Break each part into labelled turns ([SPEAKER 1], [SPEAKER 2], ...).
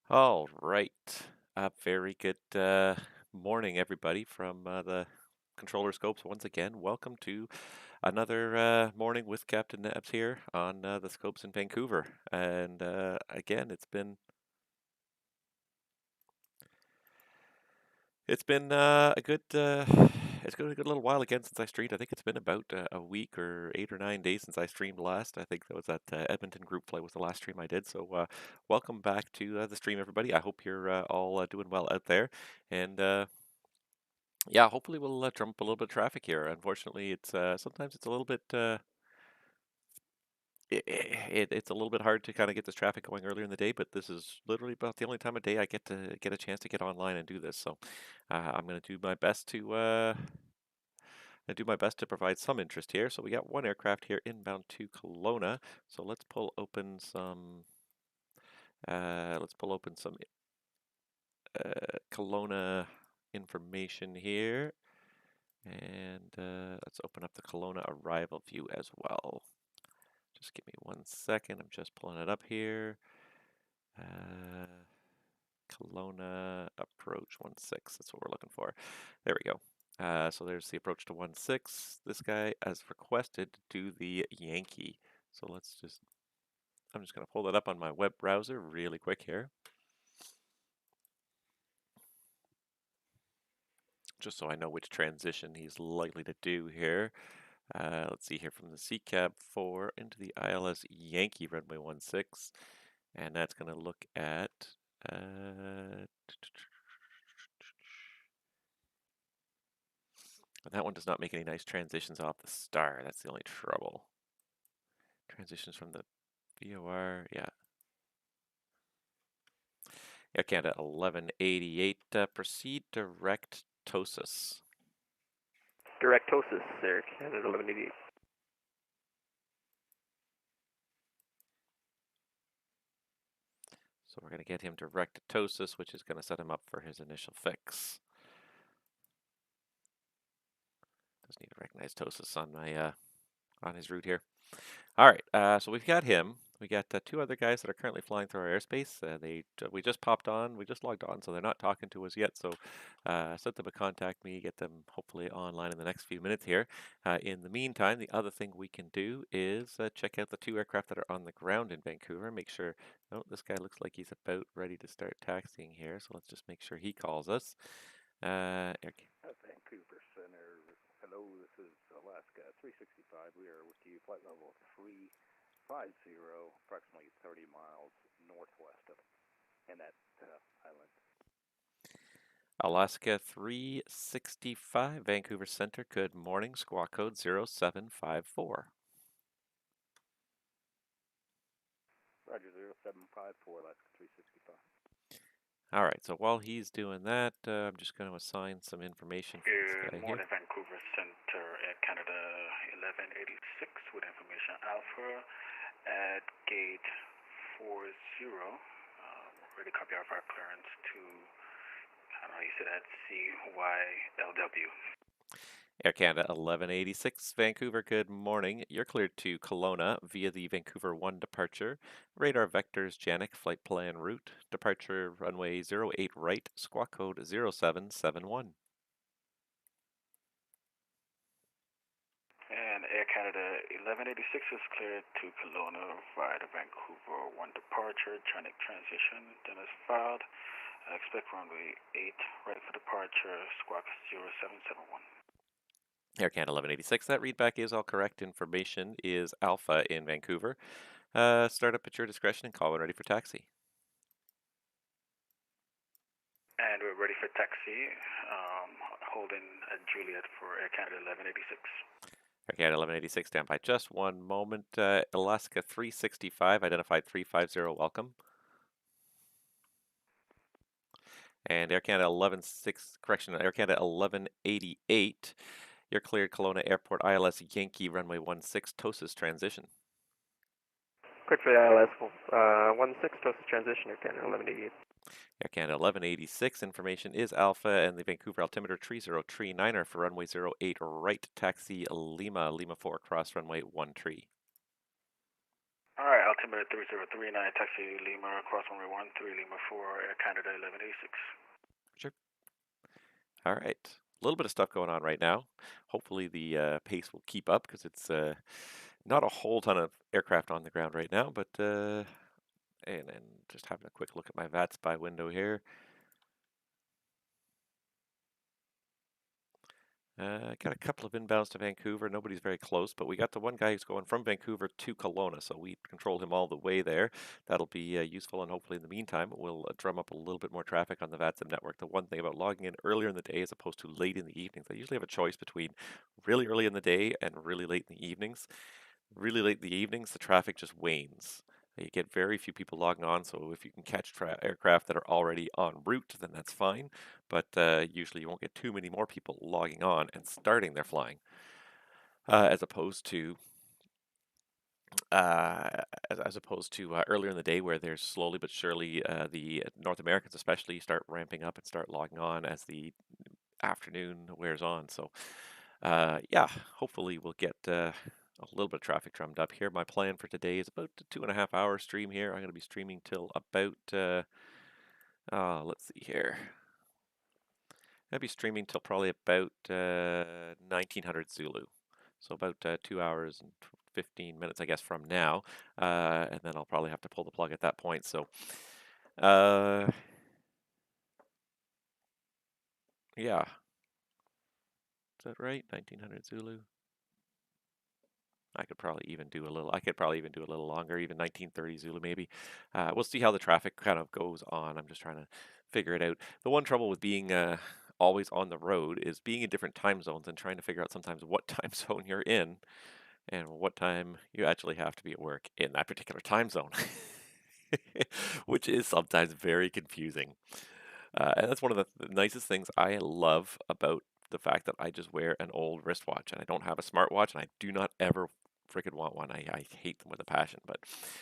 [SPEAKER 1] All right. Very good morning, everybody, from the controller scopes once again. Welcome to another morning with Captain Nebs here on the scopes in Vancouver. And again, it's been a good it's been a good little while again since I streamed. I think it's been about a week or 8 or 9 days since I streamed last. I think that was that Edmonton group flight was the last stream I did. So welcome back to the stream, everybody. I hope you're all doing well out there. And yeah, hopefully we'll drum up a little bit of traffic here. Unfortunately, it's sometimes it's a little bit it's a little bit hard to kind of get this traffic going earlier in the day, but this is literally about the only time of day I get a chance to get online and do this. So I'm going to do my best to provide some interest here. So we got one aircraft here inbound to Kelowna. So let's pull open some Kelowna information here. And let's open up the Kelowna Arrival view as well. Just give me 1 second. I'm just pulling it up here. Kelowna approach 16. That's what we're looking for. There we go. So there's the approach to 16. This guy has requested to do the Yankee. So I'm just going to pull that up on my web browser really quick here. Just so I know which transition he's likely to do here. Let's see here from the CCAB 4 into the ILS Yankee runway 16. And that's going to look at that one does not make any nice transitions off the star. That's the only trouble. Transitions from the VOR, yeah. Air Canada 1188, proceed direct Tosis.
[SPEAKER 2] Directosis, Air Canada 1188.
[SPEAKER 1] So we're going to get him direct to Tosis, which is going to set him up for his initial fix. Doesn't need to recognize Tosis on my on his route here. All right, so we've got him. We got two other guys that are currently flying through our airspace. We just popped on, we just logged on, so they're not talking to us yet. So set them to contact me, get them hopefully online in the next few minutes here. In the meantime, the other thing we can do is check out the two aircraft that are on the ground in Vancouver. Make sure, oh, this guy looks like he's about ready to start taxiing here. So let's just make sure he calls us.
[SPEAKER 3] Vancouver Center. Hello, this is Alaska 365. We are with you, flight level 350, approximately 30 miles northwest of that island.
[SPEAKER 1] Alaska 365, Vancouver Center. Good morning. Squawk code 0754.
[SPEAKER 3] Roger, 0754, Alaska 365.
[SPEAKER 1] All right, so while he's doing that, I'm just going to assign some information for this guy
[SPEAKER 4] Good morning,
[SPEAKER 1] here.
[SPEAKER 4] Vancouver Center, Air Canada 1186 with information Alpha at gate 40. Ready to copy our fire clearance to, I don't know, you said at CYLW.
[SPEAKER 1] Air Canada 1186, Vancouver, good morning. You're cleared to Kelowna via the Vancouver 1 departure. Radar vectors Janik, flight plan route. Departure runway 08 right, squawk code 0771.
[SPEAKER 4] And Air Canada 1186 is cleared to Kelowna via the Vancouver 1 departure, Janik transition, then is filed. Expect runway 8 right for departure, squawk 0771.
[SPEAKER 1] Air Canada 1186, that readback is all correct. Information is Alpha in Vancouver. Start up at your discretion and call when ready for taxi.
[SPEAKER 4] And we're ready for taxi, holding at Juliet for Air Canada 1186.
[SPEAKER 1] Air Canada 1186, stand by just one moment. Alaska 365, identified 350, welcome. And Air Canada 1188, you're cleared Kelowna Airport ILS Yankee runway 16, Tosis transition.
[SPEAKER 2] Quick for the ILS 16, Tosis transition, Air Canada 1188.
[SPEAKER 1] Air Canada 1186, information is Alpha and the Vancouver altimeter 3039er for runway 08 right, taxi Lima 4, cross runway 13.
[SPEAKER 4] All right, altimeter 3039, taxi Lima, cross runway 13 Lima 4, Air Canada 1186.
[SPEAKER 1] Sure. All right. A little bit of stuff going on right now. Hopefully the pace will keep up because it's not a whole ton of aircraft on the ground right now, but and just having a quick look at my VATSIM window here. Got a couple of inbounds to Vancouver. Nobody's very close, but we got the one guy who's going from Vancouver to Kelowna, so we control him all the way there. That'll be useful, and hopefully in the meantime, we'll drum up a little bit more traffic on the VATSIM network. The one thing about logging in earlier in the day as opposed to late in the evenings, I usually have a choice between really early in the day and really late in the evenings. Really late in the evenings, the traffic just wanes. You get very few people logging on, so if you can catch aircraft that are already en route, then that's fine. But usually you won't get too many more people logging on and starting their flying, as opposed to uh, earlier in the day where there's slowly but surely the North Americans especially start ramping up and start logging on as the afternoon wears on. So yeah, hopefully we'll get a little bit of traffic drummed up here. My plan for today is about a 2.5 hour stream here. I'm going to be streaming till about, let's see here. I'll be streaming till probably about 1900 Zulu. So about 2 hours and 15 minutes, I guess, from now. And then I'll probably have to pull the plug at that point. So, yeah. Is that right? 1900 Zulu? I could probably even do a little longer, even 1930 Zulu maybe. We'll see how the traffic kind of goes on. I'm just trying to figure it out. The one trouble with being always on the road is being in different time zones and trying to figure out sometimes what time zone you're in and what time you actually have to be at work in that particular time zone, which is sometimes very confusing. And that's one of the nicest things I love about the fact that I just wear an old wristwatch and I don't have a smartwatch and I do not ever freaking want one. I hate them with a passion. But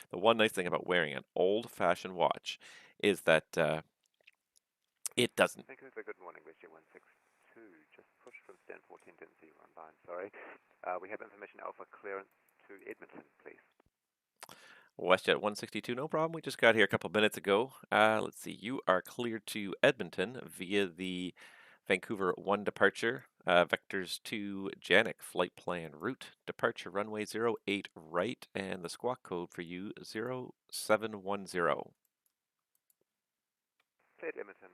[SPEAKER 1] the one nice thing about wearing an old fashioned watch is that it doesn't.
[SPEAKER 2] Vancouver, good morning, Westjet 162. Just push from stand 14, didn't see you run by, I'm sorry. We have information Alpha clearance to Edmonton, please.
[SPEAKER 1] WestJet 162, no problem. We just got here a couple minutes ago. Let's see, you are cleared to Edmonton via the Vancouver 1 departure, vectors to Janik, flight plan route, departure runway 08 right, and the squawk code for you 0710.
[SPEAKER 2] Cleared Edmonton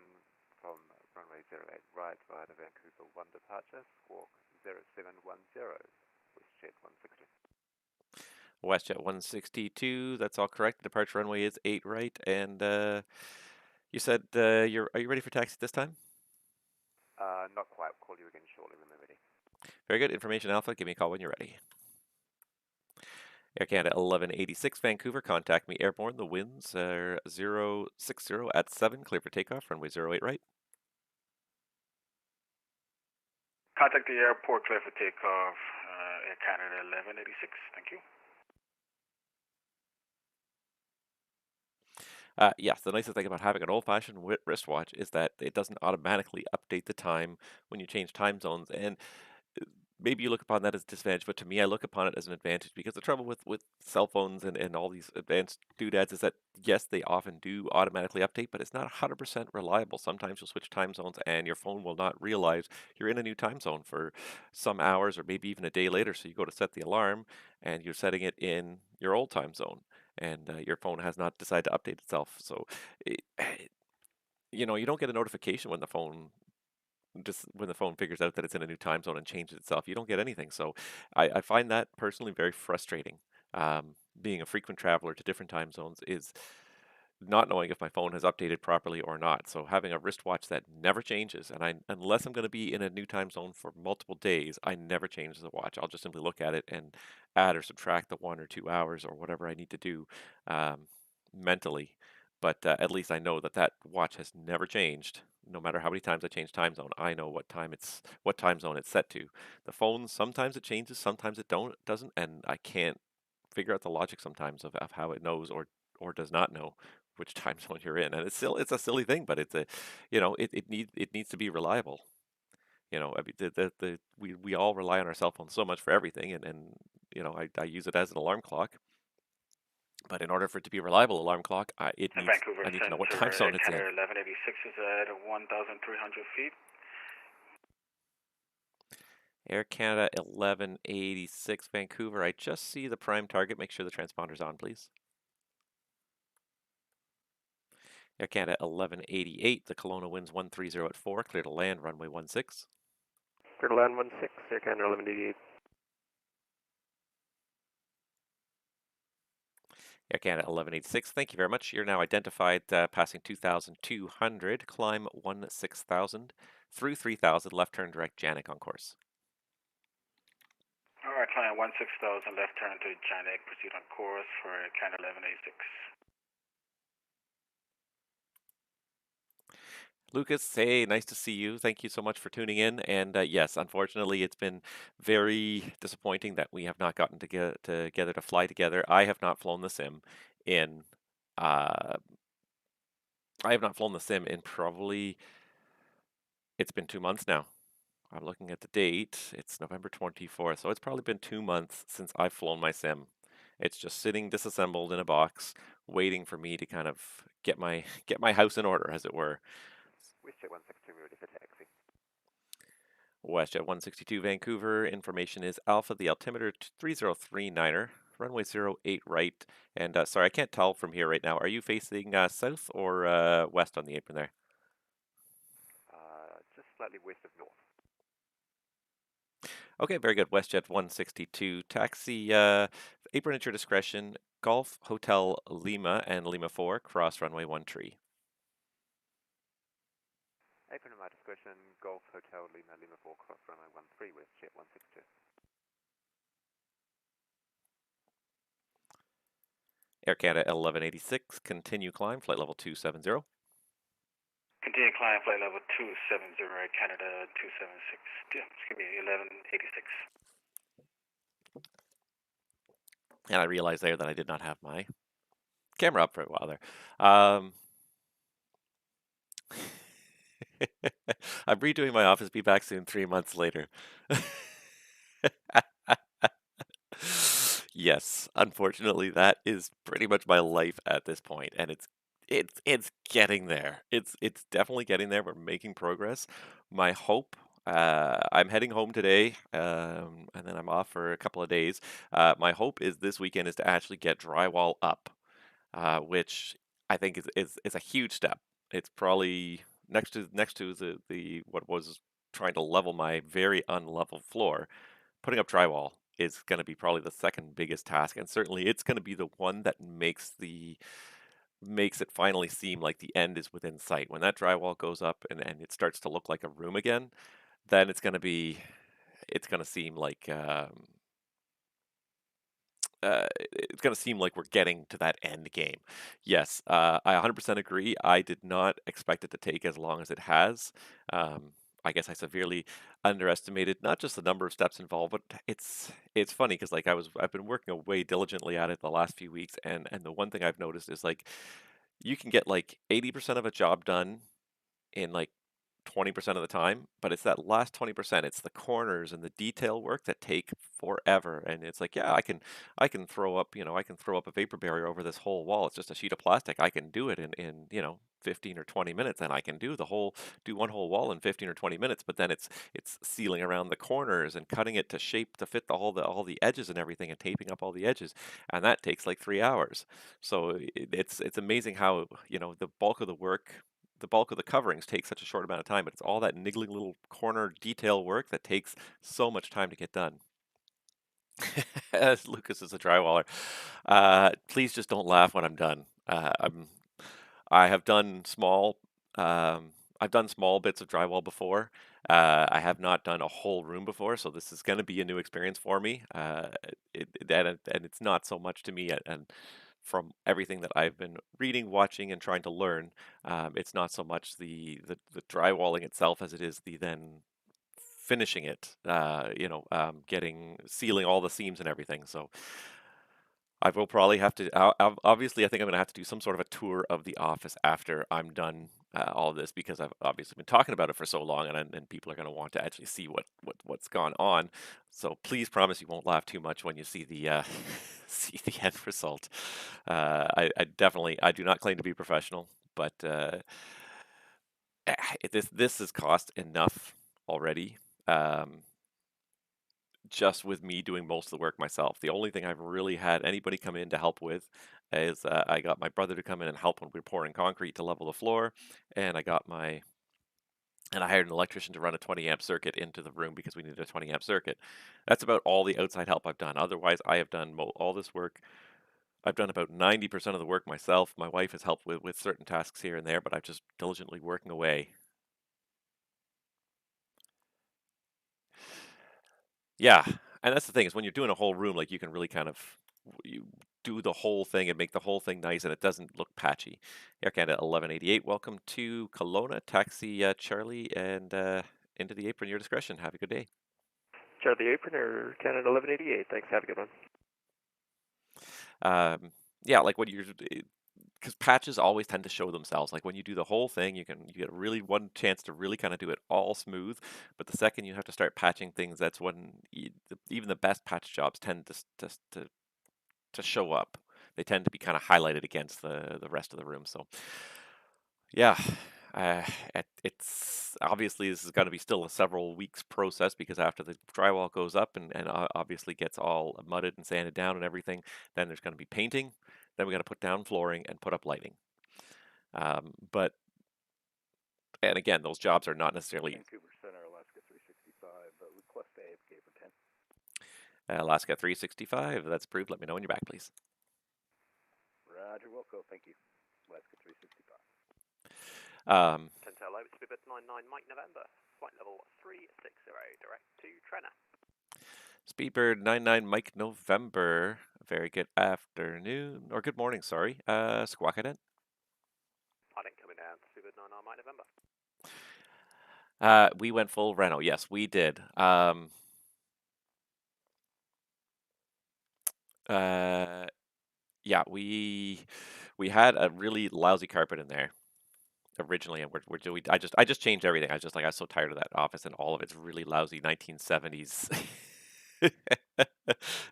[SPEAKER 2] from runway 08 right via the Vancouver 1 departure, squawk 0710, Westjet 160.
[SPEAKER 1] WestJet 162, that's all correct. Departure runway is 8 right, and you said are you ready for taxi this time?
[SPEAKER 2] Not quite. I'll call you again shortly when we're ready.
[SPEAKER 1] Very good. Information Alpha, give me a call when you're ready. Air Canada 1186 Vancouver, contact me airborne. The winds are 060 at 7, clear for takeoff, runway 08 right.
[SPEAKER 4] Contact the airport, clear for takeoff, Air Canada 1186. Thank you.
[SPEAKER 1] Yes, the nicest thing about having an old-fashioned wristwatch is that it doesn't automatically update the time when you change time zones. And maybe you look upon that as a disadvantage, but to me, I look upon it as an advantage because the trouble with cell phones and all these advanced doodads is that, yes, they often do automatically update, but it's not 100% reliable. Sometimes you'll switch time zones and your phone will not realize you're in a new time zone for some hours or maybe even a day later. So you go to set the alarm and you're setting it in your old time zone and your phone has not decided to update itself. So, it, you know, you don't get a notification when the phone figures out that it's in a new time zone and changes itself. You don't get anything. So I find that personally very frustrating. Being a frequent traveler to different time zones is not knowing if my phone has updated properly or not. So having a wristwatch that never changes, and unless I'm going to be in a new time zone for multiple days, I never change the watch. I'll just simply look at it and add or subtract the 1 or 2 hours or whatever I need to do mentally. But at least I know that that watch has never changed. No matter how many times I change time zone, I know what time zone it's set to. The phone, sometimes it changes, sometimes it doesn't, and I can't figure out the logic sometimes of how it knows or does not know which time zone you're in. And it's a silly thing, but it's a, it needs to be reliable. I mean, we all rely on our cell phones so much for everything, and I use it as an alarm clock. But in order for it to be a reliable alarm clock, I need to know what
[SPEAKER 4] Center
[SPEAKER 1] time zone
[SPEAKER 4] at
[SPEAKER 1] it's in.
[SPEAKER 4] Canada 1186 is at 1,300 feet.
[SPEAKER 1] Air Canada 1186 Vancouver. I just see the prime target. Make sure the transponder's on, please. Air Canada 1188. The Kelowna winds 130 at 4. Clear to land, runway 16.
[SPEAKER 2] Clear to land 16, Air Canada 1188.
[SPEAKER 1] Air Canada 1186. Thank you very much. You're now identified passing 2,200. Climb 16,000 through 3,000. Left turn direct Janik on course.
[SPEAKER 4] All right, climb 16,000, left turn to Janik, proceed on course for Canada 1186.
[SPEAKER 1] Lucas, hey, nice to see you. Thank you so much for tuning in. And yes, unfortunately, it's been very disappointing that we have not gotten together to fly together. I have not flown the sim in. I have not flown the sim in probably. It's been 2 months now. I'm looking at the date. It's November 24th, so it's probably been 2 months since I've flown my sim. It's just sitting disassembled in a box, waiting for me to kind of get my house in order, as it were.
[SPEAKER 2] WestJet 162, ready for taxi.
[SPEAKER 1] WestJet 162 Vancouver, information is Alpha, the altimeter 3039er, runway 08 right. And sorry, I can't tell from here right now. Are you facing south or west on the apron there?
[SPEAKER 2] Just slightly west of north.
[SPEAKER 1] Okay, very good. WestJet 162, taxi apron at your discretion, Golf Hotel Lima and Lima 4, cross runway 13.
[SPEAKER 2] Apron at my discretion, Golf Hotel Lima, Lima 4, cross runway 13, WestJet 162.
[SPEAKER 1] Air Canada 1186, continue climb, flight level 270.
[SPEAKER 4] Continue climb, flight level 270, Canada 276. Yeah, it's going to be 1186.
[SPEAKER 1] And I realized there that I did not have my camera up for a while there. I'm redoing my office. Be back soon. 3 months later. Yes, unfortunately, that is pretty much my life at this point, and it's getting there. It's definitely getting there. We're making progress. My hope. I'm heading home today, and then I'm off for a couple of days. My hope is this weekend is to actually get drywall up, which I think is a huge step. It's probably next to the what was trying to level my very unlevel floor. Putting up drywall is going to be probably the second biggest task, and certainly it's going to be the one that makes it finally seem like the end is within sight. When that drywall goes up and it starts to look like a room again, then it's going to seem like it's going to seem like we're getting to that end game. Yes, I 100% agree. I did not expect it to take as long as it has. I guess I severely underestimated not just the number of steps involved, but it's funny because like I've been working away diligently at it the last few weeks, and the one thing I've noticed is like you can get like 80% of a job done in like 20% of the time, but it's that last 20%. It's the corners and the detail work that take forever. And it's like, yeah, I can throw up, I can throw up a vapor barrier over this whole wall. It's just a sheet of plastic. I can do it in 15 or 20 minutes, and I can do one whole wall in 15 or 20 minutes, but then it's sealing around the corners and cutting it to shape to fit all the edges and everything and taping up all the edges. And that takes like 3 hours. So it's amazing how, the bulk of the coverings take such a short amount of time, but it's all that niggling little corner detail work that takes so much time to get done. As Lucas is a drywaller. Please just don't laugh when I'm done. I have done I've done small bits of drywall before. I have not done a whole room before, so this is going to be a new experience for me. And it's not so much to me, and from everything that I've been reading, watching, and trying to learn, it's not so much the drywalling itself as it is the then finishing it. Sealing all the seams and everything. So I will probably have to. Obviously, I think I'm going to have to do some sort of a tour of the office after I'm done all of this, because I've obviously been talking about it for so long, and people are going to want to actually see what's gone on. So please promise you won't laugh too much when you see the see the end result. I definitely I do not claim to be professional, but this has cost enough already. Um, just with me doing most of the work myself. The only thing I've really had anybody come in to help with is I got my brother to come in and help when we were pouring concrete to level the floor, and I hired an electrician to run a 20 amp circuit into the room because we needed a 20 amp circuit. That's about all the outside help I've done. Otherwise, I have done all this work. I've done about 90% of the work myself. My wife has helped with certain tasks here and there, but I'm just diligently working away. Yeah, and that's the thing is when you're doing a whole room, like you can really kind of you do the whole thing and make the whole thing nice, and it doesn't look patchy. Air Canada 1188, welcome to Kelowna. Taxi Charlie and into the apron. Your discretion. Have a good day.
[SPEAKER 2] Charlie Apron or Canada 1188. Thanks. Have a good one.
[SPEAKER 1] Yeah, like when you're because patches always tend to show themselves. Like when you do the whole thing, you get really one chance to really kind of do it all smooth. But the second you have to start patching things, that's when even the best patch jobs tend to show up. They tend to be kind of highlighted against the rest of the room. So yeah, uh, it's obviously this is going to be still a several weeks process because after the drywall goes up and obviously gets all mudded and sanded down and everything, then there's going to be painting. Then we got to put down flooring and put up lighting. But and again, those jobs are not necessarily
[SPEAKER 3] Vancouver Center, Alaska 365, request AFK for 10.
[SPEAKER 1] Alaska 365. That's approved. Let me know when you're back, please.
[SPEAKER 3] Roger, Wilco, thank you. Alaska 365.
[SPEAKER 2] Chantel over Speedbird 99 Mike November, flight level 360, direct to Trenna.
[SPEAKER 1] Speedbird 99 Mike November. Very good afternoon, or good morning, sorry. Squawk Cadet.
[SPEAKER 2] Pilot coming down, Speedbird 99 Mike November.
[SPEAKER 1] We went full reno. Yes, we did. Yeah, we had a really lousy carpet in there originally, and we're doing. I just changed everything. I was just like I was so tired of that office and all of its really lousy 1970s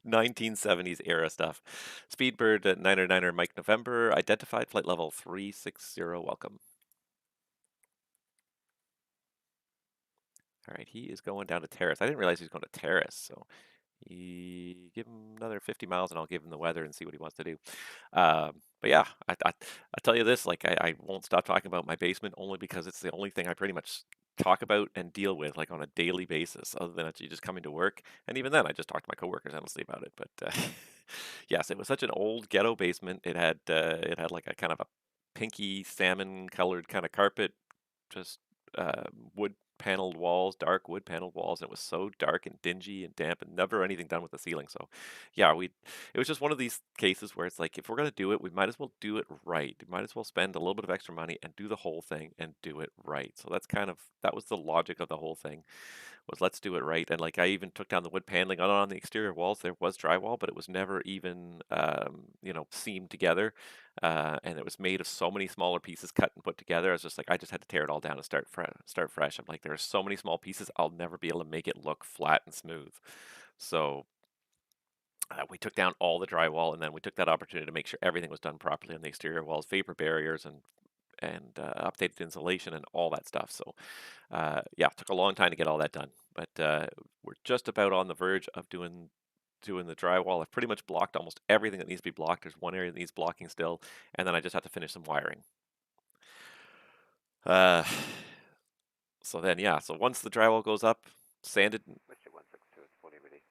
[SPEAKER 1] 1970s era stuff. Speedbird at 909er Mike November identified flight level 360. Welcome. All right, he is going down to Terrace. I didn't realize he was going to Terrace, so give him another 50 miles and I'll give him the weather and see what he wants to do. But yeah, I tell you this, like I won't stop talking about my basement only because it's the only thing I pretty much talk about and deal with like on a daily basis, other than actually just coming to work. And even then, I just talk to my coworkers endlessly about it. But yes, it was such an old ghetto basement. It had like a kind of a pinky salmon colored kind of carpet, just wood paneled walls, dark wood paneled walls, and it was so dark and dingy and damp and never anything done with the ceiling. So yeah, it was just one of these cases where it's like if we're gonna do it, we might as well do it right. We might as well spend a little bit of extra money and do the whole thing and do it right. So that was the logic of the whole thing was let's do it right. And like I even took down the wood paneling on the exterior walls. There was drywall, but it was never even seamed together. And it was made of so many smaller pieces cut and put together. I was just like, I just had to tear it all down and start fresh. I'm like, there are so many small pieces, I'll never be able to make it look flat and smooth. So we took down all the drywall, and then we took that opportunity to make sure everything was done properly on the exterior walls, vapor barriers, and updated insulation and all that stuff. So yeah, it took a long time to get all that done, but we're just about on the verge of doing the drywall. I've pretty much blocked almost everything that needs to be blocked. There's one area that needs blocking still, and then I just have to finish some wiring. So then, yeah, so once the drywall goes up, sanded.
[SPEAKER 2] WestJet 162 is fully ready.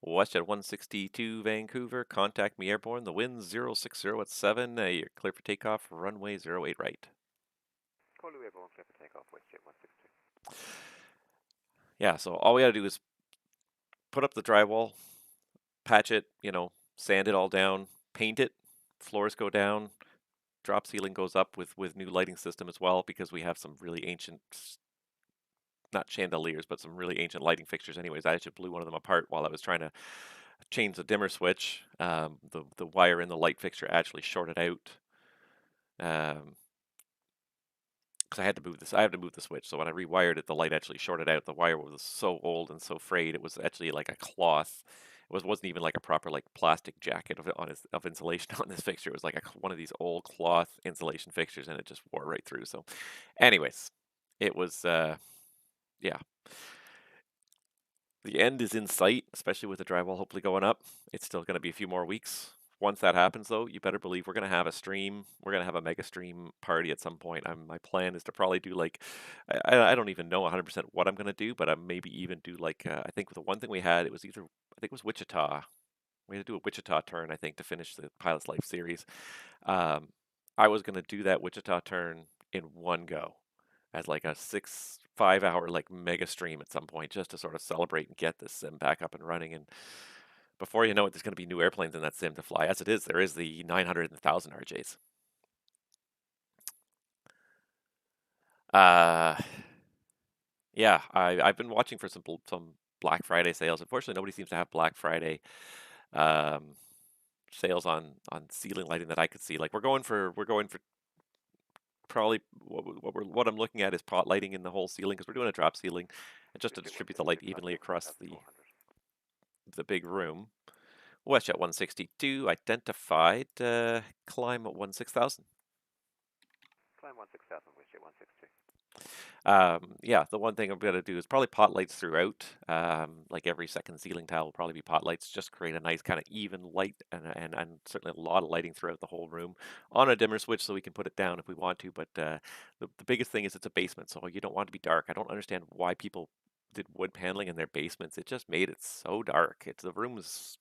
[SPEAKER 1] WestJet 162 Vancouver, contact me airborne. The wind's 060 at 7. You're clear for takeoff, runway 08 right.
[SPEAKER 2] Call you airborne, clear for takeoff, WestJet 162.
[SPEAKER 1] Yeah, so all we gotta do is put up the drywall, patch it, sand it all down, paint it, floors go down, drop ceiling goes up with new lighting system as well because we have some really ancient, not chandeliers, but some really ancient lighting fixtures anyways. I actually blew one of them apart while I was trying to change the dimmer switch. The wire in the light fixture actually shorted out. Because I had to move the switch. So when I rewired it, the light actually shorted out. The wire was so old and so frayed, it was actually like a cloth, wasn't even like a proper like plastic jacket of insulation on this fixture. It was like one of these old cloth insulation fixtures, and it just wore right through. So, anyways, it was yeah. The end is in sight, especially with the drywall hopefully going up. It's still going to be a few more weeks. Once that happens, though, you better believe we're going to have a stream. We're going to have a mega stream party at some point. My plan is to probably do like, I don't even know 100% what I'm going to do, but I maybe even do like, I think the one thing we had, it was either, I think it was Wichita. We had to do a Wichita turn, I think, to finish the Pilot's Life series. Um, I was going to do that Wichita turn in one go as like a 5 hour like mega stream at some point just to sort of celebrate and get this sim back up and running. And before you know it, there's going to be new airplanes in that sim to fly. As it is, there is the 900 and 1000 RJs. Yeah, I've been watching for some Black Friday sales. Unfortunately, nobody seems to have Black Friday um, sales on ceiling lighting that I could see. Like we're going for probably what I'm looking at is pot lighting in the whole ceiling because we're doing a drop ceiling, and just to distribute the light evenly across the big room. WestJet 162 identified. Climb at 16,000.
[SPEAKER 2] Climb 16,000, WestJet 162.
[SPEAKER 1] Yeah, the one thing I'm gonna do is probably pot lights throughout. Like every second ceiling tile will probably be pot lights, just create a nice kind of even light and certainly a lot of lighting throughout the whole room on a dimmer switch so we can put it down if we want to. But the biggest thing is it's a basement, so you don't want it to be dark. I don't understand why people did wood paneling in their basements. It just made it so dark. The room is,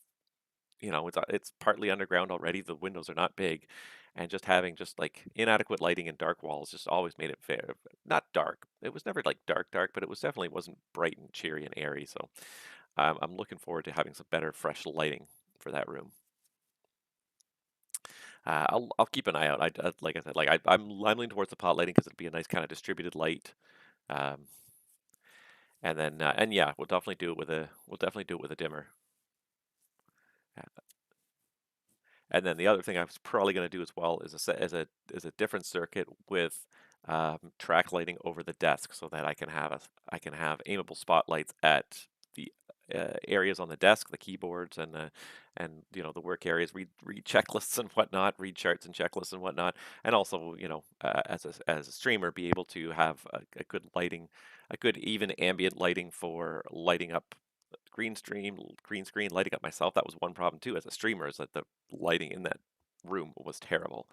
[SPEAKER 1] it's partly underground already. The windows are not big, and just having just like inadequate lighting and dark walls just always made it very not dark. It was never like dark, but it was definitely wasn't bright and cheery and airy. So I'm looking forward to having some better fresh lighting for that room. I'll keep an eye out. Like I said, like I'm leaning towards the pot lighting because it'd be a nice kind of distributed light. Um, and then and yeah, we'll definitely do it with a dimmer. And then the other thing I was probably going to do as well is a different circuit with track lighting over the desk, so that I can have aimable spotlights at the areas on the desk, the keyboards, and the work areas. Read checklists and whatnot, read charts and checklists and whatnot, and also as a streamer, be able to have a good lighting, a good even ambient lighting for lighting up green screen, lighting up myself. That was one problem too as a streamer, is that the lighting in that room was terrible.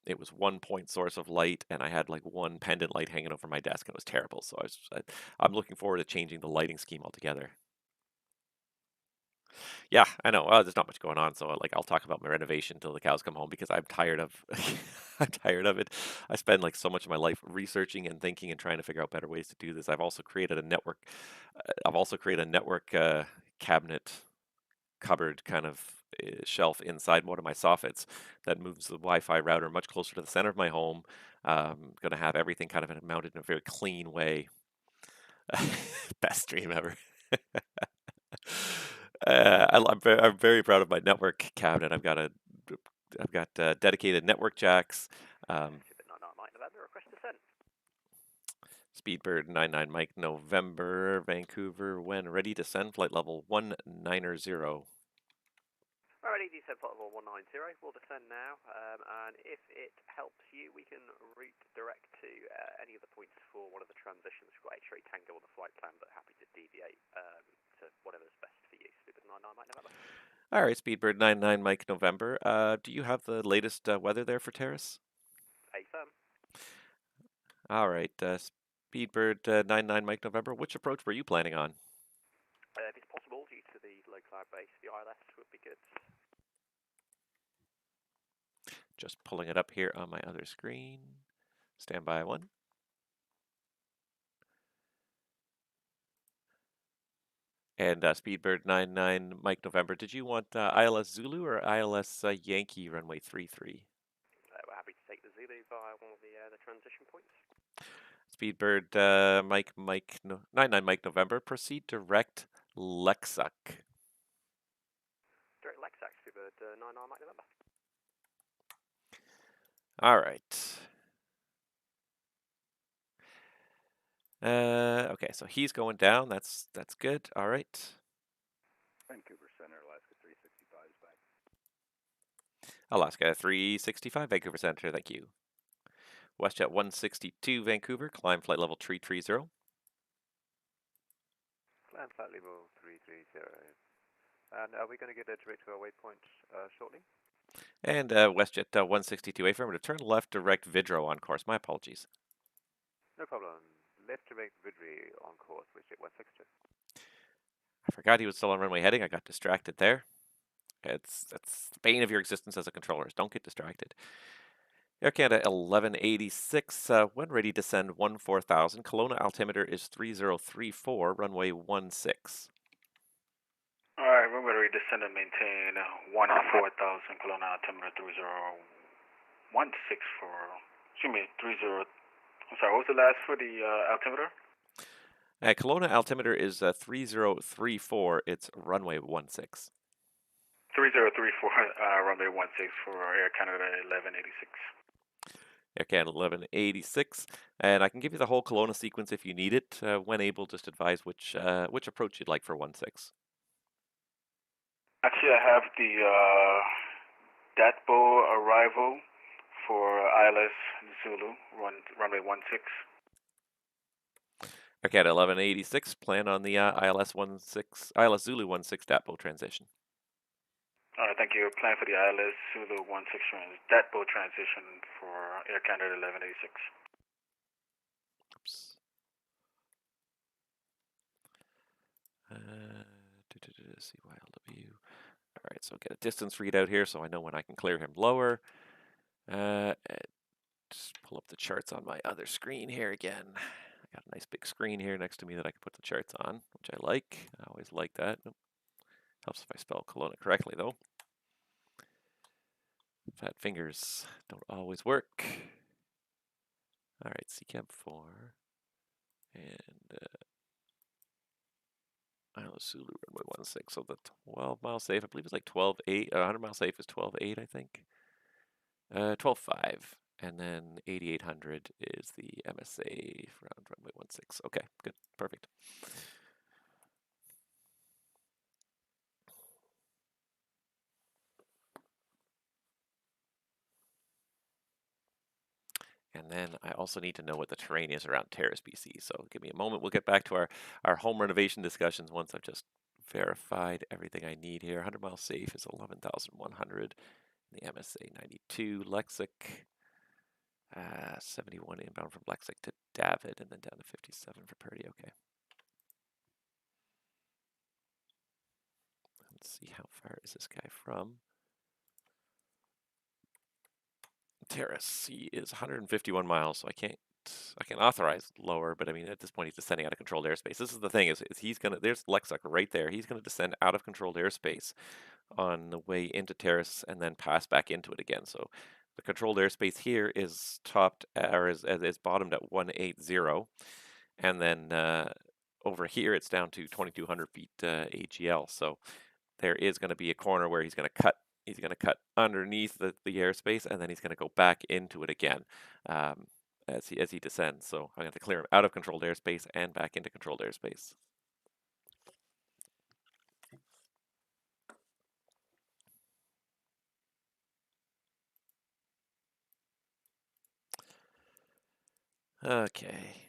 [SPEAKER 1] It was one point source of light, and I had like one pendant light hanging over my desk, and it was terrible. So I'm looking forward to changing the lighting scheme altogether. Yeah, I know. There's not much going on, so like I'll talk about my renovation until the cows come home because I'm tired of I'm tired of it. I spend like so much of my life researching and thinking and trying to figure out better ways to do this. I've also created a network. I've also created a network cabinet cupboard kind of shelf inside one of my soffits that moves the Wi-Fi router much closer to the center of my home. Going to have everything kind of mounted in a very clean way. Best stream ever. I'm very proud of my network cabinet. I've got dedicated network jacks.
[SPEAKER 2] Request to send.
[SPEAKER 1] Speedbird 99 Mike November Vancouver when ready to send flight level 190.
[SPEAKER 2] Alrighty, descend flight level 190. We'll descend now, and if it helps you, we can route direct to any of the points for one of the transitions. We've got X-ray Tango on the flight plan, but happy to deviate to whatever's best for you. Speedbird 99 Mike November.
[SPEAKER 1] All right, Speedbird 99 Mike November. Do you have the latest weather there for Terrace?
[SPEAKER 2] Affirm.
[SPEAKER 1] All right, Speedbird 99 Mike November. Which approach were you planning on?
[SPEAKER 2] If it's possible, due to the low cloud base, the ILS would be good.
[SPEAKER 1] Just pulling it up here on my other screen. Standby one. And Speedbird 99 Mike November, did you want ILS Zulu or ILS Yankee runway 33?
[SPEAKER 2] We're happy to take the Zulu via one of the transition points.
[SPEAKER 1] Speedbird 99 Mike November, proceed direct Lexuck.
[SPEAKER 2] Direct Lexuck, Speedbird 99 Mike November.
[SPEAKER 1] All right. Okay, so he's going down. That's good. All right.
[SPEAKER 3] Vancouver Center, Alaska 365 is back.
[SPEAKER 1] Alaska 365, Vancouver Center, thank you. WestJet 162, Vancouver, climb flight level 330.
[SPEAKER 2] Land flight level 330. And are we going to get a direct to our waypoint shortly?
[SPEAKER 1] And WestJet 162, affirmative, turn left direct Vidro on course. My apologies.
[SPEAKER 2] No problem. Left direct Vidri on course, WestJet 162.
[SPEAKER 1] I forgot he was still on runway heading. I got distracted there. That's the bane of your existence as a controller, is don't get distracted. Air Canada 1186, when ready to send 14,000. Kelowna altimeter is 3034, runway 16.
[SPEAKER 4] All right, we're ready to descend and maintain 14,000 Kelowna altimeter 3016 for, excuse me, 30, I'm sorry, what was the last for the altimeter?
[SPEAKER 1] Kelowna altimeter is 3034, it's runway 16.
[SPEAKER 4] 3034, runway 16 for Air Canada 1186.
[SPEAKER 1] Air Canada 1186, and I can give you the whole Kelowna sequence if you need it. When able, just advise which approach you'd like for 16.
[SPEAKER 4] Actually, I have the Datbo Arrival for ILS Zulu, runway 16.
[SPEAKER 1] Air Canada 1186, plan on the ILS Zulu 16 Datbo transition.
[SPEAKER 4] All right, thank you. Plan for the ILS Zulu 16 Datbo transition for Air Canada 1186.
[SPEAKER 1] Oops. CYLW. All right, so get a distance readout here so I know when I can clear him lower. Just pull up the charts on my other screen here again. I got a nice big screen here next to me that I can put the charts on, which I like. I always like that. Helps if I spell Kelowna correctly, though. Fat fingers don't always work. All right, CCAB 4. And ILS Zulu runway 16. So the 12-mile safe, I believe it's like 12.8. 100-mile safe is 12.8, I think. 12.5. And then 8,800 is the MSA around runway 16. Okay, good, perfect. And then I also need to know what the terrain is around Terrace, BC. So give me a moment. We'll get back to our home renovation discussions once I've just verified everything I need here. 100-mile safe is 11,100. The MSA 92, Lexic. 71 inbound from Lexic to David, and then down to 57 for Purdy. Okay. Let's see, how far is this guy from Terrace? He is 151 miles, so I can authorize lower, but I mean at this point he's descending out of controlled airspace. This is the thing, is he's gonna, there's Lexic right there. He's gonna descend out of controlled airspace on the way into Terrace and then pass back into it again. So the controlled airspace here is topped, or is bottomed at 180, and then over here it's down to 2,200 feet AGL. So there is going to be a corner where he's going to cut. He's going to cut underneath the airspace, and then he's going to go back into it again as he descends. So I'm going to clear him out of controlled airspace and back into controlled airspace. Okay.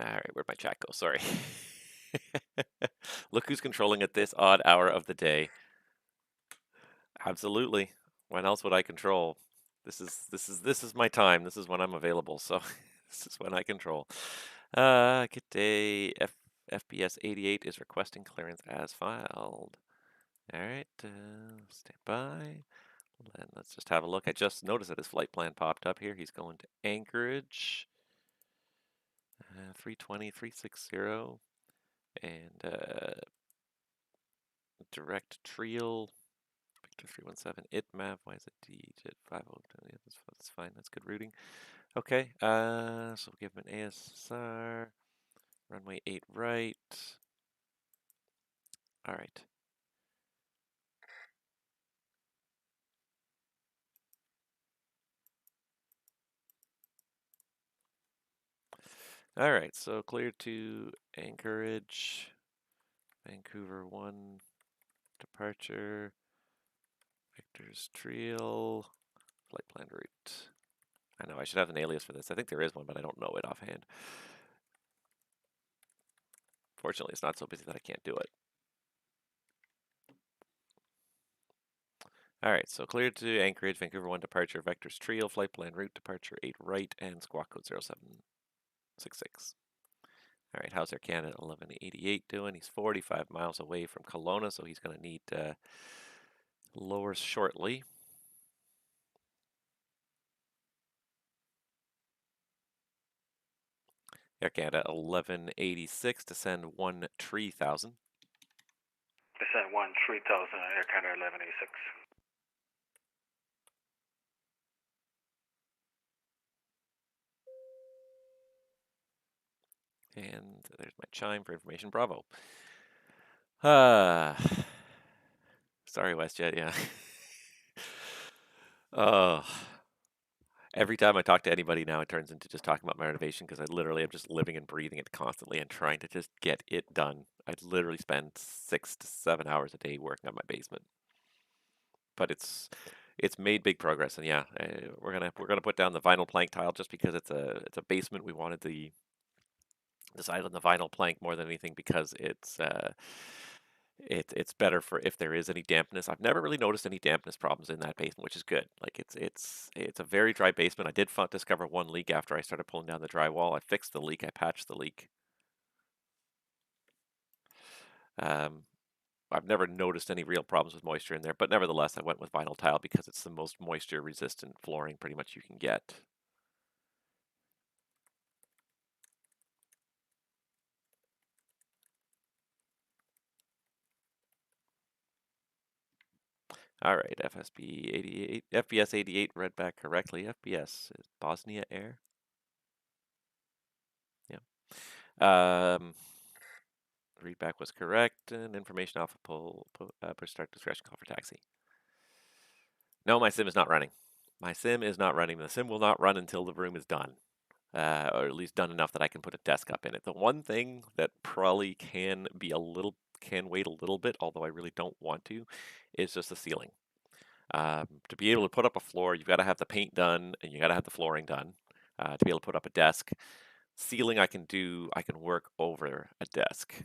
[SPEAKER 1] All right, where'd my chat go? Sorry. Look who's controlling at this odd hour of the day. Absolutely. When else would I control? This is my time. This is when I'm available. So this is when I control. Good day. FPS 88 is requesting clearance as filed. All right, stand by. And let's just have a look. I just noticed that his flight plan popped up here. He's going to Anchorage. 320, 360. And direct Trial. Victor 317, ITMAV, why is it DJet 50? Yeah, that's fine, that's good routing. Okay, so we'll give him an ASR, runway 8 right. All right. All right, so clear to Anchorage, Vancouver 1, departure, Victor's Trail, flight plan route. I know I should have an alias for this. I think there is one, but I don't know it offhand. Fortunately, it's not so busy that I can't do it. All right, so clear to Anchorage, Vancouver 1 departure, Vector's Trail, flight plan route, departure 8 right, and squawk code 0766. All right, how's Air Canada 1188 doing? He's 45 miles away from Kelowna, so he's going to need lower shortly. Air Canada 1186, descend 13,000.
[SPEAKER 4] Descend 13,000, Air Canada 1186.
[SPEAKER 1] And there's my chime for information. Bravo. Sorry, WestJet, yeah. Every time I talk to anybody now, it turns into just talking about my renovation because I literally am just living and breathing it constantly and trying to just get it done. I literally spend 6 to 7 hours a day working on my basement. But it's made big progress, and yeah, we're gonna put down the vinyl plank tile just because it's a basement. We wanted the decided on the vinyl plank more than anything because it's better for if there is any dampness. I've never really noticed any dampness problems in that basement, which is good. Like it's a very dry basement. I did discover one leak after I started pulling down the drywall. I fixed the leak. I patched the leak. Um, I've never noticed any real problems with moisture in there, but nevertheless, I went with vinyl tile because it's the most moisture resistant flooring pretty much you can get. All right, FSB 88, FBS 88 read back correctly. FBS is Bosnia Air. Yeah. Readback was correct, and information alpha push start discretion call for taxi. No, my sim is not running. My sim is not running. The sim will not run until the room is done, or at least done enough that I can put a desk up in it. The one thing that probably can wait a little bit, although I really don't want to, is just the ceiling. To be able to put up a floor, you've got to have the paint done and you got to have the flooring done. To be able to put up a desk, ceiling I can work over a desk.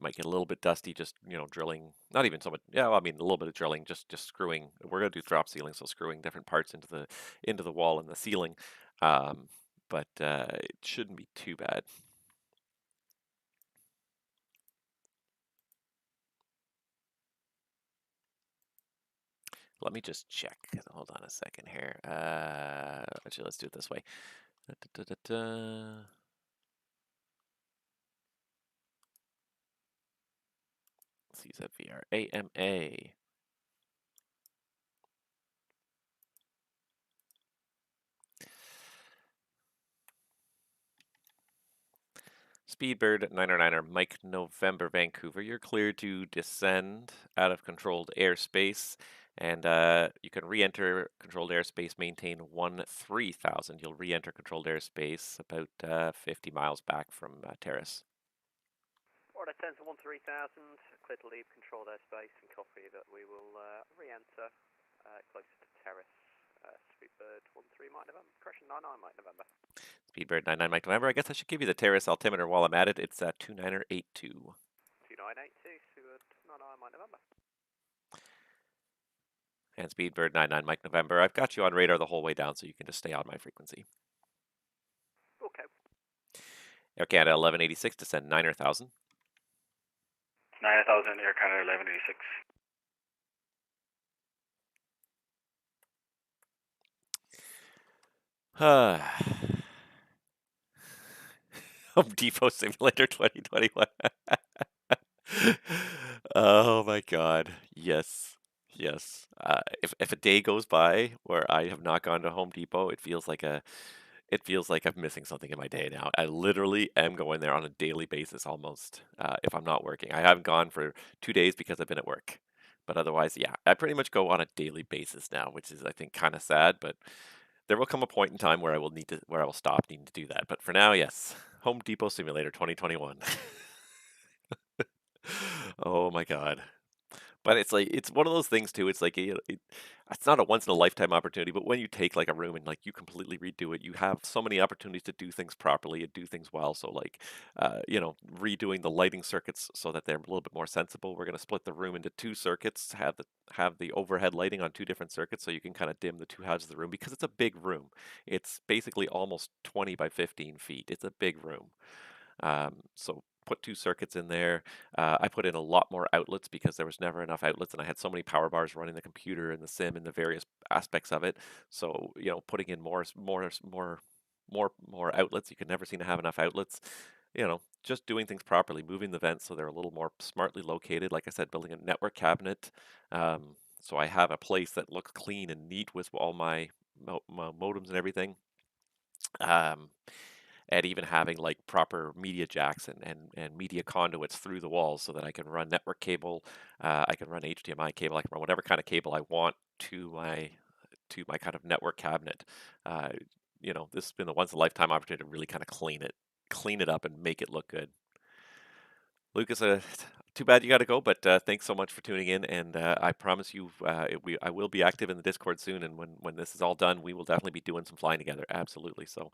[SPEAKER 1] Might get a little bit dusty, just drilling. Not even so much. Yeah, well, I mean a little bit of drilling, just screwing. We're gonna do drop ceiling, so screwing different parts into the wall and the ceiling. But it shouldn't be too bad. Let me just check. Hold on a second here. Actually, let's do it this way. CZVR AMA. Speedbird 909er Mike November Vancouver. You're clear to descend out of controlled airspace, and you can re-enter controlled airspace. Maintain 13,000. You'll re-enter controlled airspace about 50 miles back from Terrace.
[SPEAKER 2] Order 10 to 13,000, clear to leave controlled airspace, and copy that we will re-enter closer to Terrace. Speedbird 13 Mike November, correction 99 Mike November.
[SPEAKER 1] Speedbird 99 Mike November. I guess I should give you the Terrace altimeter while I'm at it. It's 2982.
[SPEAKER 2] 2982, Speedbird 99 Mike November.
[SPEAKER 1] And Speedbird 99 Mike November. I've got you on radar the whole way down, so you can just stay on my frequency.
[SPEAKER 2] Okay.
[SPEAKER 1] Air Canada 1186, descend 9,000.
[SPEAKER 4] 9,000, Air Canada 1186.
[SPEAKER 1] Home Depot Simulator 2021. Oh my God. Yes. Yes. If a day goes by where I have not gone to Home Depot, it feels like I'm missing something in my day now. I literally am going there on a daily basis almost, if I'm not working. I haven't gone for 2 days because I've been at work. But otherwise, yeah, I pretty much go on a daily basis now, which is, I think, kind of sad, but There will come a point in time where I will stop needing to do that. But for now, yes, Home Depot Simulator 2021. Oh my God. But it's like it's one of those things too. It's like it's not a once in a lifetime opportunity, but when you take like a room and like you completely redo it, you have so many opportunities to do things properly and do things well. So like, redoing the lighting circuits so that they're a little bit more sensible. We're going to split the room into two circuits, have the overhead lighting on two different circuits, so you can kind of dim the two halves of the room because it's a big room. It's basically almost 20 by 15 feet. It's a big room. So put two circuits in there. I put in a lot more outlets because there was never enough outlets, and I had so many power bars running the computer and the sim and the various aspects of it. So putting in more outlets. You could never seem to have enough outlets. Just doing things properly, moving the vents so they're a little more smartly located. Like I said, building a network cabinet. So I have a place that looks clean and neat with all my modems and everything. Um, and even having like proper media jacks and media conduits through the walls so that I can run network cable, I can run HDMI cable, I can run whatever kind of cable I want to my kind of network cabinet. Uh, this has been a once in a lifetime opportunity to really kind of clean it up and make it look good. Lucas, too bad you got to go, but thanks so much for tuning in, and I promise you, I will be active in the Discord soon, and when this is all done, we will definitely be doing some flying together, absolutely. So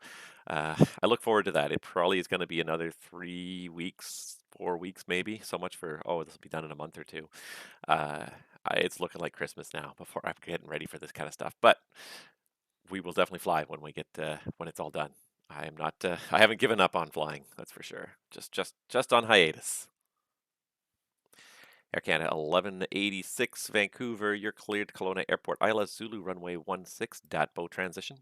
[SPEAKER 1] I look forward to that. It probably is going to be another 3 weeks, 4 weeks maybe. So much for this will be done in a month or two. Uh, it's looking like Christmas now before I'm getting ready for this kind of stuff, but we will definitely fly when it's all done. I am not. I haven't given up on flying. That's for sure. Just on hiatus. Air Canada 1186 Vancouver, you're cleared. Kelowna Airport, Isla Zulu runway 16, DATBO transition.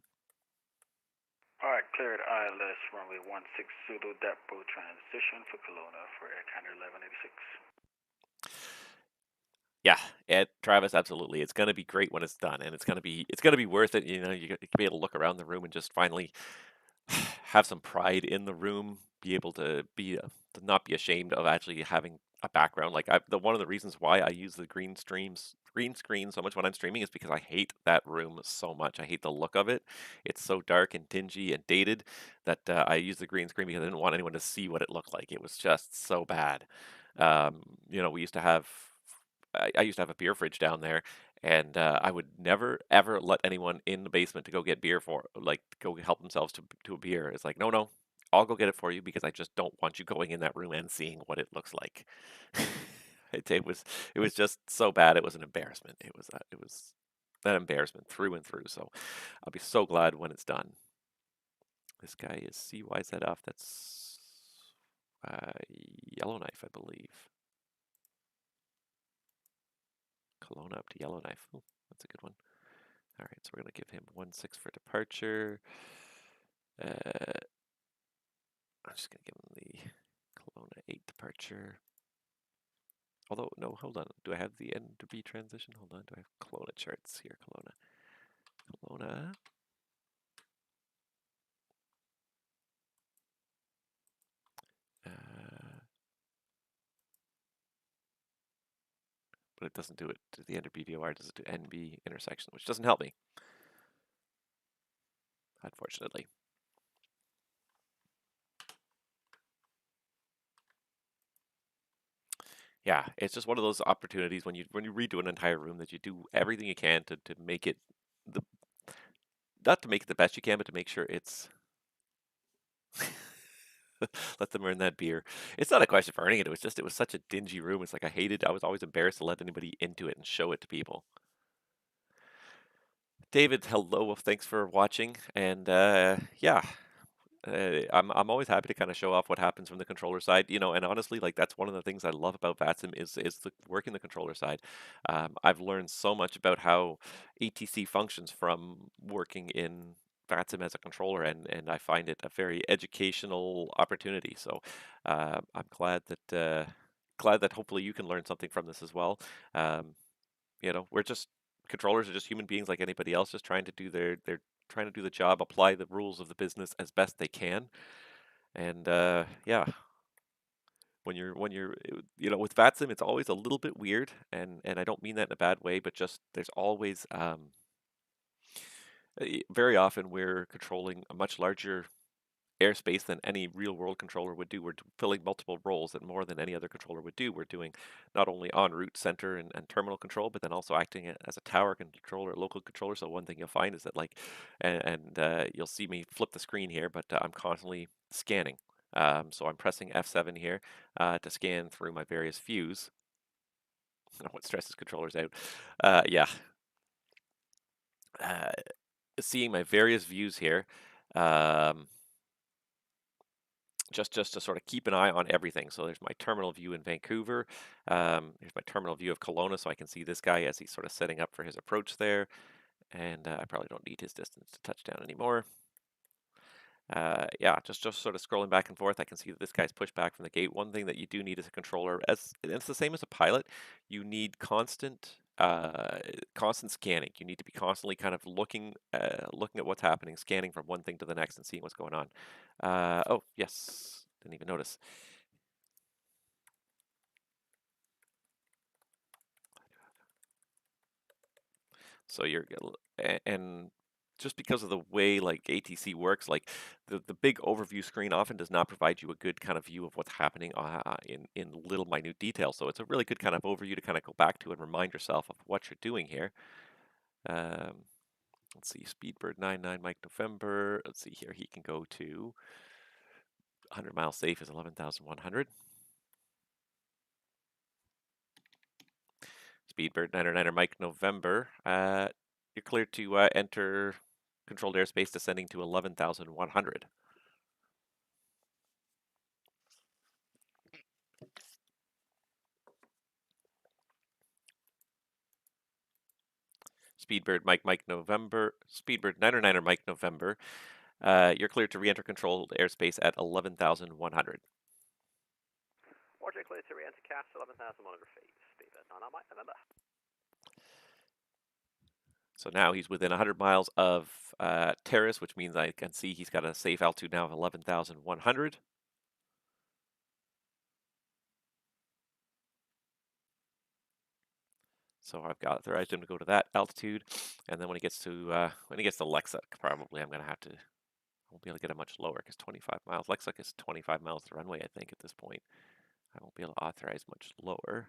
[SPEAKER 4] Alright, cleared ILS runway 16 Zulu Depot transition for Kelowna for Air Canada 1186.
[SPEAKER 1] Yeah, Travis, absolutely. It's going to be great when it's done, and it's going to be worth it. You can be able to look around the room and just finally have some pride in the room, be able to not be ashamed of actually having a background. Like one of the reasons why I use the green screen so much when I'm streaming is because I hate that room so much. I hate the look of it. It's so dark and dingy and dated that I use the green screen because I didn't want anyone to see what it looked like. It was just so bad. We used to have. I used to have a beer fridge down there, and I would never ever let anyone in the basement to go get beer go help themselves to a beer. It's like, no, no, I'll go get it for you because I just don't want you going in that room and seeing what it looks like. It was just so bad. It was an embarrassment. It was that embarrassment through and through. So I'll be so glad when it's done. This guy is CYZF. That's Yellowknife, I believe. Kelowna up to Yellowknife. Ooh, that's a good one. All right, so we're going to give him 16 for departure. I'm just going to give him the Kelowna 8 departure. Although, no, hold on. Do I have the N to B transition? Hold on. Do I have Kelowna charts here? Kelowna. But it doesn't do it to the N to B VOR. Does it do NB intersection, which doesn't help me, unfortunately. Yeah, it's just one of those opportunities when you redo an entire room that you do everything you can to make it the not to make it the best you can, but to make sure it's let them earn that beer. It's not a question of earning it. It was such a dingy room. It's like I was always embarrassed to let anybody into it and show it to people. David, hello. Thanks for watching. And yeah, I'm always happy to kind of show off what happens from the controller side, and honestly, like that's one of the things I love about VATSIM is the working the controller side. I've learned so much about how ATC functions from working in VATSIM as a controller, and I find it a very educational opportunity. So I'm glad that hopefully you can learn something from this as well. Um, we're just controllers are just human beings like anybody else, just trying to do their trying to do the job, apply the rules of the business as best they can. And yeah, when you're with VATSIM, it's always a little bit weird, and I don't mean that in a bad way, but just there's always very often we're controlling a much larger airspace than any real world controller would do. We're filling multiple roles and more than any other controller would do. We're doing not only en route, center, and terminal control, but then also acting as a tower controller, local controller. So one thing you'll find is that you'll see me flip the screen here, but I'm constantly scanning. So I'm pressing F7 here to scan through my various views. What stresses controllers out? Yeah. Seeing my various views here. Just to sort of keep an eye on everything. So there's my terminal view in Vancouver. Here's my terminal view of Kelowna, so I can see this guy as he's sort of setting up for his approach there. And I probably don't need his distance to touchdown anymore. Yeah, just sort of scrolling back and forth, I can see that this guy's pushed back from the gate. One thing that you do need as a controller, as it's the same as a pilot, you need constant scanning. You need to be constantly kind of looking at what's happening, scanning from one thing to the next and seeing what's going on. Oh, yes, didn't even notice. So and just because of the way like ATC works, like the big overview screen often does not provide you a good kind of view of what's happening in little minute detail. So it's a really good kind of overview to kind of go back to and remind yourself of what you're doing here. Let's see, Speedbird 99 Mike November. Let's see here, he can go to 100 miles safe is 11,100. Speedbird 99er Mike November. You're clear to enter controlled airspace descending to 11,100. Speedbird Mike November. Speedbird 99er Mike November. You're clear to re-enter controlled airspace at 11,100.
[SPEAKER 2] Roger, clear to re-enter CAS 11,100 feet. Speedbird 99 Mike November.
[SPEAKER 1] So now he's within 100 miles of Terrace, which means I can see he's got a safe altitude now of 11,100. So I've got authorized him to go to that altitude, and then when he gets to Lexuk, probably I'm gonna have to. I won't be able to get him much lower because 25 miles. Lexuk is 25 miles to runway, I think, at this point. I won't be able to authorize much lower.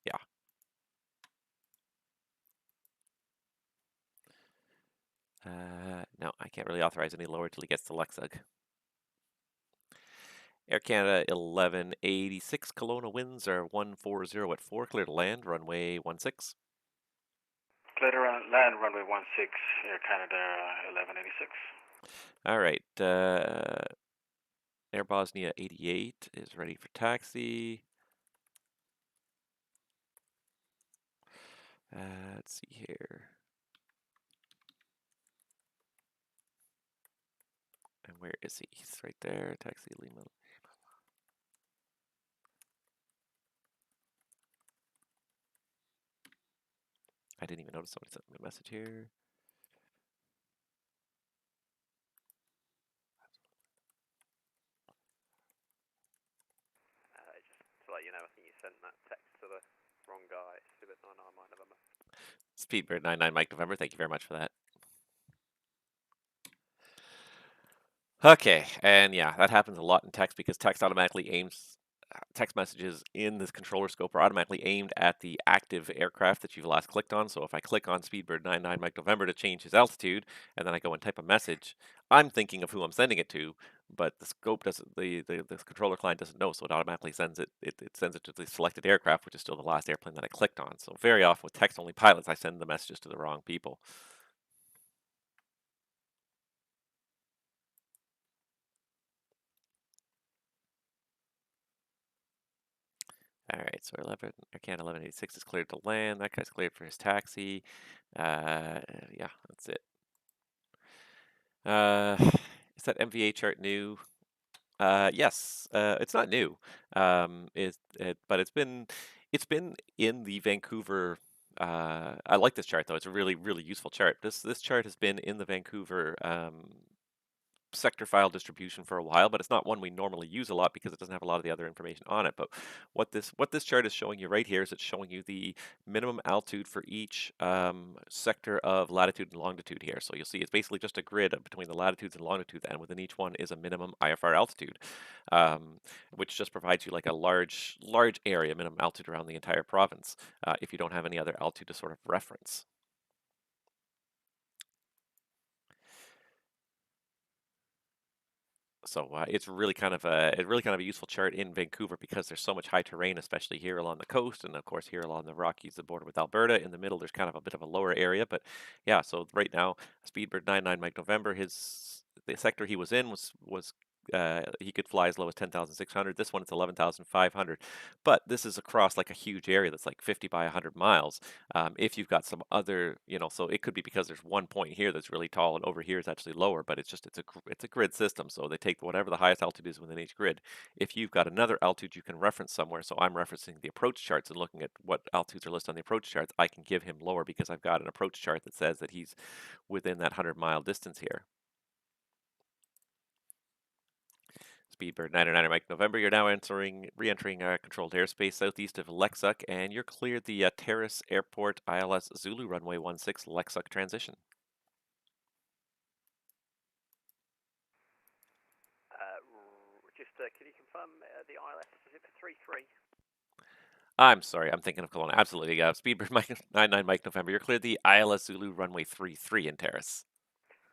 [SPEAKER 1] Yeah. No, I can't really authorize any lower till he gets to Lexug. Air Canada 1186, Kelowna winds are 140 at 4, clear to land, runway 16.
[SPEAKER 4] Clear to land, runway 16, Air Canada 1186.
[SPEAKER 1] All right, Air Bosnia 88 is ready for taxi. Let's see here. And where is he? He's right there, taxi Lima. I didn't even notice somebody sent me a message here.
[SPEAKER 2] Just to let you know, I think you sent that text to the wrong guy. Speedbird 99 Mike November.
[SPEAKER 1] Speedbird 99 Mike November, thank you very much for that. Okay, and yeah, that happens a lot in text because text automatically aims, text messages in this controller scope are automatically aimed at the active aircraft that you've last clicked on. So if I click on Speedbird 99 Mike November to change his altitude, and then I go and type a message, I'm thinking of who I'm sending it to, but the scope doesn't, the controller client doesn't know, so it automatically sends it sends it to the selected aircraft, which is still the last airplane that I clicked on. So very often with text-only pilots, I send the messages to the wrong people. All right, so 11, Air Canada 1186 is cleared to land. That guy's cleared for his taxi. Yeah, that's it. Is that MVA chart new? Yes, it's not new. But it's been in the Vancouver. I like this chart though. It's a really useful chart. This chart has been in the Vancouver sector file distribution for a while, but it's not one we normally use a lot because it doesn't have a lot of the other information on it. But what this chart is showing you right here is it's showing you the minimum altitude for each sector of latitude and longitude here. So you'll see it's basically just a grid between the latitudes and longitudes, and within each one is a minimum IFR altitude, which just provides you like a large area minimum altitude around the entire province if you don't have any other altitude to sort of reference. So it's really kind of a useful chart in Vancouver because there's so much high terrain, especially here along the coast, and of course here along the Rockies, the border with Alberta. In the middle, there's kind of a bit of a lower area, but yeah. So right now, Speedbird 99 Mike November, the sector he was in was he could fly as low as 10,600. This one it's 11,500, but this is across like a huge area that's like 50 by 100 miles. If you've got some other, so it could be because there's one point here that's really tall and over here is actually lower, but it's a grid system, so they take whatever the highest altitude is within each grid. If you've got another altitude you can reference somewhere, so I'm referencing the approach charts and looking at what altitudes are listed on the approach charts, I can give him lower because I've got an approach chart that says that he's within that 100-mile distance here. Speedbird 99 Mike November, you're now re-entering controlled airspace southeast of Lexuck, and you're cleared the Terrace Airport ILS Zulu runway 16 Lexuck transition.
[SPEAKER 2] Can you confirm the ILS? Is it for 33?
[SPEAKER 1] I'm sorry, I'm thinking of Kelowna. Absolutely, Speedbird 99 Mike November, you're cleared the ILS Zulu runway 33 in Terrace.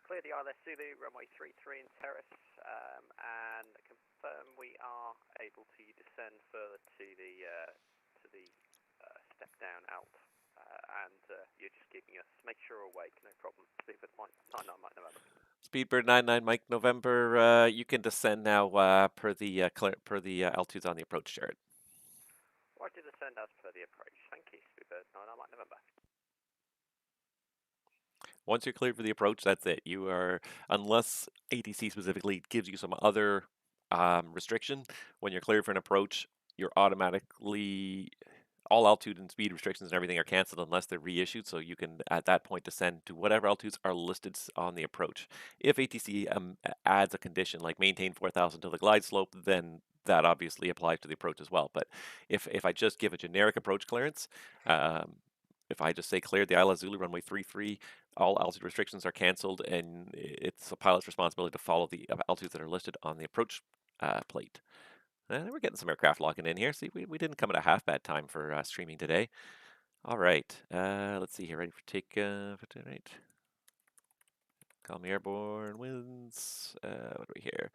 [SPEAKER 2] Clear the ILS Zulu runway 33 in Terrace, and confirm we are able to descend further to the step down out, and you're just keeping us. Make sure we're awake, no problem. Speedbird 99 Mike November.
[SPEAKER 1] Speedbird 99 Mike November, you can descend now per the altitudes on the approach chart.
[SPEAKER 2] Right to descend as per the approach. Thank you, Speedbird 99 Mike November.
[SPEAKER 1] Once you're cleared for the approach, that's it. You are, unless ATC specifically gives you some other restriction, when you're cleared for an approach, you're automatically, all altitude and speed restrictions and everything are canceled unless they're reissued, so you can at that point descend to whatever altitudes are listed on the approach. If ATC adds a condition like maintain 4,000 to the glide slope, then that obviously applies to the approach as well. But if I just give a generic approach clearance, if I just say cleared the ILS Zulu runway 33, all altitude restrictions are canceled, and it's a pilot's responsibility to follow the altitudes that are listed on the approach plate. And we're getting some aircraft logging in here. See, we didn't come at a half bad time for streaming today. All right, let's see here. Ready for take for tonight? Call me airborne winds. What do we hear?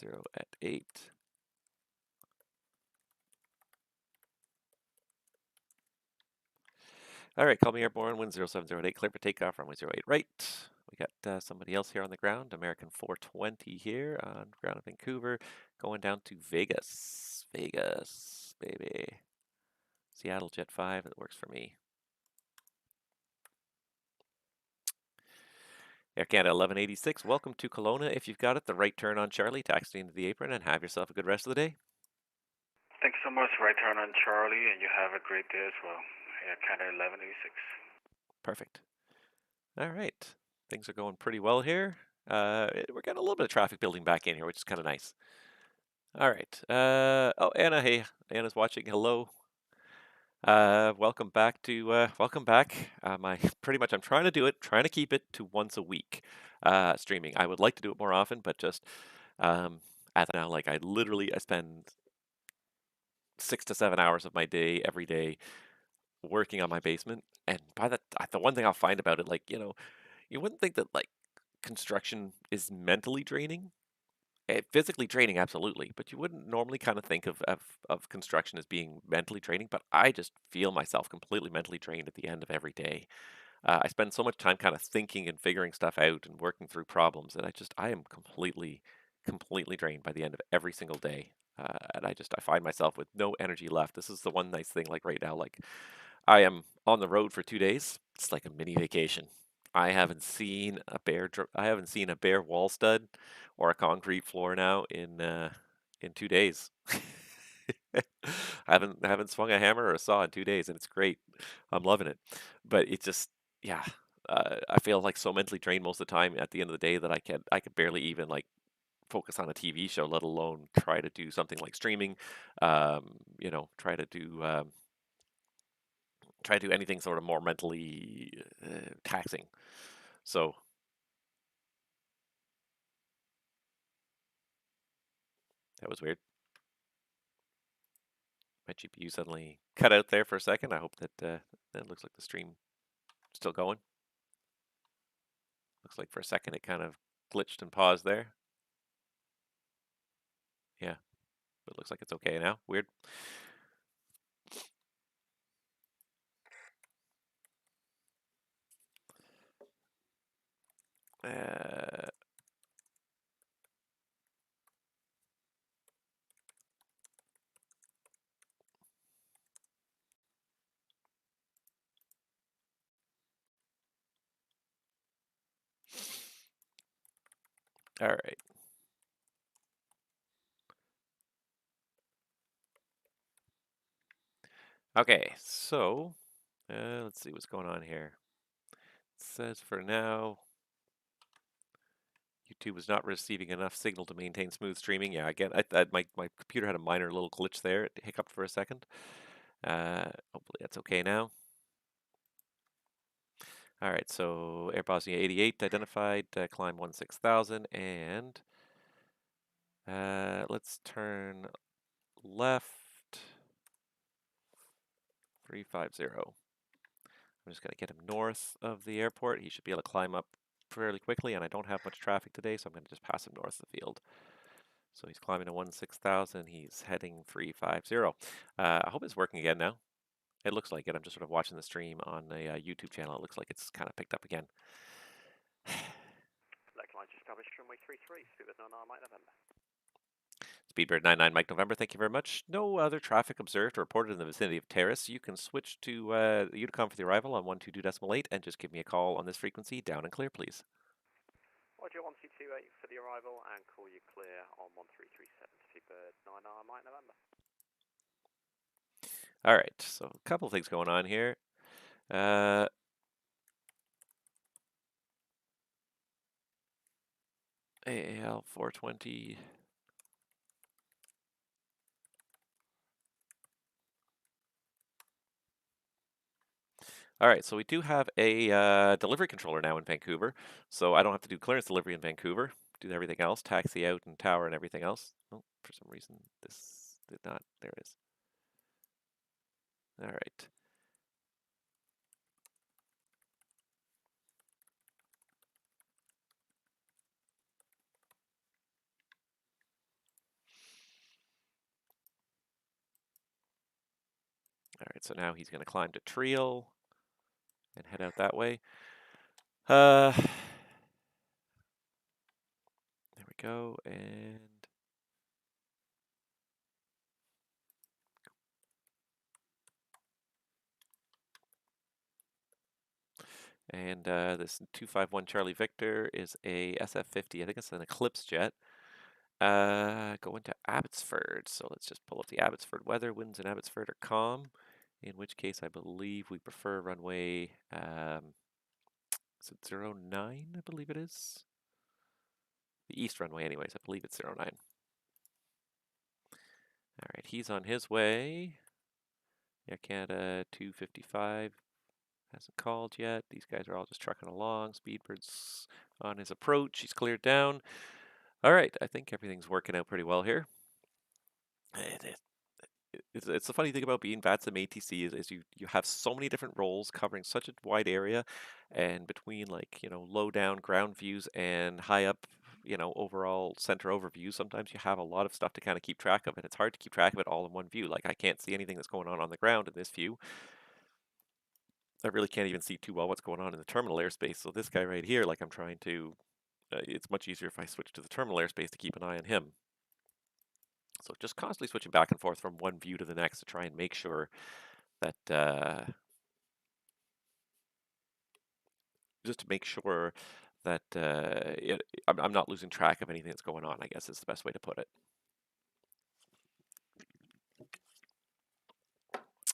[SPEAKER 1] 70 at 8. All right, call me airborne, wind 070 at 8, clear for takeoff, runway 08 right. We got somebody else here on the ground, American 420 here on ground in Vancouver, going down to Vegas. Vegas, baby. Seattle Jet 5, it works for me. Air Canada 1186, welcome to Kelowna. If you've got it, the right turn on Charlie, taxi into the apron, and have yourself a good rest of the day.
[SPEAKER 4] Thanks so much. Right turn on Charlie, and you have a great day as well. Air Canada 1186.
[SPEAKER 1] Perfect. All right. Things are going pretty well here. We're getting a little bit of traffic building back in here, which is kind of nice. All right. Oh, Anna, hey. Anna's watching. Hello. Welcome back to welcome back. I'm trying to do it, trying to keep it to once a week streaming. I would like to do it more often, but just at now, like I spend 6 to 7 hours of my day every day working on my basement, and the one thing I'll find about it, like you wouldn't think that like construction is mentally draining. Physically draining, absolutely, but you wouldn't normally kind of think of construction as being mentally draining, but I just feel myself completely mentally drained at the end of every day. I spend so much time kind of thinking and figuring stuff out and working through problems that I am completely drained by the end of every single day. And I find myself with no energy left. This is the one nice thing, like right now, like I am on the road for 2 days. It's like a mini vacation. I haven't seen a bare wall stud or a concrete floor now in 2 days. I haven't swung a hammer or a saw in 2 days, and it's great. I'm loving it. But it's just, yeah, I feel like so mentally drained most of the time at the end of the day that I could barely even like focus on a TV show, let alone try to do something like streaming. You know, try to do anything sort of more mentally taxing. So that was weird. My GPU suddenly cut out there for a second. I hope that that looks like the stream still going. Looks like for a second it kind of glitched and paused there. Yeah, but it looks like it's okay now. Weird. Uh, all right. Okay, so let's see what's going on here. It says for now, YouTube is not receiving enough signal to maintain smooth streaming. Yeah, again, my computer had a minor little glitch there. It hiccuped for a second. Hopefully that's okay now. All right, so Air Bosnia 88 identified, climb 16,000, and let's turn left 350. I'm just going to get him north of the airport. He should be able to climb up fairly quickly, and I don't have much traffic today, so I'm going to just pass him north of the field. So he's climbing to 16,000. He's heading 350. I hope it's working again now. It looks like it. I'm just sort of watching the stream on a YouTube channel. It looks like it's kind of picked up again.
[SPEAKER 2] Select line to establish runway 33, speed with 99 Mike November.
[SPEAKER 1] Speedbird 99 Mike November, thank you very much. No other traffic observed or reported in the vicinity of Terrace. You can switch to the Unicom for the arrival on 122.8 and just give me a call on this frequency, down and clear, please.
[SPEAKER 2] Roger, 1228 for the arrival and call you clear on 1337, Speedbird 99 Mike November.
[SPEAKER 1] All right, so a couple of things going on here. AAL 420. All right, so we do have a delivery controller now in Vancouver, so I don't have to do clearance delivery in Vancouver. Do everything else, taxi out and tower and everything else. Oh, for some reason this did not. There it is. All right. All right, so now he's going to climb to Triel and head out that way. There we go, and this 251 Charlie Victor is a SF-50. I think it's an Eclipse jet. Going to Abbotsford. So let's just pull up the Abbotsford weather. Winds in Abbotsford are calm, in which case I believe we prefer runway, is it 09? I believe it is. The east runway anyways. I believe it's 09. All right, he's on his way. Air Canada 255 hasn't called yet. These guys are all just trucking along. Speedbird's on his approach. He's cleared down. All right, I think everything's working out pretty well here. It's the funny thing about being VATSIM ATC is you have so many different roles covering such a wide area, and between like low down ground views and high up overall center overview, sometimes you have a lot of stuff to kind of keep track of, and it's hard to keep track of it all in one view. Like I can't see anything that's going on the ground in this view. I really can't even see too well what's going on in the terminal airspace. So this guy right here, like I'm trying to, it's much easier if I switch to the terminal airspace to keep an eye on him. So just constantly switching back and forth from one view to the next to try and make sure that I'm not losing track of anything that's going on, I guess is the best way to put it.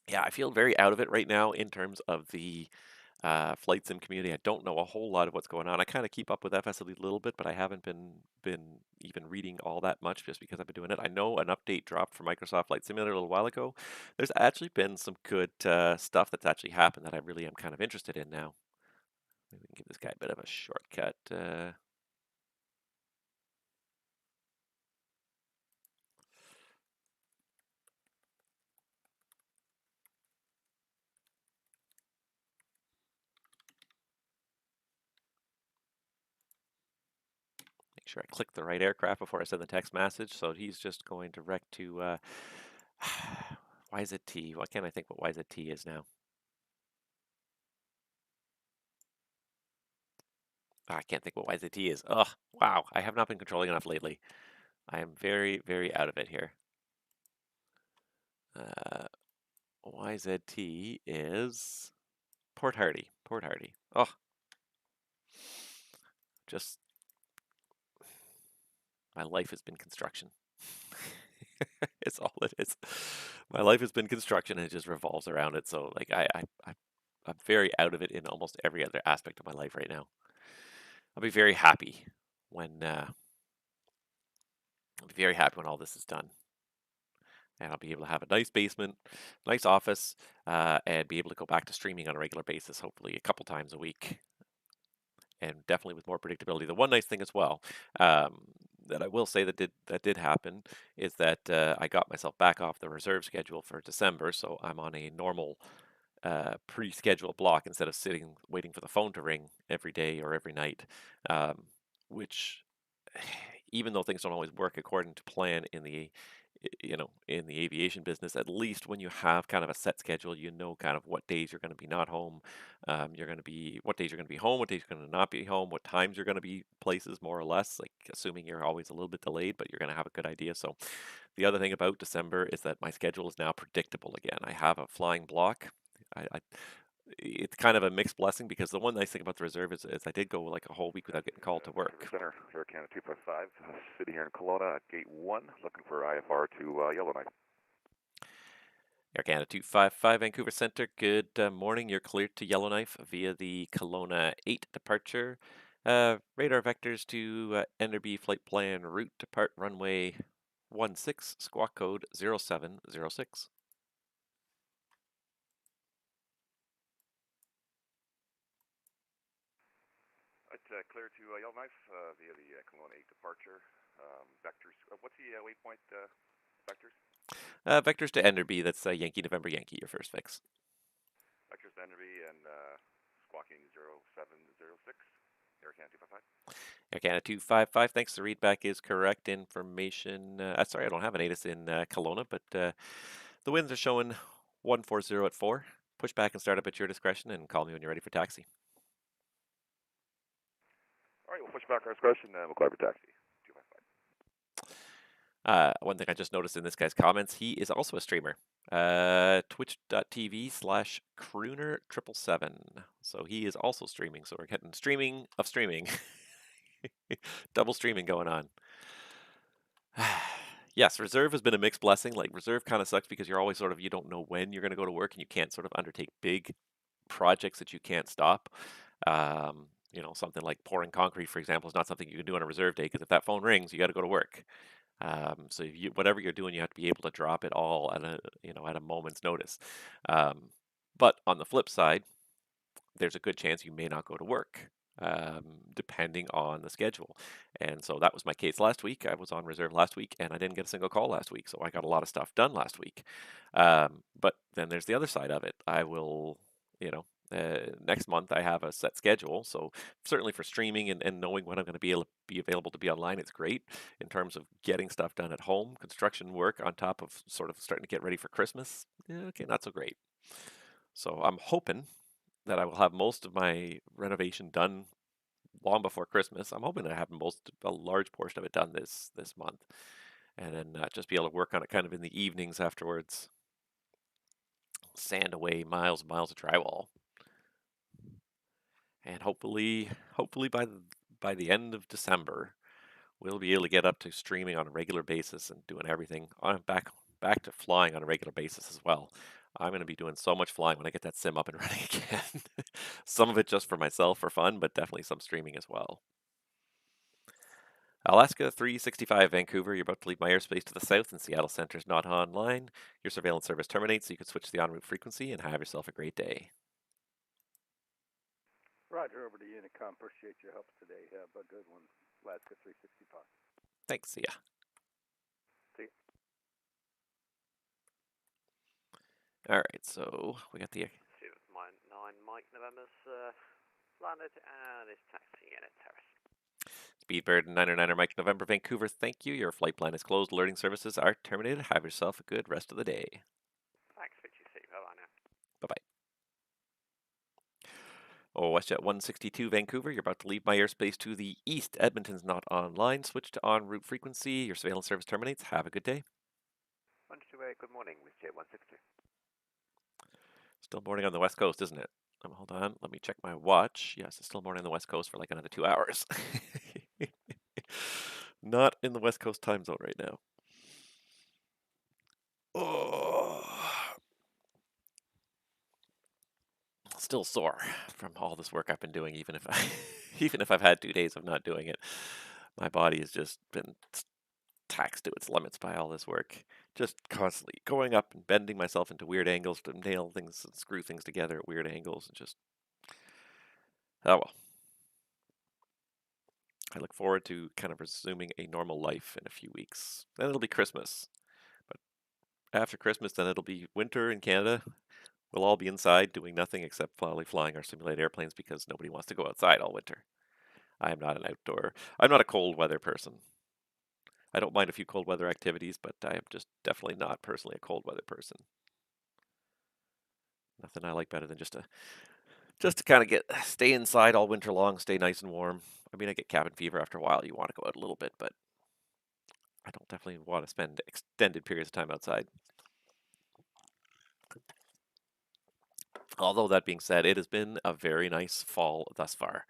[SPEAKER 1] Yeah, I feel very out of it right now in terms of the flight sim community. I don't know a whole lot of what's going on. I kind of keep up with FS a little bit, but I haven't been even reading all that much just because I've been doing it. I know an update dropped for Microsoft Flight Simulator a little while ago. There's actually been some good stuff that's actually happened that I really am kind of interested in now. Maybe we can give this guy a bit of a shortcut. Make sure I click the right aircraft before I send the text message. So he's just going direct to YZT. Why can't I think what YZT is now? Oh, I can't think what YZT is. Ugh, wow. I have not been controlling enough lately. I am very, very out of it here. YZT is Port Hardy. Port Hardy. Oh, just my life has been construction. It's all it is. My life has been construction, and it just revolves around it. So, like, I'm very out of it in almost every other aspect of my life right now. I'll be very happy when all this is done, and I'll be able to have a nice basement, nice office, and be able to go back to streaming on a regular basis, hopefully a couple times a week, and definitely with more predictability. The one nice thing as well that I will say that did happen is that I got myself back off the reserve schedule for December, so I'm on a normal pre-scheduled block instead of sitting waiting for the phone to ring every day or every night, which even though things don't always work according to plan in the in the aviation business, at least when you have kind of a set schedule, you know kind of what days you're going to be not home, what days you're going to be home, what days you're going to not be home, what times you're going to be places more or less, like assuming you're always a little bit delayed, but you're going to have a good idea. So the other thing about December is that my schedule is now predictable again. I have a flying block. It's kind of a mixed blessing because the one nice thing about the reserve is I did go like a whole week without getting called to work.
[SPEAKER 5] Center, Air Canada 255, sitting here in Kelowna at Gate 1, looking for IFR to Yellowknife.
[SPEAKER 1] Air Canada 255 Vancouver Center, good morning. You're cleared to Yellowknife via the Kelowna 8 departure. Radar vectors to Enderby flight plan route depart runway 16, squawk code 0706.
[SPEAKER 5] Clear to Yellowknife via the Kelowna 8 departure. Vectors, what's the waypoint vectors?
[SPEAKER 1] Vectors to Enderby, that's Yankee November Yankee, your first fix.
[SPEAKER 5] Vectors to Enderby and squawking 0706, Air Canada 255.
[SPEAKER 1] Air Canada 255, thanks. The readback is correct information. Sorry, I don't have an ATIS in Kelowna, but the winds are showing 140 at 4. Push back and start up at your discretion and call me when you're ready for taxi.
[SPEAKER 5] All right, we'll push back our discretion and we'll call for taxi.
[SPEAKER 1] 255. One thing I just noticed in this guy's comments, he is also a streamer. Twitch.tv/crooner777. So he is also streaming. So we're getting streaming of streaming. Double streaming going on. Yes, reserve has been a mixed blessing. Like reserve kind of sucks because you're always sort of, you don't know when you're going to go to work and you can't sort of undertake big projects that you can't stop. Something like pouring concrete, for example, is not something you can do on a reserve day because if that phone rings, you got to go to work. So whatever you're doing, you have to be able to drop it all at a moment's notice. But on the flip side, there's a good chance you may not go to work, depending on the schedule. And so that was my case last week. I was on reserve last week, and I didn't get a single call last week. So I got a lot of stuff done last week. But then there's the other side of it. I will, next month I have a set schedule. So certainly for streaming and knowing when I'm going to be able to be available to be online, it's great in terms of getting stuff done at home. Construction work on top of sort of starting to get ready for Christmas. Okay, not so great. So I'm hoping that I will have most of my renovation done long before Christmas. I'm hoping to have a large portion of it done this month, and then just be able to work on it kind of in the evenings afterwards. Sand away miles and miles of drywall, and hopefully by the end of December, we'll be able to get up to streaming on a regular basis and doing everything. I'm back to flying on a regular basis as well. I'm going to be doing so much flying when I get that sim up and running again. Some of it just for myself for fun, but definitely some streaming as well. Alaska 365 Vancouver, you're about to leave my airspace to the south and Seattle Center is not online. Your surveillance service terminates, so you can switch to the en route frequency and have yourself a great day.
[SPEAKER 3] Roger, over to Unicom. Appreciate your help today. Have a good one. Alaska 365.
[SPEAKER 1] Thanks, see ya.
[SPEAKER 2] See.
[SPEAKER 1] All right, so we got the...
[SPEAKER 2] See if my 9 Mike November's landed and is taxiing in at Terrace.
[SPEAKER 1] Speedbird 909er Mike November Vancouver, thank you. Your flight plan is closed. Alerting services are terminated. Have yourself a good rest of the day.
[SPEAKER 2] Thanks, Fitchy. See you. Bye-bye now.
[SPEAKER 1] Bye-bye. Oh, WestJet 162 Vancouver, you're about to leave my airspace to the east. Edmonton's not online. Switch to en route frequency. Your surveillance service terminates. Have a good day.
[SPEAKER 2] 128, good morning, WestJet 162.
[SPEAKER 1] Still morning on the west coast, isn't it? Hold on, let me check my watch. Yes, it's still morning on the west coast for like another 2 hours. Not in the west coast time zone right now. Oh. Still sore from all this work I've been doing, even if I've had 2 days of not doing it. My body has just been taxed to its limits by all this work. Just constantly going up and bending myself into weird angles to nail things and screw things together at weird angles and just... Oh well. I look forward to kind of resuming a normal life in a few weeks. Then it'll be Christmas. But after Christmas, then it'll be winter in Canada. We'll all be inside doing nothing except probably flying our simulated airplanes because nobody wants to go outside all winter. I'm not a cold weather person. I don't mind a few cold weather activities, but I am just definitely not personally a cold weather person. Nothing I like better than just to kind of stay inside all winter long, stay nice and warm. I mean, I get cabin fever after a while. You want to go out a little bit, but I don't definitely want to spend extended periods of time outside. Although that being said, it has been a very nice fall thus far.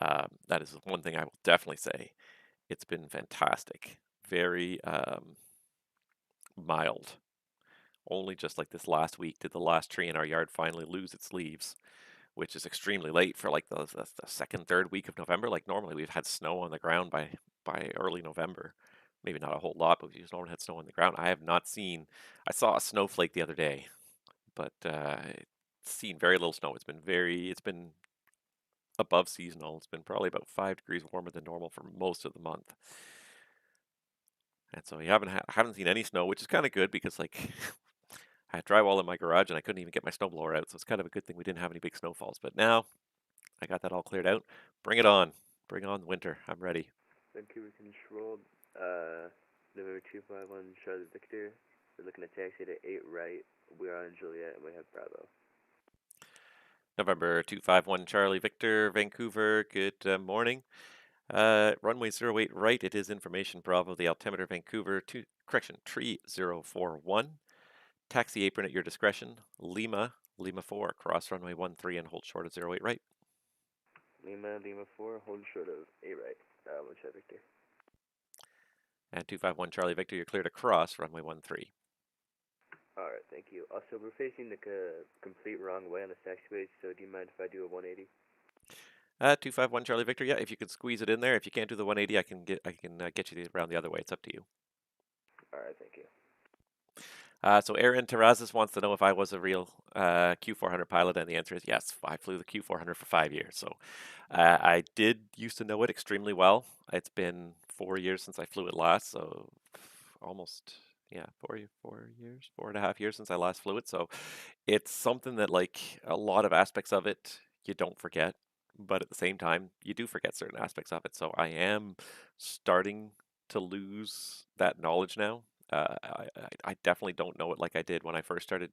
[SPEAKER 1] That is one thing I will definitely say. It's been fantastic. Very mild. Only just like this last week did the last tree in our yard finally lose its leaves, which is extremely late for like the second, third week of November. Like normally we've had snow on the ground by early November. Maybe not a whole lot, but we just normally had snow on the ground. I saw a snowflake the other day, but seen very little snow. It's been above seasonal. It's been probably about 5 degrees warmer than normal for most of the month. And so I haven't seen any snow, which is kind of good because like I had drywall in my garage and I couldn't even get my snowblower out, so it's kind of a good thing we didn't have any big snowfalls. But now I got that all cleared out. Bring it on. Bring on winter. I'm ready.
[SPEAKER 6] Vancouver Control, November 251 Charlotte Victor. We're looking at taxi to 8 right. We're on Juliet and we have Bravo.
[SPEAKER 1] November 251 Charlie Victor, Vancouver. Good morning. Runway 08 right. It is information Bravo. The altimeter Vancouver. Tree 041. Taxi apron at your discretion. Lima 4. Cross runway 13 and hold short of 08 right.
[SPEAKER 6] Lima 4, hold short of 8 right. 1 Charlie Victor.
[SPEAKER 1] And 251 Charlie Victor, you're clear to cross runway 13.
[SPEAKER 6] Alright, thank you. Also, we're facing the complete wrong way on the taxiway, so do you mind if I do a 180?
[SPEAKER 1] 251 Charlie Victor, yeah, if you can squeeze it in there. If you can't do the 180, I can get you around the other way. It's up to you.
[SPEAKER 6] Alright, thank you.
[SPEAKER 1] So Aaron Terrazas wants to know if I was a real Q400 pilot, and the answer is yes. I flew the Q400 for 5 years, so I did used to know it extremely well. It's been 4 years since I flew it last, so almost 4.5 years since I last flew it. So it's something that like a lot of aspects of it you don't forget, but at the same time you do forget certain aspects of it. So I am starting to lose that knowledge now. I definitely don't know it like I did when I first started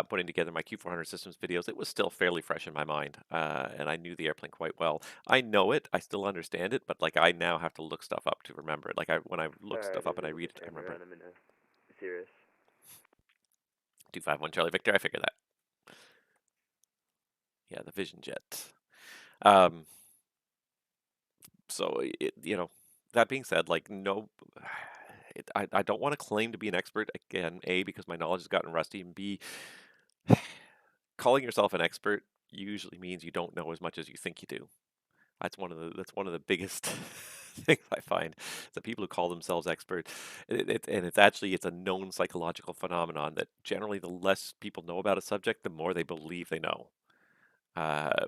[SPEAKER 1] putting together my Q400 systems videos. It was still fairly fresh in my mind, and I knew the airplane quite well. I know it, I still understand it, but like I now have to look stuff up to remember it. Like when I look stuff up and I read it, I remember it.
[SPEAKER 6] I'm in a serious.
[SPEAKER 1] 251 Charlie Victor, I figured that. Yeah, the Vision Jet. So that being said, like no. I don't want to claim to be an expert again, A, because my knowledge has gotten rusty, and B, calling yourself an expert usually means you don't know as much as you think you do. That's one of the biggest things I find is that people who call themselves expert, and it's a known psychological phenomenon that generally the less people know about a subject, the more they believe they know.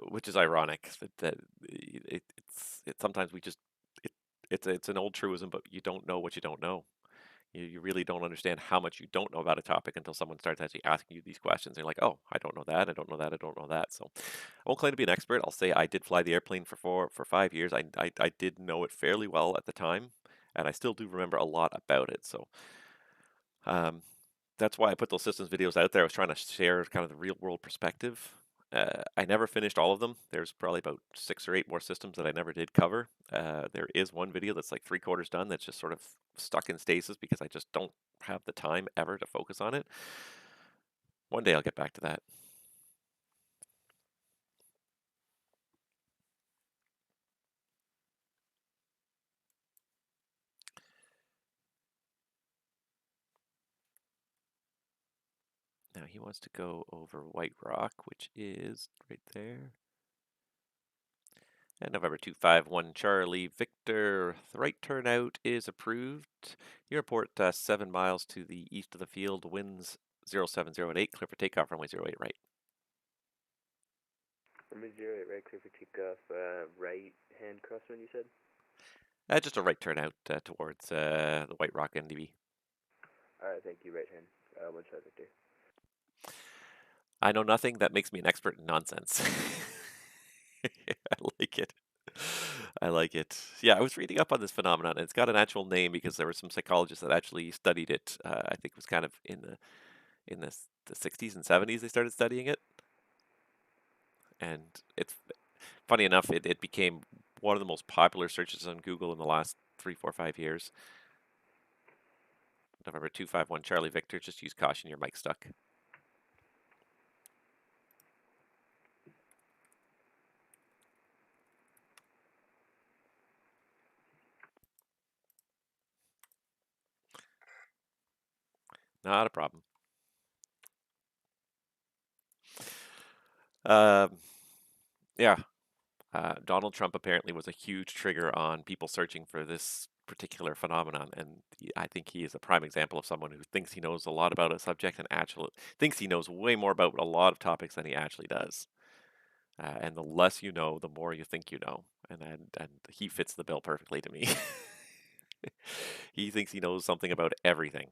[SPEAKER 1] Which is ironic that sometimes we just it, it's an old truism, but you don't know what you don't know. You really don't understand how much you don't know about a topic until someone starts actually asking you these questions. And you're like, oh, I don't know that. I don't know that. I don't know that. So I won't claim to be an expert. I'll say I did fly the airplane for 5 years. I did know it fairly well at the time, and I still do remember a lot about it. So um, that's why I put those systems videos out there. I was trying to share kind of the real world perspective. I never finished all of them. There's probably about 6 or 8 more systems that I never did cover. There is one video that's like 3/4 done that's just sort of stuck in stasis because I just don't have the time ever to focus on it. One day I'll get back to that. Now he wants to go over White Rock, which is right there. And November 251 Charlie Victor, the right turnout is approved. You report 7 miles to the east of the field, winds 070 clear for takeoff, runway 08 right.
[SPEAKER 6] Runway 08 right, clear for takeoff, right hand crosswind, you said?
[SPEAKER 1] Just a right turnout towards the White Rock NDB.
[SPEAKER 6] Alright, thank you, right hand. One shot, Victor.
[SPEAKER 1] I know nothing. That makes me an expert in nonsense. I like it. I like it. Yeah, I was reading up on this phenomenon. And it's got an actual name because there were some psychologists that actually studied it. I think it was kind of in the 60s and 70s they started studying it. And it's funny enough, it became one of the most popular searches on Google in the last 3, 4, 5 years. November 251 Charlie Victor. Just use caution. Your mic's stuck. Not a problem. Yeah. Donald Trump apparently was a huge trigger on people searching for this particular phenomenon, and I think he is a prime example of someone who thinks he knows a lot about a subject and actually thinks he knows way more about a lot of topics than he actually does. And the less you know, the more you think you know, and he fits the bill perfectly to me. He thinks he knows something about everything,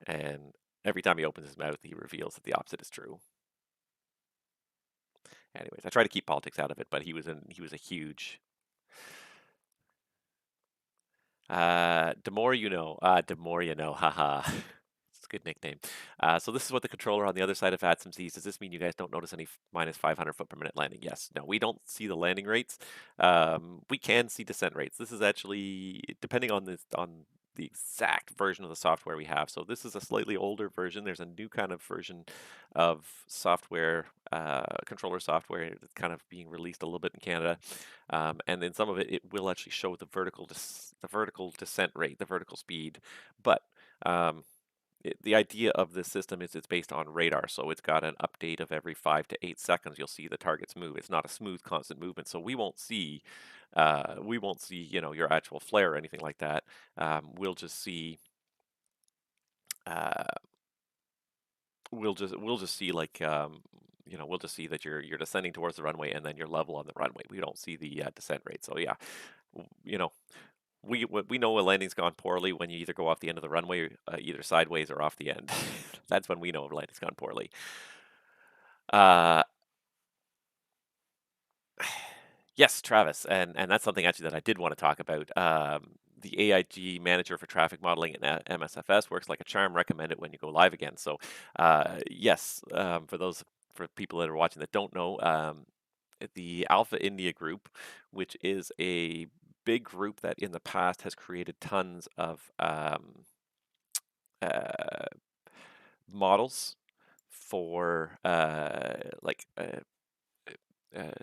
[SPEAKER 1] and every time he opens his mouth, he reveals that the opposite is true. Anyways, I try to keep politics out of it, but he was a huge. The more you know. The more you know. Haha. It's a good nickname. So this is what the controller on the other side of VATSIM sees. Does this mean you guys don't notice any minus 500 foot per minute landing? Yes. No, we don't see the landing rates. We can see descent rates. This is actually depending on the exact version of the software we have. So this is a slightly older version. There's a new kind of version of software, controller software, that's kind of being released a little bit in Canada. And in some of it, it will actually show the vertical descent rate, the vertical speed. But the idea of this system is it's based on radar, so it's got an update of every 5 to 8 seconds. You'll see the targets move. It's not a smooth, constant movement, so we won't see your actual flare or anything like that. We'll just see uh, we'll just see like we'll just see that you're descending towards the runway and then you're level on the runway. We don't see the descent rate. So yeah, you know we know a landing's gone poorly when you either go off the end of the runway, either sideways or off the end. That's when we know a landing's gone poorly. Uh, yes, Travis, and that's something actually that I did want to talk about. The AIG manager for traffic modeling at MSFS works like a charm. Recommend it when you go live again. So, yes, for people that are watching that don't know, the Alpha India group, which is a big group that in the past has created tons of uh, models for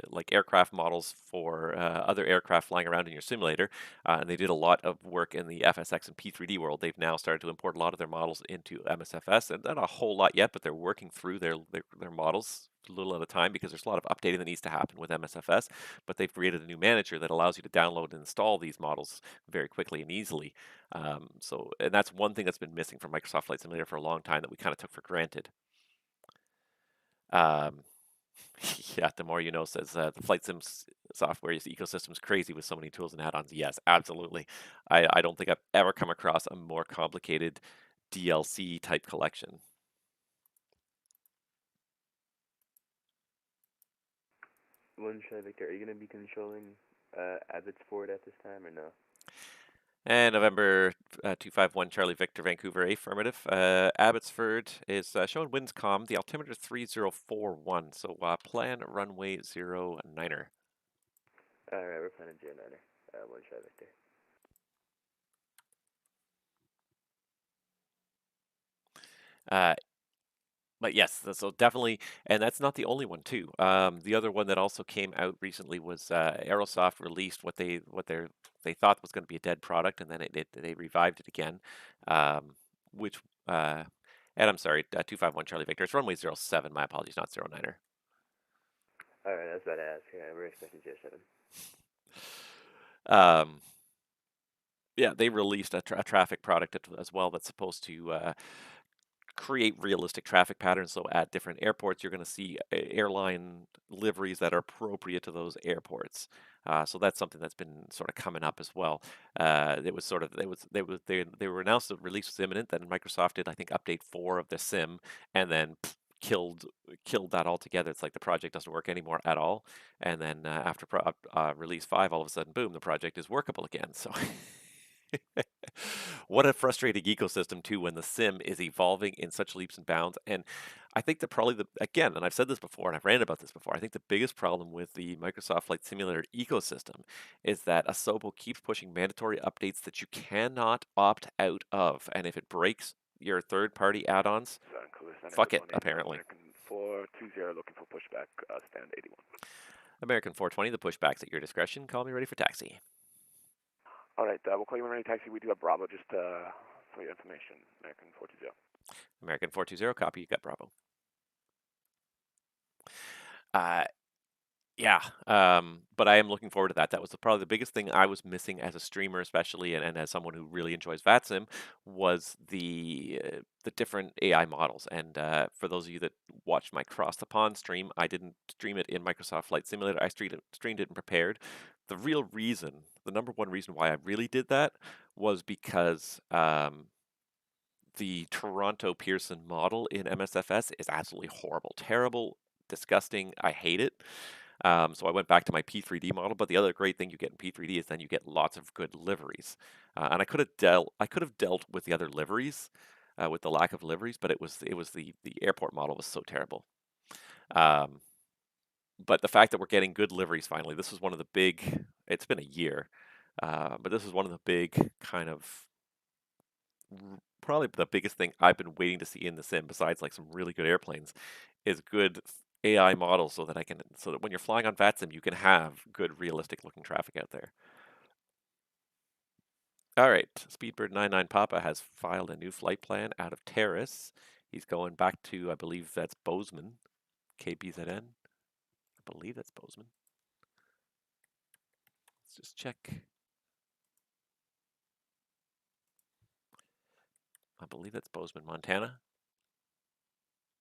[SPEAKER 1] like aircraft models for other aircraft flying around in your simulator, and they did a lot of work in the FSX and P3D world. They've now started to import a lot of their models into MSFS, and not a whole lot yet, but they're working through their models a little at a time because there's a lot of updating that needs to happen with MSFS. But they've created a new manager that allows you to download and install these models very quickly and easily. And that's one thing that's been missing from Microsoft Flight Simulator for a long time that we kind of took for granted. Um, yeah, the more you know says the flight sims software ecosystem is crazy with so many tools and add-ons. Yes, absolutely. I don't think I've ever come across a more complicated DLC type collection.
[SPEAKER 6] One Charlie Victor, are you going to be controlling Abbotsford at this time or no?
[SPEAKER 1] And November 251 Charlie Victor Vancouver affirmative. Abbotsford is showing winds calm. The altimeter 3041. So plan runway 09er.
[SPEAKER 6] Alright, we're planning 09er. One Charlie Victor.
[SPEAKER 1] But yes, so definitely, and that's not the only one too. The other one that also came out recently was Aerosoft released what they thought was going to be a dead product, and then they revived it again, which and I'm sorry, 251 Charlie Victor. It's runway 07. My apologies, not 09er.
[SPEAKER 6] Alright, I was about to ask. Yeah, we're expecting 07.
[SPEAKER 1] Yeah, they released a traffic product as well that's supposed to create realistic traffic patterns. So at different airports, you're going to see airline liveries that are appropriate to those airports. So that's something that's been sort of coming up as well. It was sort of they were announced the release was imminent. Then Microsoft did, I think, update 4 of the sim, and then killed that altogether. It's like the project doesn't work anymore at all. And then after release 5, all of a sudden, boom, the project is workable again. So. What a frustrating ecosystem too when the sim is evolving in such leaps and bounds. And I think that probably again, and I've said this before and I've ranted about this before, I think the biggest problem with the Microsoft Flight Simulator ecosystem is that Asobo keeps pushing mandatory updates that you cannot opt out of. And if it breaks your third-party add-ons, fuck it, apparently.
[SPEAKER 5] American 420 looking for pushback, stand 81.
[SPEAKER 1] American 420, the pushback's at your discretion. Call me ready for taxi.
[SPEAKER 5] All right, we'll call you when ready, taxi. We do have Bravo, just for your information. American 420.
[SPEAKER 1] American 420, copy. You got Bravo. Yeah, but I am looking forward to that. That was probably the biggest thing I was missing as a streamer, especially, and as someone who really enjoys VATSIM, was the different AI models. And for those of you that watched my Cross the Pond stream, I didn't stream it in Microsoft Flight Simulator. I streamed it and prepared. The real reason, the number one reason why I really did that was because the Toronto Pearson model in MSFS is absolutely horrible, terrible, disgusting. I hate it. So I went back to my P3D model, but the other great thing you get in P3D is then you get lots of good liveries. And I could have dealt with the other liveries, with the lack of liveries, but it was the airport model was so terrible. But the fact that we're getting good liveries finally, this was one of the big. It's been a year, but this is one of the big kind of probably the biggest thing I've been waiting to see in the sim, besides like some really good airplanes, is good AI models so that when you're flying on VATSIM, you can have good realistic looking traffic out there. All right, Speedbird 99 Papa has filed a new flight plan out of Terrace. He's going back to, I believe that's Bozeman, KBZN. I believe that's Bozeman. Let's just check. I believe that's Bozeman, Montana.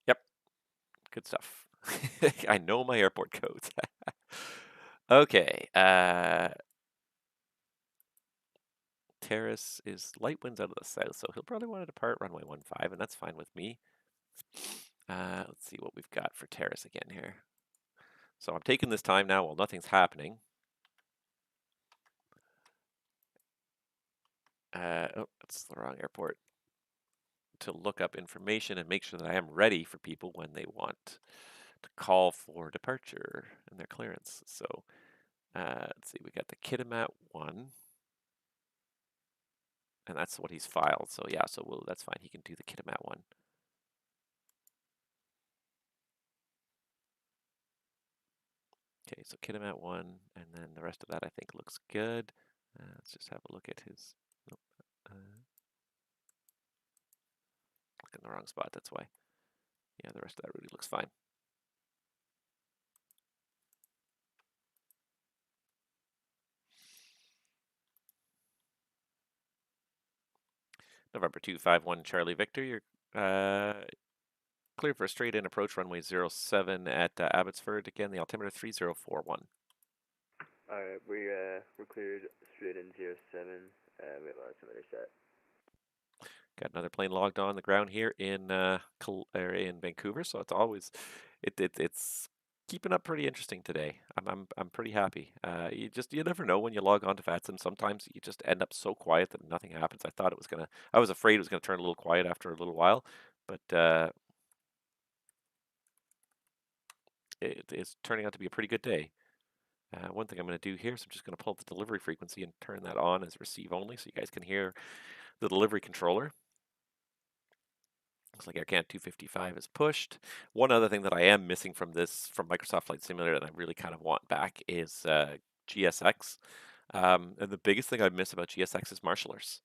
[SPEAKER 1] Yep, good stuff. I know my airport codes. Okay, Terrace is light winds out of the south, so he'll probably want to depart runway 15, and that's fine with me. Let's see what we've got for Terrace again here. So I'm taking this time now while nothing's happening. Oh, that's the wrong airport. To look up information and make sure that I am ready for people when they want to call for departure and their clearance. So let's see, we got the Kitimat 1. And that's what he's filed. So yeah, that's fine. He can do the Kitimat 1. Okay, so kit him at 1, and then the rest of that I think looks good. Let's just have a look at his. Nope, look in the wrong spot. That's why. Yeah, the rest of that really looks fine. November 251 Charlie Victor, you're clear for a straight in approach runway 07 at Abbotsford. Again, the altimeter 3041.
[SPEAKER 6] Alright, we're cleared straight in 07. We have our altimeter set.
[SPEAKER 1] Got another plane logged on the ground here in in Vancouver, so it's always it's keeping up pretty interesting today. I'm pretty happy. You never know when you log on to VATSIM. Sometimes you just end up so quiet that nothing happens. I was afraid it was gonna turn a little quiet after a little while, but it's turning out to be a pretty good day. One thing I'm going to do here is I'm just going to pull up the delivery frequency and turn that on as receive only so you guys can hear the delivery controller. Looks like AirCant 255 is pushed. One other thing that I am missing from Microsoft Flight Simulator that I really kind of want back is GSX. And the biggest thing I miss about GSX is marshallers.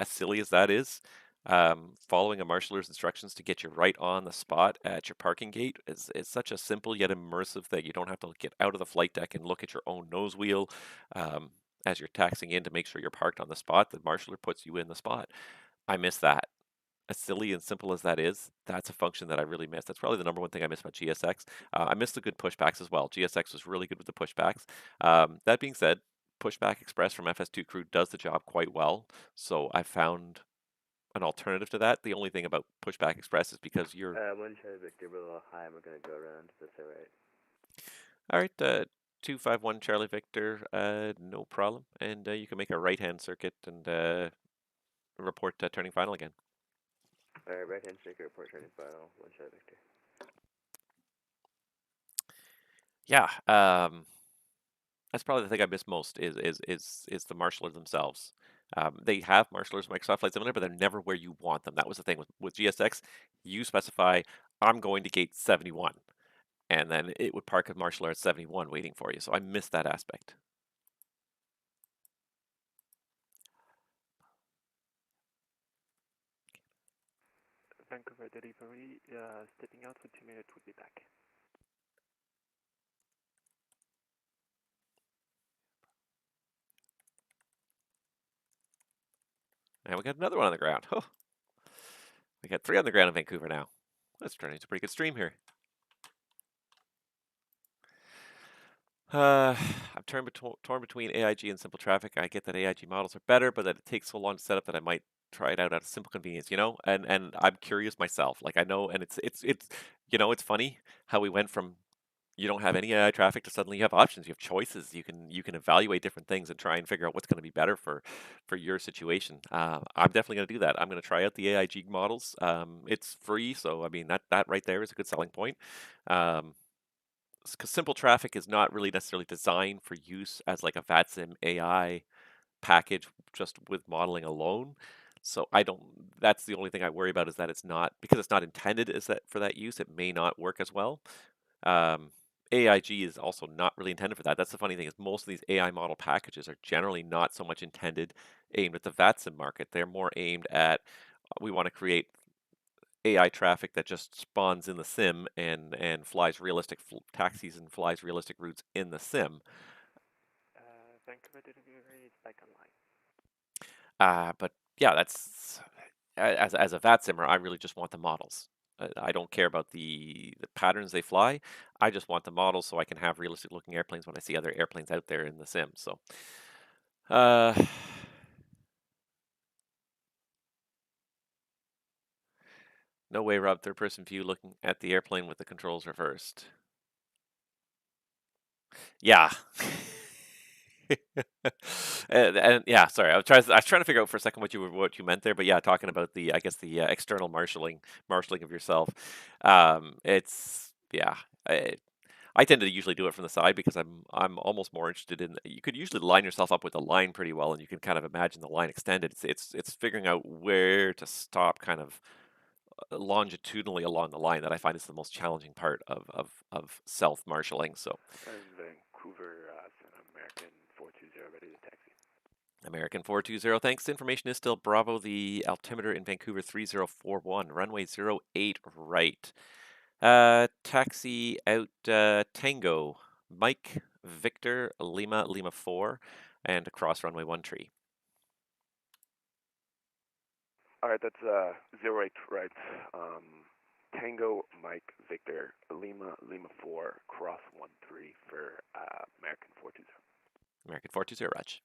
[SPEAKER 1] As silly as that is, following a marshaller's instructions to get you right on the spot at your parking gate is such a simple yet immersive thing. You don't have to get out of the flight deck and look at your own nose wheel as you're taxiing in to make sure you're parked on the spot. The marshaller puts you in the spot. I miss that. As silly and simple as that is, that's a function that I really miss. That's probably the number one thing I miss about GSX. I miss the good pushbacks as well. GSX was really good with the pushbacks. That being said, Pushback Express from FS2 Crew does the job quite well. So I found an alternative to that. The only thing about Pushback Express is because you're...
[SPEAKER 6] One Charlie Victor, we're a little high and we're going to go around. That's alright.
[SPEAKER 1] Alright, 251 Charlie Victor, no problem. And you can make a right-hand circuit and report turning final again.
[SPEAKER 6] Alright, right hand circuit, report turning final. One Charlie Victor.
[SPEAKER 1] Yeah, that's probably the thing I miss most is the marshallers themselves. They have marshallers in Microsoft Flight Simulator, but they're never where you want them. That was the thing with GSX. You specify, I'm going to gate 71, and then it would park a marshaller at 71 waiting for you. So I miss that aspect.
[SPEAKER 2] Vancouver delivery, stepping out for 2 minutes, we'll be back.
[SPEAKER 1] And we got another one on the ground. Oh, we got 3 on the ground in Vancouver now. That's turning into a pretty good stream here. I'm torn between AIG and Simple Traffic. I get that AIG models are better, but that it takes so long to set up that I might try it out of simple convenience, And I'm curious myself. Like I know, and it's it's funny how we went from you don't have any AI traffic to suddenly you have options, you have choices. You can evaluate different things and try and figure out what's going to be better for your situation. I'm definitely going to do that. I'm going to try out the AIG models. It's free, so I mean that right there is a good selling point. Because Simple Traffic is not really necessarily designed for use as like a VATSIM AI package just with modeling alone. So I don't. That's the only thing I worry about is that it's not because it's not intended as that for that use. It may not work as well. AIG is also not really intended for that. That's the funny thing is most of these AI model packages are generally not so much intended aimed at the VATSIM market. They're more aimed at we want to create AI traffic that just spawns in the sim and flies realistic taxis and flies realistic routes in the sim.
[SPEAKER 2] Vancouver delivery is back online.
[SPEAKER 1] But yeah, that's as a VATSIMmer, I really just want the models. I don't care about the patterns they fly. I just want the models so I can have realistic looking airplanes when I see other airplanes out there in the sim. So, no way, Rob. Third person view looking at the airplane with the controls reversed. Yeah. and yeah, sorry, I was trying to figure out for a second what you meant there, but yeah, talking about the I guess the external marshalling of yourself. It's yeah, I tend to usually do it from the side because I'm almost more interested in. You could usually line yourself up with a line pretty well, and you can kind of imagine the line extended. It's figuring out where to stop, kind of longitudinally along the line that I find is the most challenging part of self marshalling. So.
[SPEAKER 3] And
[SPEAKER 7] Vancouver, American 420, ready to taxi.
[SPEAKER 1] American 420, thanks. The information is still Bravo, the altimeter in Vancouver 3041, runway 08 right. Taxi out Tango, Mike, Victor, Lima, Lima 4, and across runway 13.
[SPEAKER 7] All right, that's 08 right. Tango, Mike, Victor, Lima, Lima 4, cross 13 for American 420.
[SPEAKER 1] American 420, Raj.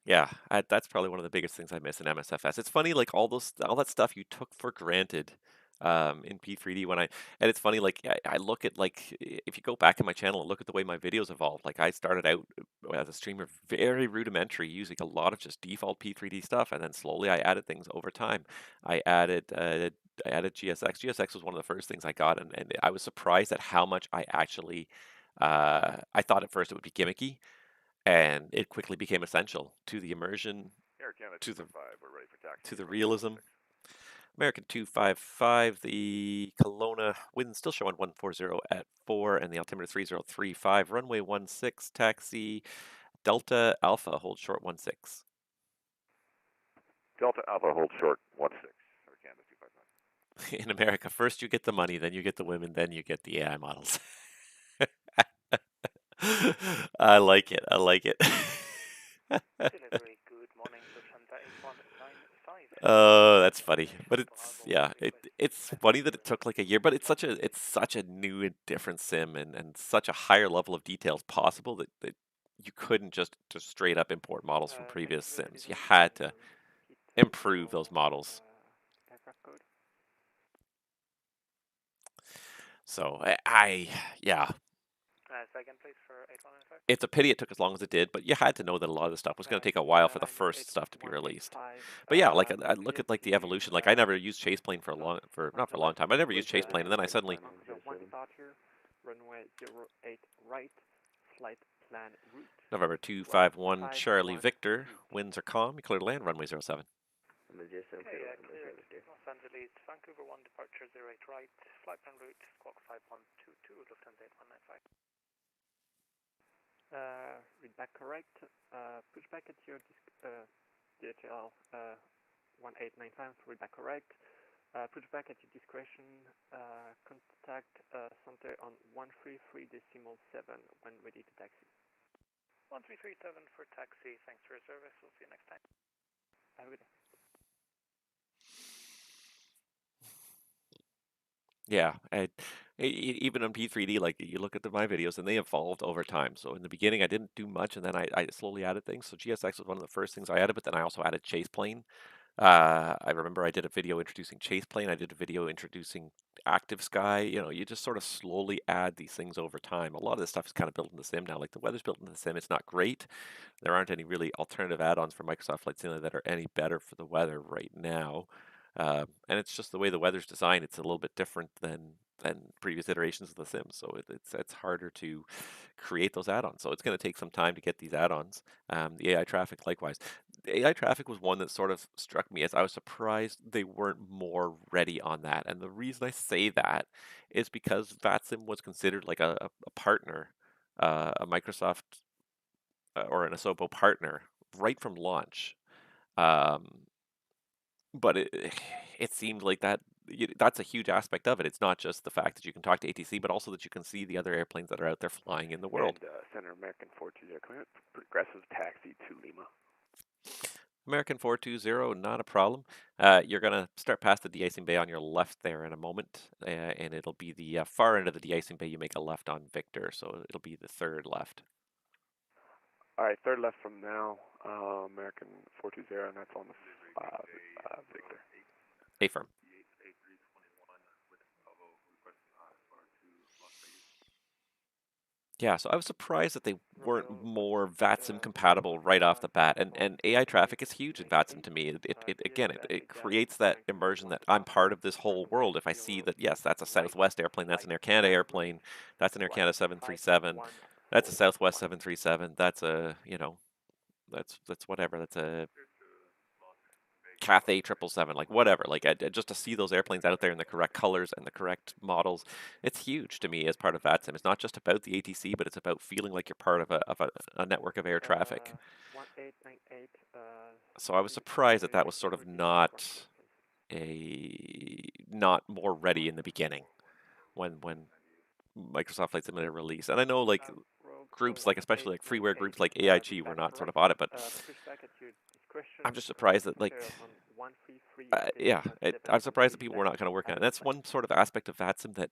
[SPEAKER 1] Yeah, that's probably one of the biggest things I miss in MSFS. It's funny, like all that stuff you took for granted in P3D and it's funny, like I look at like if you go back in my channel and look at the way my videos evolved. Like I started out as a streamer very rudimentary, using a lot of just default P3D stuff, and then slowly I added things over time. I added GSX. GSX was one of the first things I got, and I was surprised at how much I actually. I thought at first it would be gimmicky, and it quickly became essential to the immersion,
[SPEAKER 5] Air Canada
[SPEAKER 1] to the
[SPEAKER 5] 255, we're ready for taxi.
[SPEAKER 1] to the realism. American 255, the Kelowna wind still showing 140 at 4, and the altimeter 3035, runway 16, taxi Delta Alpha, hold short 16.
[SPEAKER 5] Delta Alpha, hold short 16, Air Canada 255.
[SPEAKER 1] In America, first you get the money, then you get the women, then you get the AI models. I like it. I like it.
[SPEAKER 4] Delivery, good morning, Lufthansa 8195.
[SPEAKER 1] Oh, that's funny. But it's funny that it took like a year, but it's such a new and different sim, and such a higher level of details possible that you couldn't just straight up import models from previous sims. You had to improve those models. So yeah,
[SPEAKER 4] Second, please, for 8195.
[SPEAKER 1] it's a pity it took as long as it did, but you had to know that a lot of the stuff was going to take a while for the first stuff to be released. But yeah, like I look at like the evolution. Like I never used Chaseplane for not for a long time. I never used Chaseplane, and then I suddenly.
[SPEAKER 2] One departure, runway 08 right, flight plan route.
[SPEAKER 1] November 251 Charlie Victor, winds are calm, you clear to land, runway 07.
[SPEAKER 6] I'm a GSM
[SPEAKER 4] Okay,
[SPEAKER 6] clear.
[SPEAKER 4] cleared. Los Angeles, Vancouver 1 departure 08 right, flight plan route squawk 5122, Lufthansa 8195.
[SPEAKER 2] Read back correct. Push back at your DHL 1895. Read back correct. Push back at your discretion. Contact center on 133.7 when ready to taxi.
[SPEAKER 4] 1337 for taxi. Thanks for your service. We'll see you next time.
[SPEAKER 2] Have a good day.
[SPEAKER 1] Yeah, even on P3D, like you look at my videos and they evolved over time. So in the beginning, I didn't do much, and then I slowly added things. So GSX was one of the first things I added, but then I also added Chaseplane. I remember I did a video introducing Chaseplane. I did a video introducing Active Sky. You just sort of slowly add these things over time. A lot of this stuff is kind of built in the sim now. Like the weather's built in the sim. It's not great. There aren't any really alternative add-ons for Microsoft Flight Simulator that are any better for the weather right now. And it's just the way the weather's designed. It's a little bit different than previous iterations of the Sims, so it's harder to create those add-ons. So it's going to take some time to get these add-ons. The AI traffic, likewise. The AI traffic was one that sort of struck me as I was surprised they weren't more ready on that. And the reason I say that is because VATSIM was considered like a partner, a Microsoft or an Asobo partner right from launch. But it seemed like that's a huge aspect of it. It's not just the fact that you can talk to ATC, but also that you can see the other airplanes that are out there flying in the world.
[SPEAKER 7] And Center American 420, clear. Progressive taxi to Lima.
[SPEAKER 1] American 420, not a problem. You're going to start past the de-icing bay on your left there in a moment, and it'll be the far end of the de-icing bay. You make a left on Victor, so it'll be the third left.
[SPEAKER 7] All right, third left from now, American 420, and that's on the Victor.
[SPEAKER 1] Affirm. Yeah, so I was surprised that they weren't more VATSIM compatible right off the bat. And AI traffic is huge in VATSIM to me. It creates that immersion that I'm part of this whole world. If I see that, yes, that's a Southwest airplane, that's an Air Canada airplane, that's an Air Canada 737, that's a Southwest 737, that's a, that's whatever, that's a Cathay 777, like whatever, like just to see those airplanes out there in the correct colors and the correct models, it's huge to me as part of VATSIM. It's not just about the ATC, but it's about feeling like you're part of a network of air traffic.
[SPEAKER 2] 1898.
[SPEAKER 1] So I was surprised that that was sort of not more ready in the beginning when Microsoft Flight Simulator released. And I know like groups like especially like freeware groups like AIG were not sort of on it, but I'm just surprised that like I'm surprised that people were not kind of working on it. And that's one sort of aspect of VATSIM that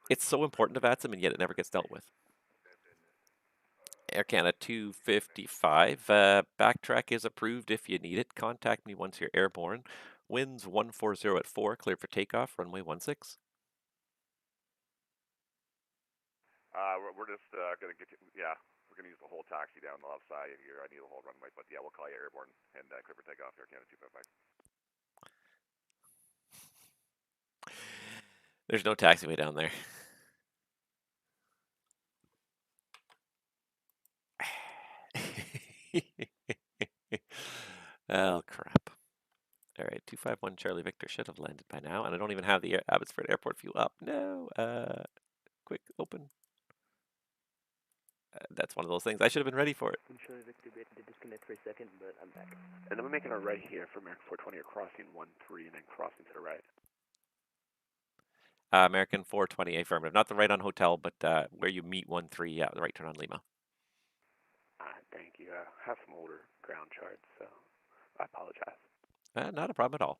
[SPEAKER 1] it's so important to VATSIM and yet it never gets dealt with. Air Canada 255, backtrack is approved if you need it. Contact me once you're airborne. Winds 140 at 4, clear for takeoff, runway 16.
[SPEAKER 5] We're just gonna get we're gonna use the whole taxi down the left side here. I need the whole runway, but yeah, we'll call you airborne and clear for takeoff here, Canada 255.
[SPEAKER 1] There's no taxiway down there. Oh, crap. All right, 251 Charlie Victor should have landed by now, and I don't even have the Abbotsford Airport view up. No, quick open. That's one of those things. I should have been ready for it.
[SPEAKER 6] Charlie Victor to disconnect for a second, but I'm back.
[SPEAKER 7] And then we're making a right here for American 420, or crossing 13 and then crossing to the right.
[SPEAKER 1] American 420 affirmative. Not the right on hotel, but where you meet 13, yeah, the right turn on Lima.
[SPEAKER 7] Thank you. I have some older ground charts, so I apologize.
[SPEAKER 1] Not a problem at all.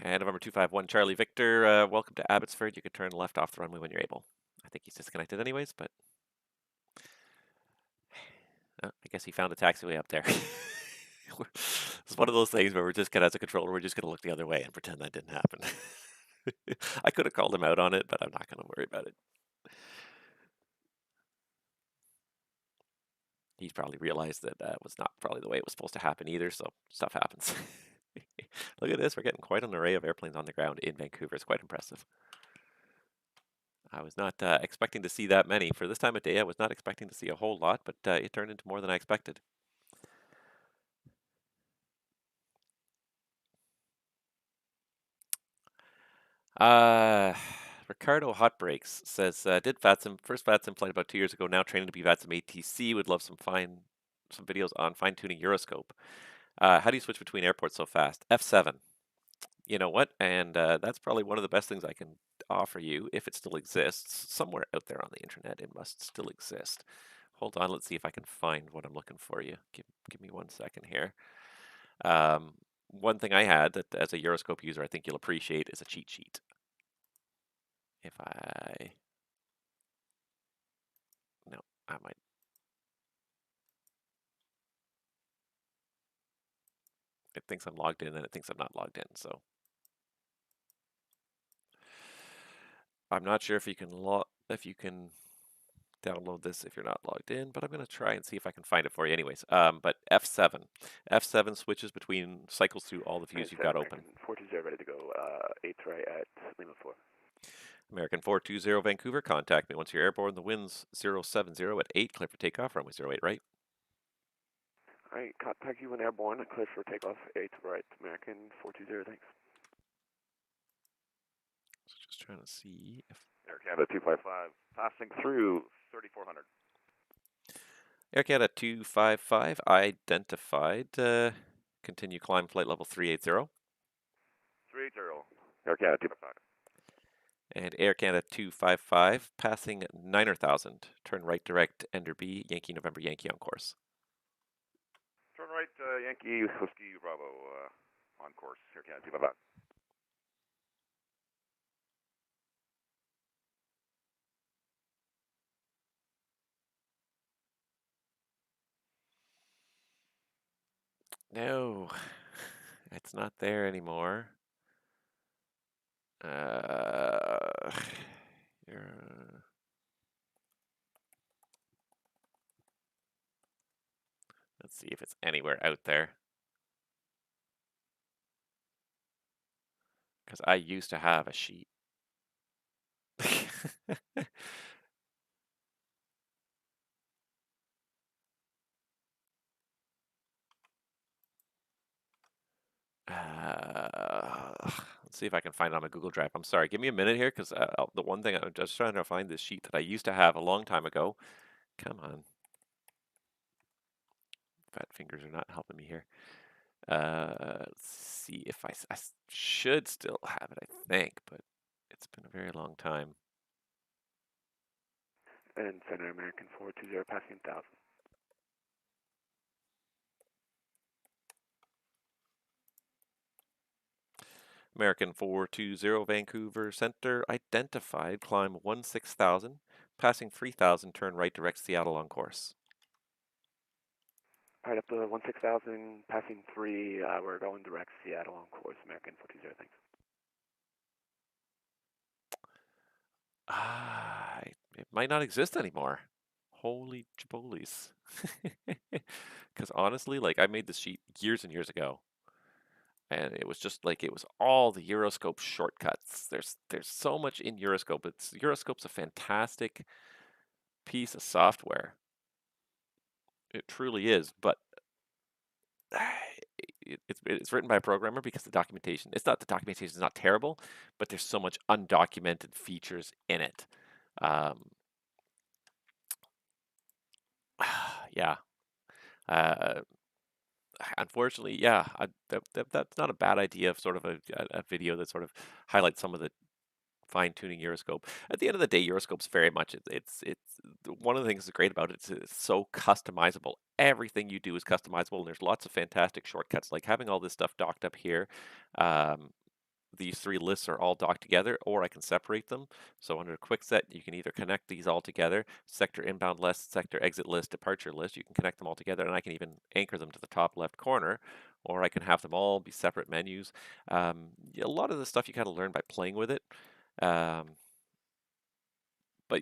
[SPEAKER 1] And November 251 Charlie Victor, welcome to Abbotsford. You can turn left off the runway when you're able. I think he's disconnected anyways, but I guess he found a taxiway up there. It's one of those things where we're just as a controller, we're just going to look the other way and pretend that didn't happen. I could have called him out on it, but I'm not going to worry about it. He's probably realized that that was not probably the way it was supposed to happen either, so stuff happens. Look at this, we're getting quite an array of airplanes on the ground in Vancouver. It's quite impressive. I was not expecting to see that many. For this time of day, I was not expecting to see a whole lot, but it turned into more than I expected. Ricardo Hotbreaks says, did VATSIM, first VATSIM flight about 2 years ago, now training to be VATSIM ATC, would love some videos on fine-tuning Euroscope. How do you switch between airports so fast? F7. You know what? And that's probably one of the best things I can offer you, if it still exists. Somewhere out there on the internet, it must still exist. Hold on, let's see if I can find what I'm looking for you. Give me 1 second here. One thing I had that as a Euroscope user I think you'll appreciate is a cheat sheet. If I... No, I might... It thinks I'm logged in and it thinks I'm not logged in, so... I'm not sure if you can download this if you're not logged in, but I'm going to try and see if I can find it for you anyways. But F7. F7 switches between, cycles through all the views you've got open.
[SPEAKER 7] 420 ready to go, 8's right at Lima 4.
[SPEAKER 1] American 420 Vancouver, contact me once you're airborne. The wind's 070 at 8, clear for takeoff, runway 08 right.
[SPEAKER 7] Alright, contact you when airborne, clear for takeoff, 8 right, American 420, thanks.
[SPEAKER 1] So just trying to see if...
[SPEAKER 5] Air Canada 255, passing through 3400.
[SPEAKER 1] Air Canada 255, identified. Continue climb flight level 380.
[SPEAKER 5] 380, Air Canada 255.
[SPEAKER 1] And Air Canada 255, passing 9,000. Turn right direct, Enderby, Yankee November Yankee on course.
[SPEAKER 5] Turn right, Yankee Whiskey Bravo, on course, Air Canada 255.
[SPEAKER 1] No, it's not there anymore. Let's see if it's anywhere out there. Because I used to have a sheet. see if I can find it on my Google Drive. I'm sorry. Give me a minute here, because the one thing I'm just trying to find this sheet that I used to have a long time ago. Come on. Fat fingers are not helping me here. Let's see if I should still have it, I think, but it's been a very long time.
[SPEAKER 7] And Center American 420 passing 1,000.
[SPEAKER 1] American 420 Vancouver Center identified, climb 16,000, passing 3,000, turn right, direct Seattle on course.
[SPEAKER 7] All right, up to 16,000, passing 3, we're going direct Seattle on course, American 420, thanks.
[SPEAKER 1] It might not exist anymore. Holy jabolies. Because honestly, like, I made this sheet years and years ago, and it was just like, it was all the Euroscope shortcuts. There's so much in Euroscope. Euroscope's a fantastic piece of software. It truly is, but it's written by a programmer because the documentation is not terrible, but there's so much undocumented features in it. Yeah. Unfortunately, yeah, that's not a bad idea of sort of a video that sort of highlights some of the fine-tuning Euroscope. At the end of the day, Euroscope's very much it's one of the things that's great about it is it's so customizable. Everything you do is customizable, and there's lots of fantastic shortcuts, like having all this stuff docked up here. These three lists are all docked together, or I can separate them. So under quick set, you can either connect these all together, sector inbound list, sector exit list, departure list. You can connect them all together, and I can even anchor them to the top left corner, or I can have them all be separate menus. A lot of the stuff you kind of learn by playing with it. But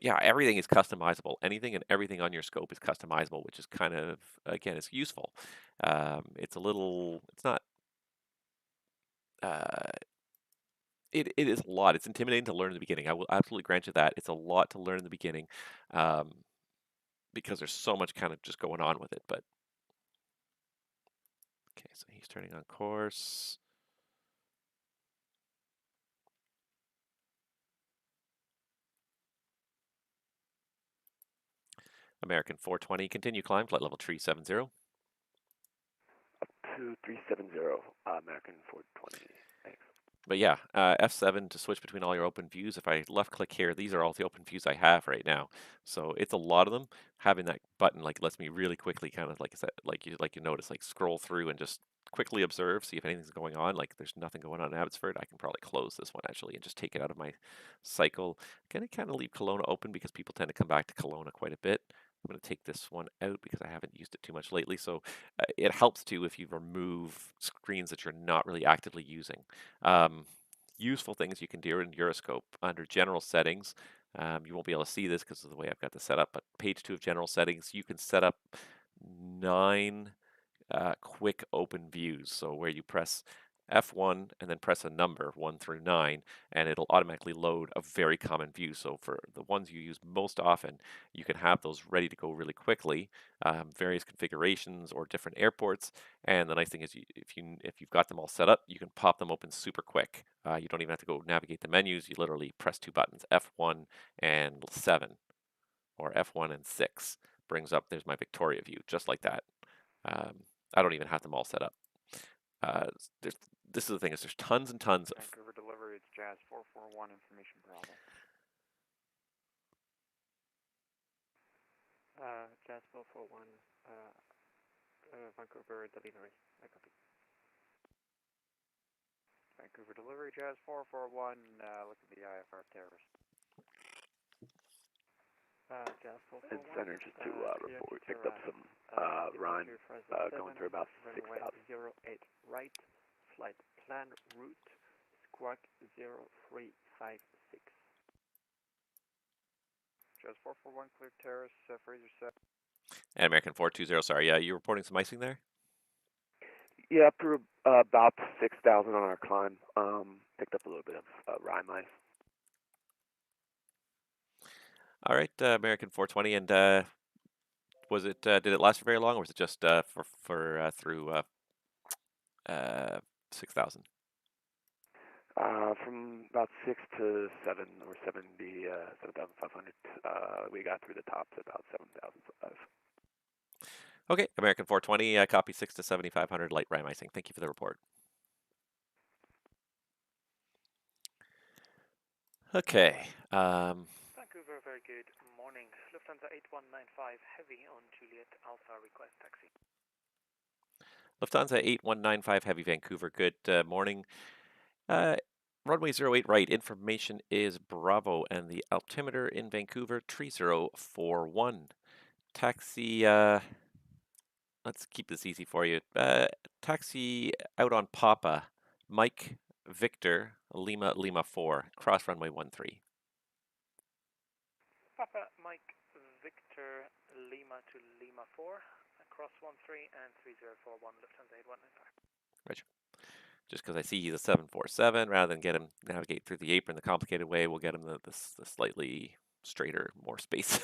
[SPEAKER 1] yeah, everything is customizable. Anything and everything on your scope is customizable, which is kind of, again, it's useful. It's not, uh, it is a lot. It's intimidating to learn in the beginning. I will absolutely grant you that. It's a lot to learn in the beginning, because there's so much kind of just going on with it. But okay, so he's turning on course. American 420, continue climb, flight level 370.
[SPEAKER 7] Up to 370, American 420, thanks.
[SPEAKER 1] But yeah, F7 to switch between all your open views. If I left click here, these are all the open views I have right now. So it's a lot of them. Having that button like lets me really quickly kind of, like I said, like you notice, like scroll through and just quickly observe, see if anything's going on. Like there's nothing going on in Abbotsford. I can probably close this one actually and just take it out of my cycle. I'm gonna kind of leave Kelowna open because people tend to come back to Kelowna quite a bit. I'm going to take this one out because I haven't used it too much lately. So it helps too if you remove screens that you're not really actively using. Useful things you can do in Euroscope under general settings. You won't be able to see this because of the way I've got this set up, but page 2 of general settings, you can set up 9 quick open views. So where you press F1 and then press a number 1 through 9, and it'll automatically load a very common view. So for the ones you use most often, you can have those ready to go really quickly, various configurations or different airports. And the nice thing is, if you've got them all set up, you can pop them open super quick. You don't even have to go navigate the menus. You literally press 2 buttons, F1 and 7, or F1 and 6. Brings up, there's my Victoria view, just like that. I don't even have them all set up. This is the thing, is there's tons and tons of...
[SPEAKER 8] Vancouver delivery, it's Jazz 441, information Bravo.
[SPEAKER 2] Jazz 441, Vancouver delivery, I copy.
[SPEAKER 8] Vancouver delivery, Jazz 441, look at the IFR terrorist.
[SPEAKER 2] Jazz 441.
[SPEAKER 7] And Center just to report, we picked up some Ryan going through about 6,000.
[SPEAKER 2] 08 right, flight plan route, squawk 0356.
[SPEAKER 8] Jazz 441, clear terrace, Fraser 7.
[SPEAKER 1] And American 420, sorry, yeah, you reporting some icing there?
[SPEAKER 7] Yeah, up to about 6,000 on our climb. Picked up a little bit of rime ice.
[SPEAKER 1] All right, American 420, and was it? Did it last for very long, or was it just through 6,000?
[SPEAKER 7] From about 6 to 7 or 7,500. We got through the top to about 7,005.
[SPEAKER 1] Okay, American 420, copy 6 to 7,500 light ram icing. Thank you for the report. Okay.
[SPEAKER 8] Vancouver, very good morning. Lufthansa 8195 Heavy on Juliet Alpha, request taxi.
[SPEAKER 1] Lufthansa 8195 Heavy Vancouver, good morning. Runway 08 right, information is Bravo, and the altimeter in Vancouver 3041. Taxi, let's keep this easy for you. Taxi out on Papa, Mike Victor Lima Lima 4, cross runway 13.
[SPEAKER 8] Papa Mike Victor Lima to Lima 4, across 13 and 3041 Lufthansa 8195.
[SPEAKER 1] Roger. Just because I see he's a 747, rather than get him navigate through the apron the complicated way, we'll get him the slightly straighter, more space.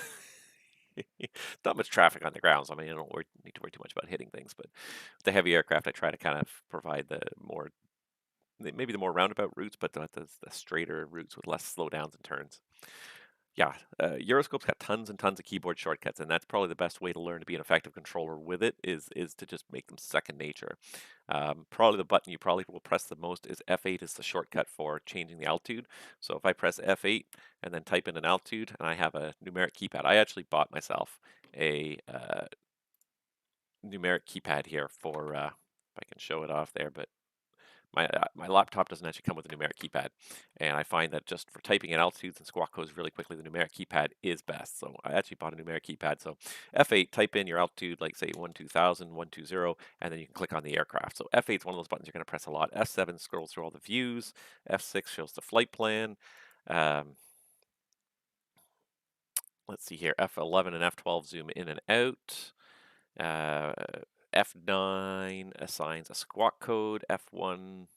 [SPEAKER 1] Not much traffic on the ground, so I mean, I don't need to worry too much about hitting things. But with the heavy aircraft, I try to kind of provide maybe the more roundabout routes, but the straighter routes with less slowdowns and turns. Yeah, Euroscope's got tons and tons of keyboard shortcuts, and that's probably the best way to learn to be an effective controller with it is to just make them second nature. Probably the button you probably will press the most is F8 is the shortcut for changing the altitude. So if I press F8 and then type in an altitude, and I have a numeric keypad, I actually bought myself a numeric keypad here for, if I can show it off there, but my laptop doesn't actually come with a numeric keypad, and I find that just for typing in altitudes and squawk codes really quickly, the numeric keypad is best. So I actually bought a numeric keypad. So F8, type in your altitude, like say 12,000, 120, and then you can click on the aircraft. So F8 is one of those buttons you're going to press a lot. F7 scrolls through all the views. F6 shows the flight plan. Let's see here. F11 and F12 zoom in and out. F9 assigns a squawk code. F1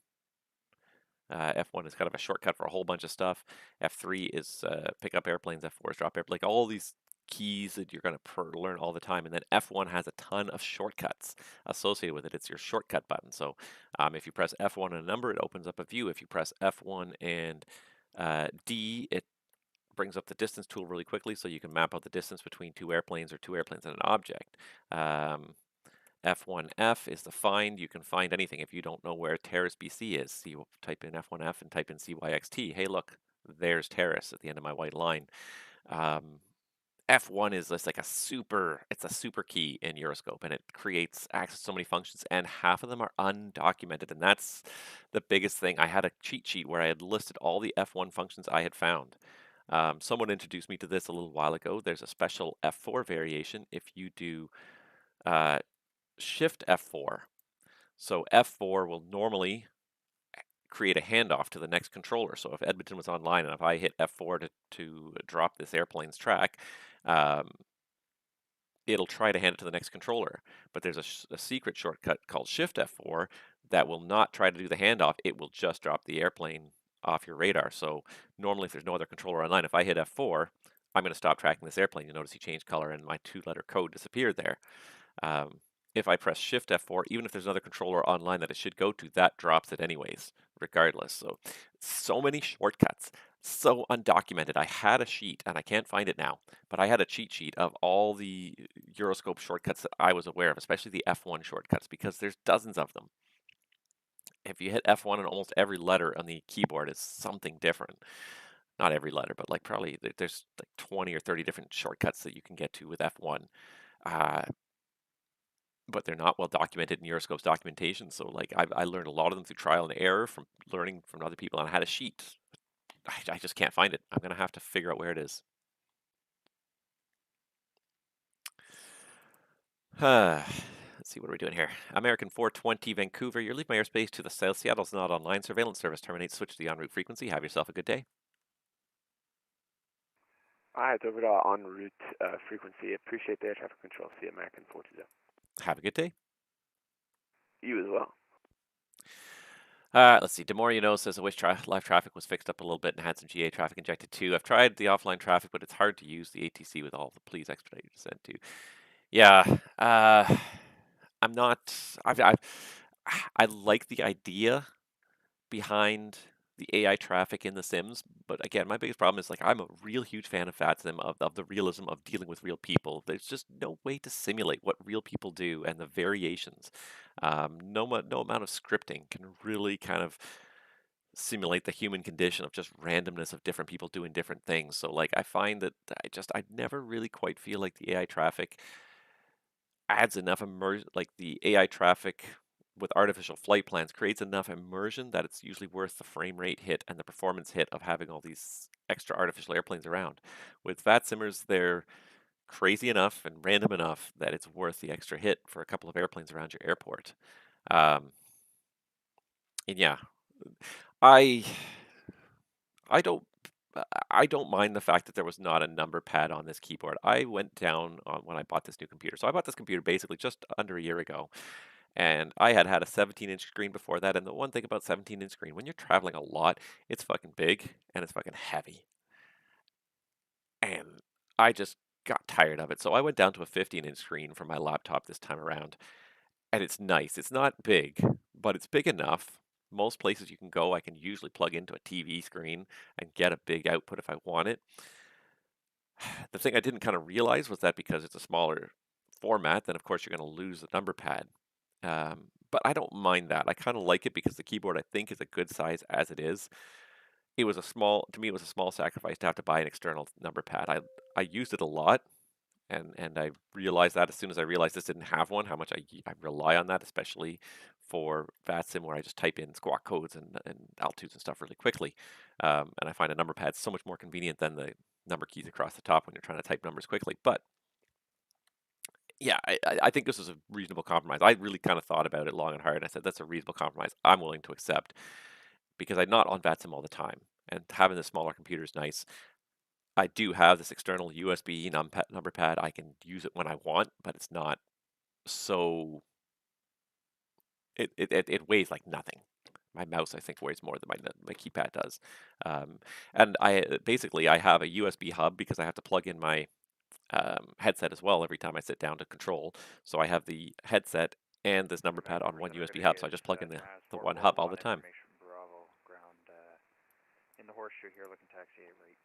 [SPEAKER 1] is kind of a shortcut for a whole bunch of stuff. F3 is pick up airplanes. F4 is drop airplanes. Like all these keys that you're going to learn all the time. And then F1 has a ton of shortcuts associated with it. It's your shortcut button. So if you press F1 and a number, it opens up a view. If you press F1 and D, it brings up the distance tool really quickly, so you can map out the distance between two airplanes or two airplanes and an object. F1F is the find. You can find anything. If you don't know where Terrace BC is, so you type in F1F and type in CYXT. Hey, look, there's Terrace at the end of my white line. F1 is just like it's a super key in Euroscope, and it creates access to so many functions, and half of them are undocumented, and that's the biggest thing. I had a cheat sheet where I had listed all the F1 functions I had found. Someone introduced me to this a little while ago. There's a special F4 variation if you do Shift F4. So F4 will normally create a handoff to the next controller. So if Edmonton was online and if I hit F4 to drop this airplane's track, it'll try to hand it to the next controller. But there's a secret shortcut called Shift F4 that will not try to do the handoff. It will just drop the airplane off your radar. So normally if there's no other controller online, if I hit F4, I'm going to stop tracking this airplane. You'll notice he changed color and my 2-letter code disappeared there. If I press Shift F4, even if there's another controller online that it should go to, that drops it anyways, regardless. So many shortcuts, so undocumented. I had a sheet, and I can't find it now, but I had a cheat sheet of all the Euroscope shortcuts that I was aware of, especially the F1 shortcuts, because there's dozens of them. If you hit F1 and almost every letter on the keyboard is something different. Not every letter, but like probably there's like 20 or 30 different shortcuts that you can get to with F1. But they're not well documented in Euroscope's documentation. So like I learned a lot of them through trial and error from learning from other people, and I had a sheet. I just can't find it. I'm going to have to figure out where it is. Let's see, what are we doing here? American 420 Vancouver, you're leaving my airspace to the south. Seattle's not online. Surveillance service terminates. Switch to the en route frequency. Have yourself a good day.
[SPEAKER 7] Alright, over to en route frequency. Appreciate the air traffic control. See you, American 420.
[SPEAKER 1] Have a good day.
[SPEAKER 7] You as well.
[SPEAKER 1] Let's see. Demoriano says I wish live traffic was fixed up a little bit and had some GA traffic injected too. I've tried the offline traffic, but it's hard to use the ATC with all the please expedite your descent too. Yeah, I'm not. I like the idea behind the AI traffic in the Sims, but again, my biggest problem is like I'm a real huge fan of VATSIM, of the realism of dealing with real people. There's just no way to simulate what real people do and the variations. No amount of scripting can really kind of simulate the human condition of just randomness of different people doing different things. So like I find that I never really quite feel like the AI traffic adds enough immersion, like the AI traffic with artificial flight plans creates enough immersion that it's usually worth the frame rate hit and the performance hit of having all these extra artificial airplanes around. With VATSIMers, they're crazy enough and random enough that it's worth the extra hit for a couple of airplanes around your airport. And yeah, I I don't I don't mind the fact that there was not a number pad on this keyboard. I went down on when I bought this new computer. So I bought this computer basically just under a year ago, and I had had a 17-inch screen before that. And the one thing about 17-inch screen, when you're traveling a lot, it's fucking big and it's fucking heavy. And I just got tired of it. So I went down to a 15-inch screen for my laptop this time around. And it's nice. It's not big, but it's big enough. Most places you can go, I can usually plug into a TV screen and get a big output if I want it. The thing I didn't kind of realize was that because it's a smaller format, then of course you're going to lose the number pad. But I don't mind that. I kind of like it because the keyboard I think is a good size as it is. To me, it was a small sacrifice to have to buy an external number pad. I used it a lot, and I realized that as soon as I realized this didn't have one, how much I rely on that, especially for VATSIM, where I just type in squawk codes and altitudes and stuff really quickly. And I find a number pad so much more convenient than the number keys across the top when you're trying to type numbers quickly. But yeah, I think this is a reasonable compromise. I really kind of thought about it long and hard, and I said that's a reasonable compromise I'm willing to accept because I'm not on VATSIM all the time, and having the smaller computer is nice. I do have this external USB number pad. I can use it when I want, but it's not so. It weighs like nothing. My mouse, I think, weighs more than my keypad does. And basically I have a USB hub because I have to plug in my headset as well every time I sit down to control. So I have the headset and this number pad on one USB hub. So I just plug in the one hub all the time.
[SPEAKER 2] Bravo, ground in the horseshoe here, looking taxi 8 right.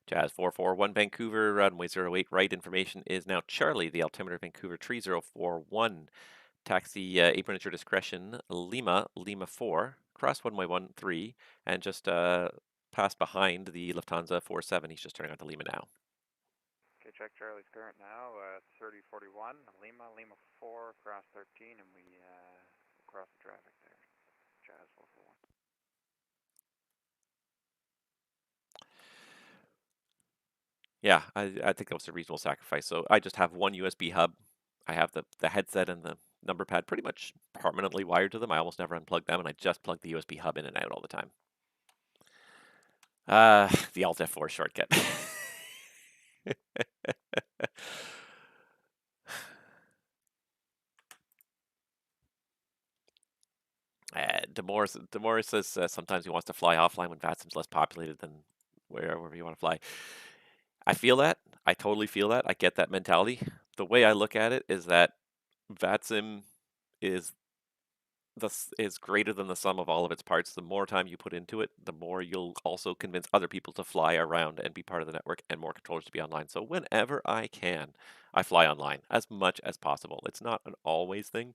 [SPEAKER 1] Jazz 441 Vancouver, runway 08 right. Information is now Charlie, the altimeter Vancouver 3041. Taxi apron at your discretion, Lima 4, cross runway 13, and just pass behind the Lufthansa 47. He's just turning on to Lima now.
[SPEAKER 2] Okay, check Charlie's current now, 3041, Lima 4, cross 13, and we cross the traffic there. Jazz 441.
[SPEAKER 1] Yeah, I think that was a reasonable sacrifice. So I just have one USB hub. I have the headset and the number pad pretty much permanently wired to them. I almost never unplug them, and I just plug the USB hub in and out all the time. The Alt F4 shortcut. Demoris says sometimes he wants to fly offline when VATSIM's less populated than wherever you want to fly. I feel that. I totally feel that. I get that mentality. The way I look at it is that VATSIM is is greater than the sum of all of its parts. The more time you put into it, the more you'll also convince other people to fly around and be part of the network and more controllers to be online. So whenever I can, I fly online as much as possible. It's not an always thing,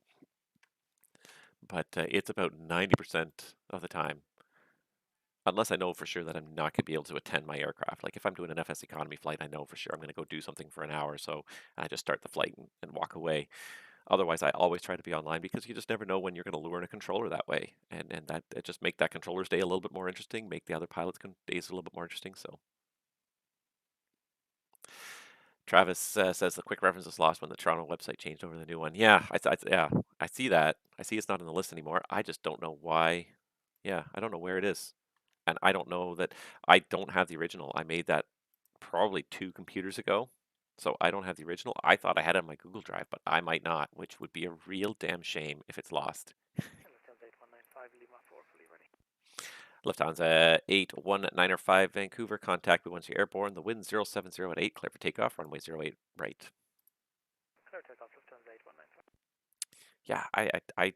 [SPEAKER 1] but it's about 90% of the time. Unless I know for sure that I'm not going to be able to attend my aircraft. Like if I'm doing an FS economy flight, I know for sure I'm going to go do something for an hour or so, and I just start the flight and walk away. Otherwise, I always try to be online because you just never know when you're going to lure in a controller that way, and that it just make that controller's day a little bit more interesting, make the other pilots' days a little bit more interesting. So, Travis says the quick reference is lost when the Toronto website changed over to the new one. Yeah, I see that. I see it's not in the list anymore. I just don't know why. Yeah, I don't know where it is, and I don't know that I don't have the original. I made that probably 2 computers ago. So I don't have the original. I thought I had it on my Google Drive, but I might not, which would be a real damn shame if it's lost.
[SPEAKER 8] Lufthansa 8195, Lima 4, fully ready.
[SPEAKER 1] Lufthansa 8195 Vancouver, contact me once you're airborne. The wind 070 at 8, clear for takeoff, runway 08 right.
[SPEAKER 8] Clear takeoff, Lufthansa 8195.
[SPEAKER 1] Yeah,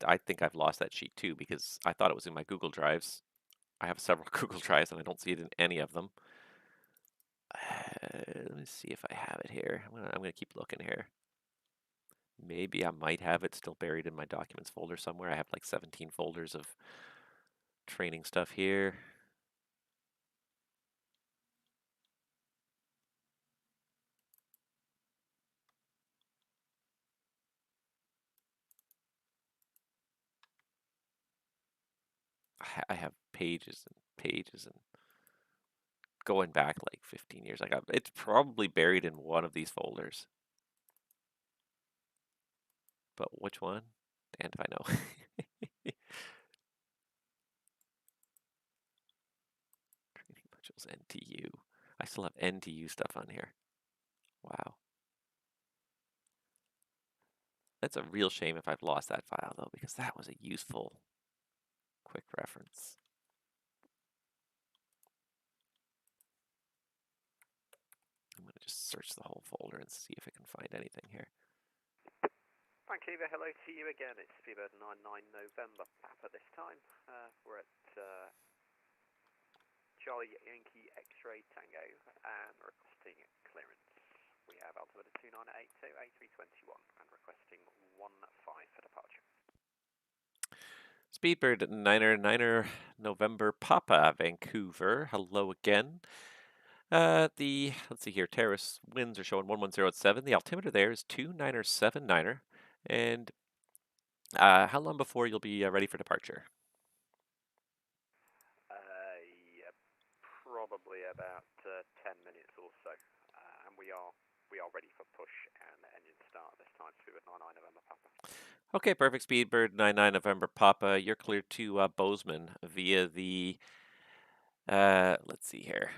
[SPEAKER 1] I think I've lost that sheet too because I thought it was in my Google Drives. I have several Google Drives and I don't see it in any of them. Let me see if I have it here. I'm gonna keep looking here. Maybe I might have it still buried in my documents folder somewhere. I have like 17 folders of training stuff here. I have pages and pages and going back like 15 years. It's probably buried in one of these folders. But which one? And if I know. Training modules NTU. I still have NTU stuff on here. Wow. That's a real shame if I've lost that file though, because that was a useful quick reference. I'm going to just search the whole folder and see if I can find anything here.
[SPEAKER 2] Vancouver, hello to you again. It's Speedbird 99 November Papa this time. We're at Charlie Yankee X-Ray Tango and requesting clearance. We have altimeter 2982, A321 and requesting 15 for departure.
[SPEAKER 1] Speedbird Niner November Papa Vancouver. Hello again. Let's see here, terrace winds are showing 110 at 7. The altimeter there is 2979. And how long before you'll be ready for departure?
[SPEAKER 2] Yeah, probably about 10 minutes or so. And we are ready for push and engine start this time. Speedbird 99 November Papa.
[SPEAKER 1] Okay, perfect. Speedbird 99 November Papa. You're cleared to Bozeman via the let's see here.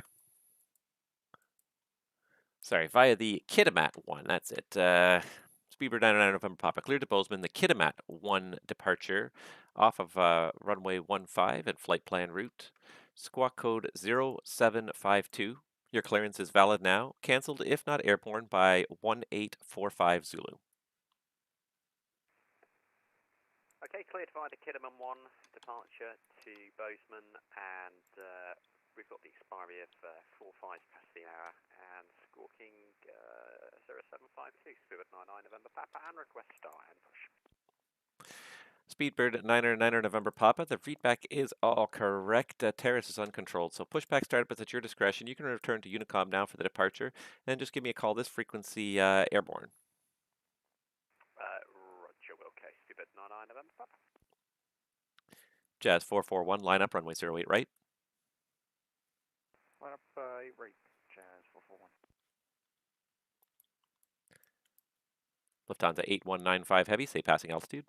[SPEAKER 1] Sorry, via the Kitimat one. That's it. Speedbird 99 November Papa. Cleared to Bozeman. The Kitimat 1 departure off of runway 15 and flight plan route. Squawk code 0752. Your clearance is valid now. Cancelled if not airborne by 1845 Zulu.
[SPEAKER 2] Okay, cleared via the Kidderman 1 departure to Bozeman, and we've got the expiry of 45 past the hour, and squawking 0752, Speedbird 99 November Papa, and request start and push.
[SPEAKER 1] Speedbird 99 November Papa. The feedback is all correct. Terrace is uncontrolled, so pushback startup is at your discretion. You can return to Unicom now for the departure, and just give me a call. This frequency airborne.
[SPEAKER 2] Roger, okay, Speedbird 99 November Papa.
[SPEAKER 1] Jazz 441, line up, runway 08 right.
[SPEAKER 3] Line up, right, Jazz 441.
[SPEAKER 1] Lufthansa 8195 heavy, say passing altitude.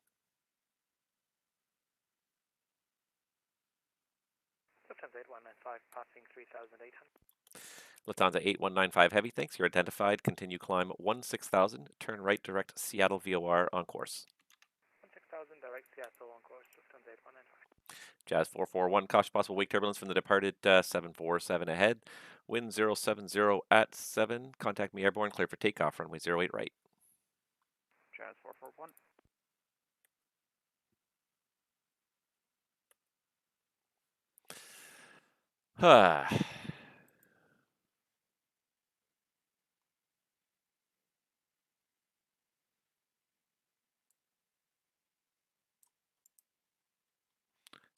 [SPEAKER 8] Lufthansa 8195, passing 3,800.
[SPEAKER 1] Lufthansa 8195 heavy, thanks. You're identified. Continue climb 16,000. Turn right, direct Seattle VOR on course.
[SPEAKER 8] 16,000, direct Seattle on course, Lufthansa 8195.
[SPEAKER 1] Jazz 441, caution possible wake turbulence from the departed 747 ahead. Wind 070 at 7. Contact me airborne, clear for takeoff, runway 08 right.
[SPEAKER 3] Jazz 441.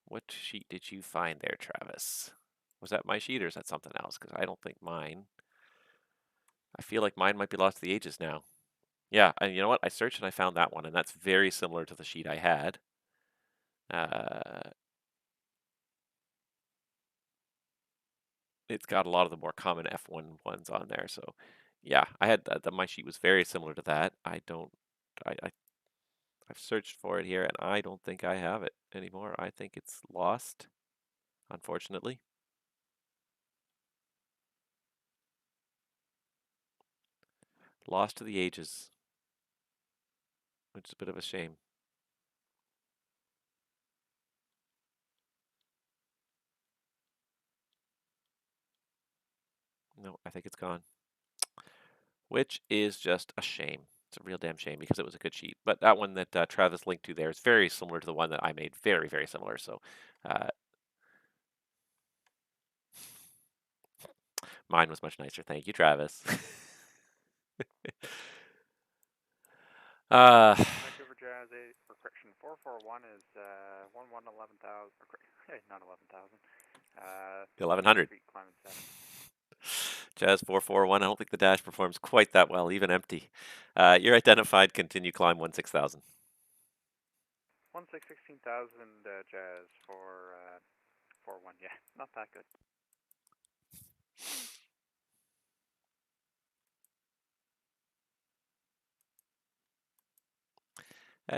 [SPEAKER 1] What sheet did you find there, Travis? Was that my sheet or is that something else? Because I don't think mine. I feel like mine might be lost to the ages now. Yeah, and you know what? I searched and I found that one, and that's very similar to the sheet I had. It's got a lot of the more common F1 ones on there. So, yeah, I had my sheet was very similar to that. I've searched for it here, and I don't think I have it anymore. I think it's lost, unfortunately. Lost to the ages, which is a bit of a shame. No, I think it's gone, which is just a shame. It's a real damn shame because it was a good sheet. But that one that Travis linked to there is very similar to the one that I made. Very, very similar. So Mine was much nicer. Thank you, Travis.
[SPEAKER 3] Vancouver Jazz 8, or correction, 441 is 11,000, not 11,000.
[SPEAKER 1] 1100.
[SPEAKER 3] Feet climbing 7.
[SPEAKER 1] Jazz 441. I don't think the dash performs quite that well, even empty. You're identified. Continue climb 16,000.
[SPEAKER 3] 16,000 Jazz for 41. Yeah, not that good.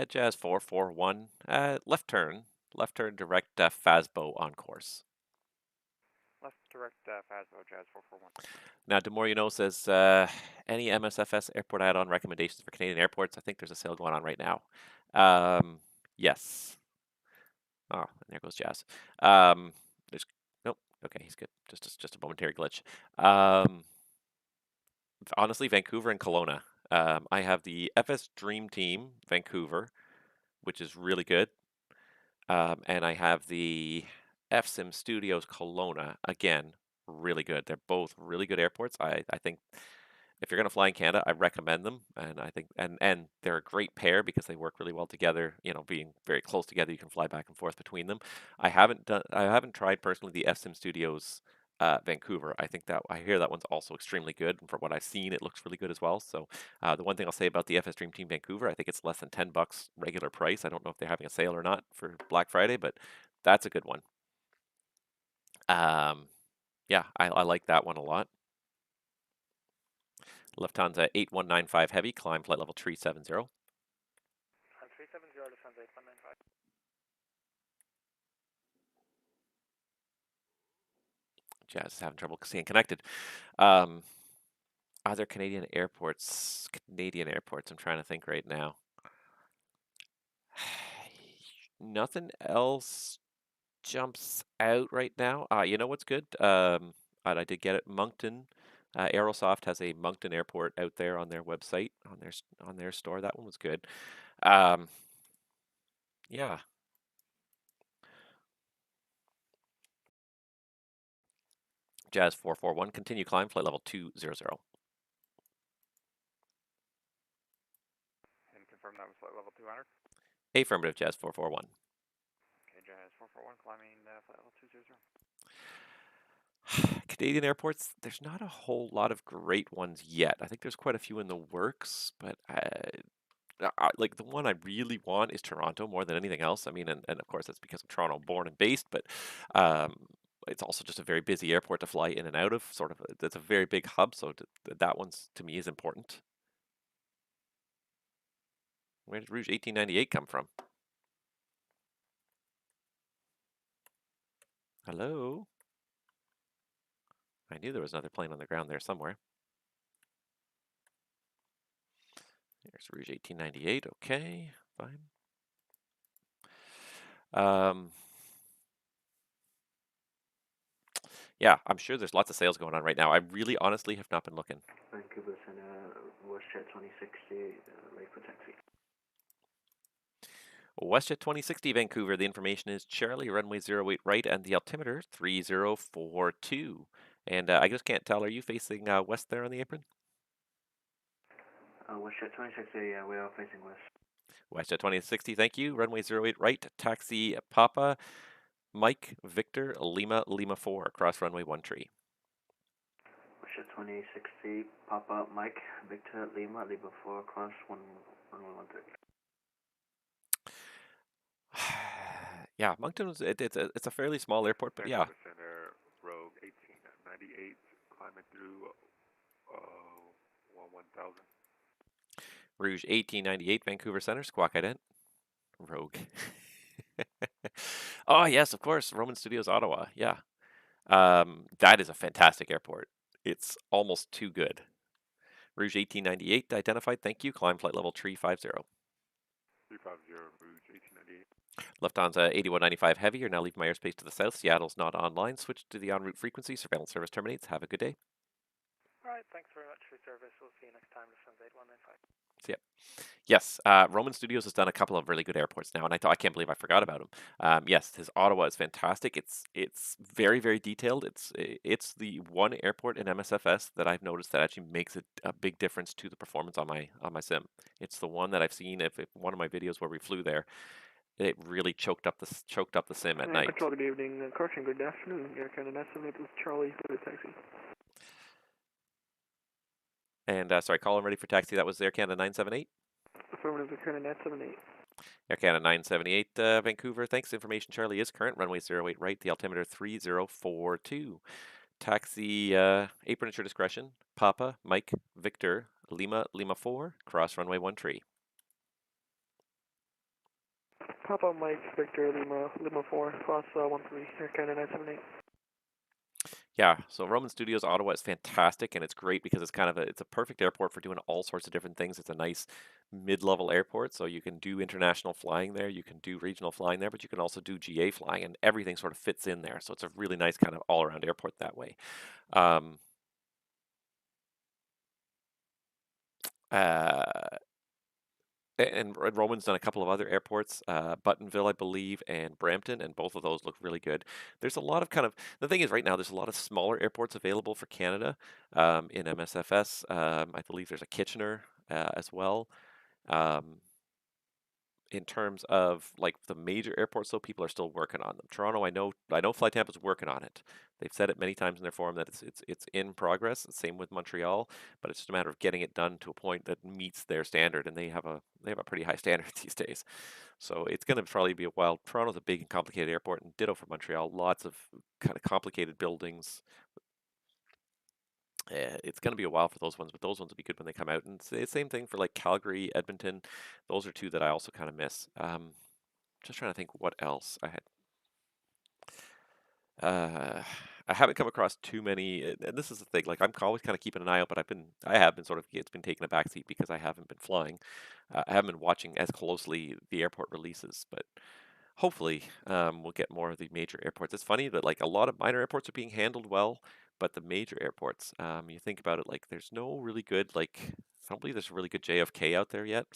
[SPEAKER 1] Jazz 441. Left turn direct Fazbo on course.
[SPEAKER 3] Left direct Fazbo Jazz 441.
[SPEAKER 1] Now, DeMorino says, any MSFS airport add-on recommendations for Canadian airports? I think there's a sale going on right now. Yes. Oh, and there goes Jazz. There's nope. Okay, he's good. Just a momentary glitch. Honestly, Vancouver and Kelowna. I have the FS Dream Team Vancouver, which is really good. And I have the FSIM Studios Kelowna, again, really good. They're both really good airports. I think if you're going to fly in Canada, I recommend them, and I think and they're a great pair because they work really well together. You know, being very close together, you can fly back and forth between them. I haven't tried personally the FSIM Studios Vancouver. I hear that one's also extremely good, and from what I've seen, it looks really good as well. So the one thing I'll say about the FS Dream Team Vancouver, I think it's less than $10 regular price. I don't know if they're having a sale or not for Black Friday, but that's a good one. Yeah, I like that one a lot. Lufthansa 8195 Heavy, climb flight level 370.
[SPEAKER 8] 370, Lufthansa 8195.
[SPEAKER 1] Jazz is having trouble staying connected. Other Canadian airports, I'm trying to think right now. Nothing else jumps out right now. You know what's good? I did get it. Moncton. Aerosoft has a Moncton airport out there on their website, on their store. That one was good. Yeah. Jazz 441. Continue climb. Flight level 200.
[SPEAKER 3] And confirm that was flight level 200.
[SPEAKER 1] Affirmative. Jazz 441.
[SPEAKER 3] Okay, Jazz 441 climbing flight level 200.
[SPEAKER 1] Canadian airports, there's not a whole lot of great ones yet. I think there's quite a few in the works, but like the one I really want is Toronto more than anything else. I mean, and of course that's because I'm Toronto born and based, but it's also just a very busy airport to fly in and out of. It's a very big hub, so that one's to me is important. Where did Rouge 1898 come from? Hello? I knew there was another plane on the ground there somewhere. There's Rouge 1898. Okay, fine. Yeah, I'm sure there's lots of sales going on right now. I really honestly have not been looking.
[SPEAKER 6] Vancouver Center, WestJet 2060, ready for taxi.
[SPEAKER 1] WestJet 2060 Vancouver. The information is Charlie, runway 08 right, and the altimeter 3042. And I just can't tell, are you facing west there on the apron?
[SPEAKER 6] WestJet 2060, yeah, we are facing west.
[SPEAKER 1] WestJet 2060, thank you. Runway 08 right, taxi Papa, Mike, Victor, Lima, Lima 4, across runway 13.
[SPEAKER 6] WestJet 2060, Papa, Mike, Victor, Lima, Lima 4, across runway 13.
[SPEAKER 1] Yeah, Moncton it's a fairly small airport, but yeah.
[SPEAKER 7] Center, Rogue 1898, climbing through 1000.
[SPEAKER 1] Rouge 1898, Vancouver Center, squawk ident. Rogue. Oh yes, of course, Roman Studios, Ottawa. Yeah, that is a fantastic airport. It's almost too good. Rouge 1898 identified. Thank you. Climb flight level 350.
[SPEAKER 7] 350, Rouge 1898.
[SPEAKER 1] Lufthansa 8195 Heavy. You're now leaving my airspace to the south. Seattle's not online. Switch to the en route frequency. Surveillance service terminates. Have a good day.
[SPEAKER 8] Alright, thanks very much for your service. We'll see you next time, Lufthansa 8195.
[SPEAKER 1] See ya. Yes, Roman Studios has done a couple of really good airports now, and I can't believe I forgot about him. Yes, his Ottawa is fantastic. It's very very detailed. It's the one airport in MSFS that I've noticed that actually makes a big difference to the performance on my sim. It's the one that I've seen. If one of my videos where we flew there, it really choked up the sim at night.
[SPEAKER 9] Control, good evening. Correction, good afternoon. Air Canada 978, this is Charlie for the taxi.
[SPEAKER 1] And sorry, call him ready for taxi. That was Air Canada 978.
[SPEAKER 9] Affirmative, Air Canada 978.
[SPEAKER 1] Air Canada 978, Vancouver. Thanks. Information Charlie is current. Runway 08 right. The altimeter 3042. Taxi apron at your discretion. Papa, Mike, Victor, Lima, Lima 4. Cross runway 13.
[SPEAKER 9] Papa, Mike, Victor, Lima 4, cross 13, Air Canada 978.
[SPEAKER 1] Yeah, so Roman Studios Ottawa is fantastic, and it's great because it's a perfect airport for doing all sorts of different things. It's a nice mid-level airport, so you can do international flying there, you can do regional flying there, but you can also do GA flying, and everything sort of fits in there. So it's a really nice kind of all-around airport that way. And Roman's done a couple of other airports, Buttonville, I believe, and Brampton, and both of those look really good. There's a lot of the thing is right now there's a lot of smaller airports available for Canada in MSFS. I believe there's a Kitchener as well. In terms of like the major airports, though, people are still working on them. Toronto, I know Fly Tampa's working on it. They've said it many times in their forum that it's in progress. Same with Montreal, but it's just a matter of getting it done to a point that meets their standard, and they have a pretty high standard these days. So it's going to probably be a while. Toronto's a big and complicated airport, and ditto for Montreal. Lots of kind of complicated buildings. It's going to be a while for those ones, but those ones will be good when they come out. And it's the same thing for like Calgary, Edmonton. Those are two that I also kind of miss. Just trying to think what else I had. I haven't come across too many, and this is the thing. Like I'm always kind of keeping an eye out, but I have been sort of it's been taking a backseat because I haven't been flying. I haven't been watching as closely the airport releases, but hopefully we'll get more of the major airports. It's funny that like a lot of minor airports are being handled well, but the major airports, you think about it, like there's no really good like I don't believe there's a really good JFK out there yet.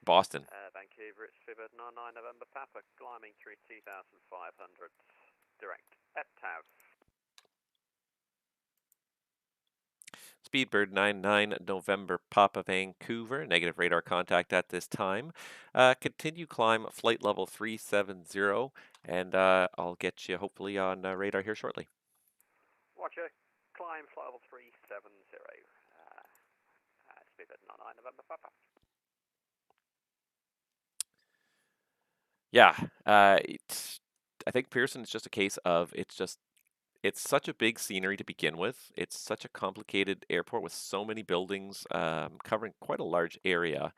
[SPEAKER 1] Boston.
[SPEAKER 2] Vancouver, it's Fibber 99 November Papa, climbing through 2,500, direct at TAV.
[SPEAKER 1] Speedbird 99 November Papa Vancouver, negative radar contact at this time. Continue climb flight level 370, and I'll get you hopefully on radar here shortly.
[SPEAKER 2] Roger, climb flight level 370, Speedbird 99 November Papa.
[SPEAKER 1] Yeah, I think Pearson is just a case of it's such a big scenery to begin with. It's such a complicated airport with so many buildings covering quite a large area.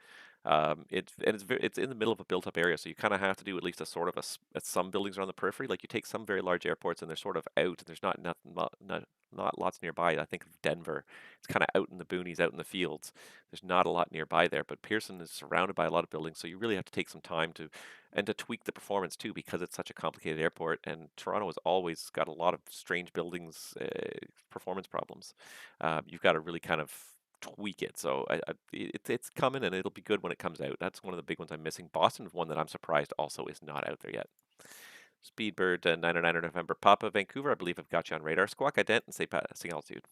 [SPEAKER 1] It's in the middle of a built-up area, so you kind of have to do at least a sort of some buildings are on the periphery. Like you take some very large airports and they're sort of out, and there's not lots nearby. I think of Denver. It's kind of out in the boonies, out in the fields. There's not a lot nearby there, but Pearson is surrounded by a lot of buildings, so you really have to take some time to tweak the performance too, because it's such a complicated airport. And Toronto has always got a lot of strange buildings, performance problems. You've got to really kind of tweak it. So it's coming, and it'll be good when it comes out. That's one of the big ones I'm missing. Boston is one that I'm surprised also is not out there yet. Speedbird 909 November Papa Vancouver. I believe I've got you on radar. Squawk ident and say passing altitude.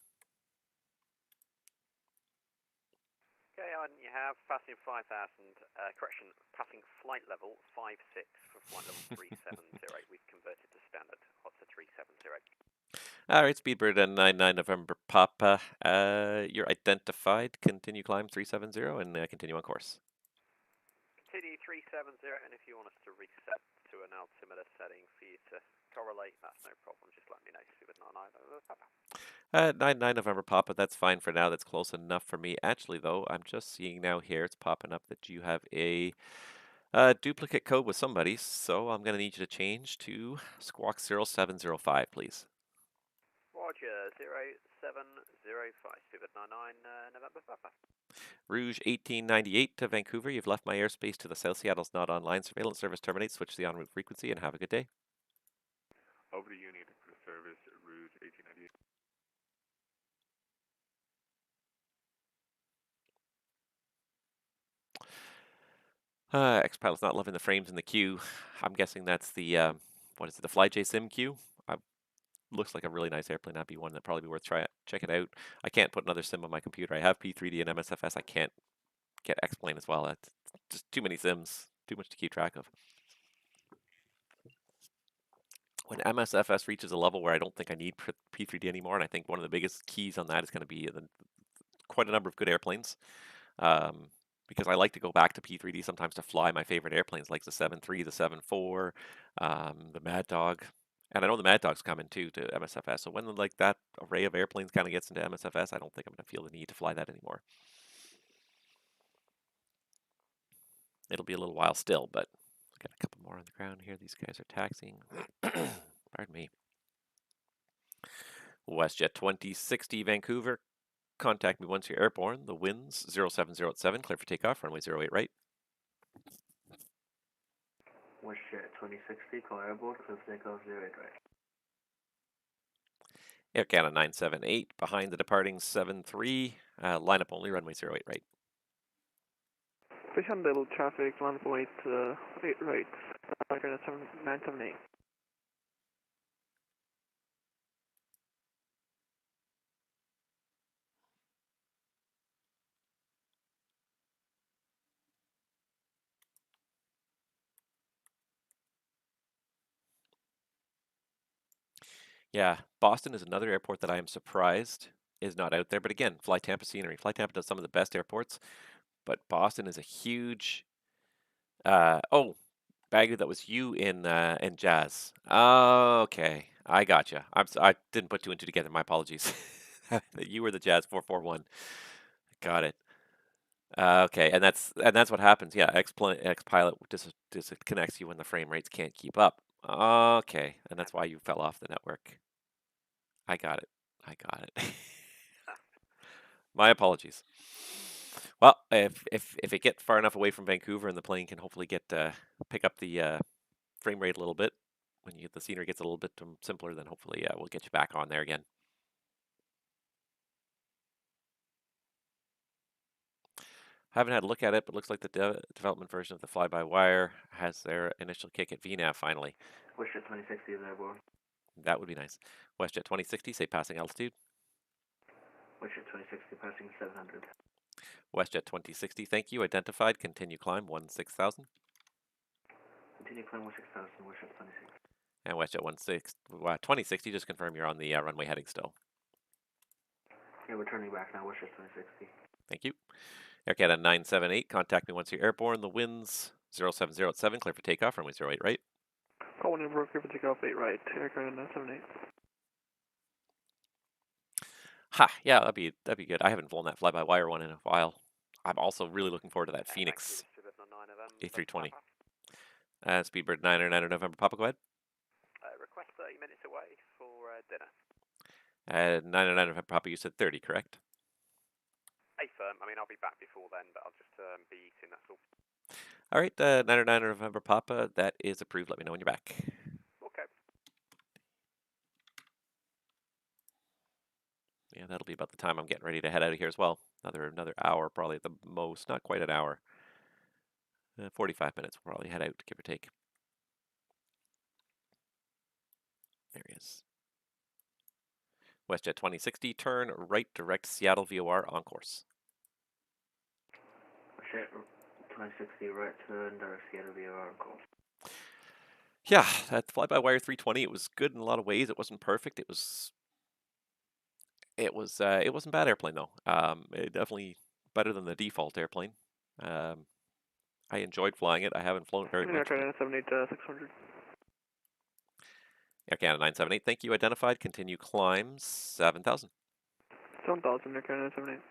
[SPEAKER 2] Okay, and you have passing 5,000. Correction, passing flight level 56 for flight level 370. We've converted to standard. What's a 370?
[SPEAKER 1] All right, Speedbird 99 November Papa. You're identified. Continue climb 370 and continue on course.
[SPEAKER 2] Continue 370, and if you want us to reset to an altimeter setting for you to correlate, that's no problem. Just let me know. Speedbird 99 November Papa.
[SPEAKER 1] 99 November Papa. That's fine for now. That's close enough for me. Actually, though, I'm just seeing now here it's popping up that you have a duplicate code with somebody, so I'm going to need you to change to Squawk 0705, please.
[SPEAKER 2] Roger, 0705, Speedbird 99 November Papa.
[SPEAKER 1] Rouge 1898 to Vancouver. You've left my airspace to the South. Seattle's not online. Surveillance service terminates. Switch to the en route frequency and have a good day.
[SPEAKER 5] Over to Union for service, Rouge 1898.
[SPEAKER 1] X-Pilot's not loving the frames in the queue. I'm guessing that's the, what is it, the FlyJ Sim queue? Looks like a really nice airplane. That'd be one that'd probably be worth checking out. I can't put another sim on my computer. I have P3D and MSFS. I can't get X-Plane as well. That's just too many sims, too much to keep track of. When MSFS reaches a level where I don't think I need P3D anymore, and I think one of the biggest keys on that is going to be quite a number of good airplanes. Because I like to go back to P3D sometimes to fly my favorite airplanes like the 7.3, the 7.4, the Mad Dog. And I know the Mad Dog's coming too to MSFS. So when like that array of airplanes kind of gets into MSFS, I don't think I'm going to feel the need to fly that anymore. It'll be a little while still, but got a couple more on the ground here. These guys are taxiing. Pardon me. WestJet 2060 Vancouver. Contact me once you're airborne. The winds 07087, clear for takeoff, runway 08 right.
[SPEAKER 6] WestJet 2060, call airborne, clear for takeoff 08 right.
[SPEAKER 1] Air Canada 978, behind the departing 73, lineup only, runway 08 right.
[SPEAKER 9] Fish Untitled Traffic, line up 8 right. Air Canada 978.
[SPEAKER 1] Yeah, Boston is another airport that I am surprised is not out there. But again, Fly Tampa scenery. Fly Tampa does some of the best airports, but Boston is a huge. Oh, Bagu, that was you in Jazz. Okay, I gotcha. I didn't put two and two together. My apologies. You were the Jazz 441. Got it. Okay, and that's what happens. Yeah, X-Pilot disconnects you when the frame rates can't keep up. Okay, and that's why you fell off the network. I got it. I got it. My apologies. Well, if it gets far enough away from Vancouver and the plane can hopefully get pick up the frame rate a little bit, when the scenery gets a little bit simpler, then hopefully we'll get you back on there again. Haven't had a look at it, but looks like the development version of the fly-by-wire has their initial kick at VNAV finally.
[SPEAKER 6] WestJet 2060 is airborne.
[SPEAKER 1] That would be nice. WestJet 2060, say passing altitude.
[SPEAKER 6] WestJet 2060 passing 700.
[SPEAKER 1] WestJet 2060, thank you. Identified. Continue climb 16,000.
[SPEAKER 6] Continue climb 16,000, WestJet 2060.
[SPEAKER 1] And WestJet 2060, just confirm you're on the runway heading still.
[SPEAKER 6] Yeah, we're turning back now, WestJet 2060.
[SPEAKER 1] Thank you. Air Canada 978, contact me once you're airborne. The winds 07087, clear for takeoff, runway 08 right.
[SPEAKER 9] Call 1 in, clear for takeoff 8 right. Air Canada 978.
[SPEAKER 1] Ha, yeah, that'd be good. I haven't flown that fly-by-wire one in a while. I'm also really looking forward to that Phoenix A320. Speedbird 909 November Papa, go ahead.
[SPEAKER 2] Request 30 minutes away for dinner.
[SPEAKER 1] 909 November Papa, you said 30, correct?
[SPEAKER 2] Hey, firm. I mean, I'll be back before then, but I'll just be eating, that's all.
[SPEAKER 1] All right, 909 November Papa, that is approved. Let me know when you're back.
[SPEAKER 2] Okay.
[SPEAKER 1] Yeah, that'll be about the time I'm getting ready to head out of here as well. Another hour, probably at the most. Not quite an hour. 45 minutes, we'll probably head out, give or take. There he is. WestJet 2060, turn right, direct Seattle VOR on course.
[SPEAKER 6] WestJet 2060, right turn, direct Seattle VOR on course.
[SPEAKER 1] Yeah, that fly-by-wire 320, it was good in a lot of ways. It wasn't perfect. It wasn't bad airplane though. It definitely better than the default airplane. I enjoyed flying it. I haven't flown it very much.
[SPEAKER 9] Air Canada 978 600.
[SPEAKER 1] Air Canada 978, thank you. Identified. Continue climb 7,000.
[SPEAKER 9] 7,000, Air Canada 978.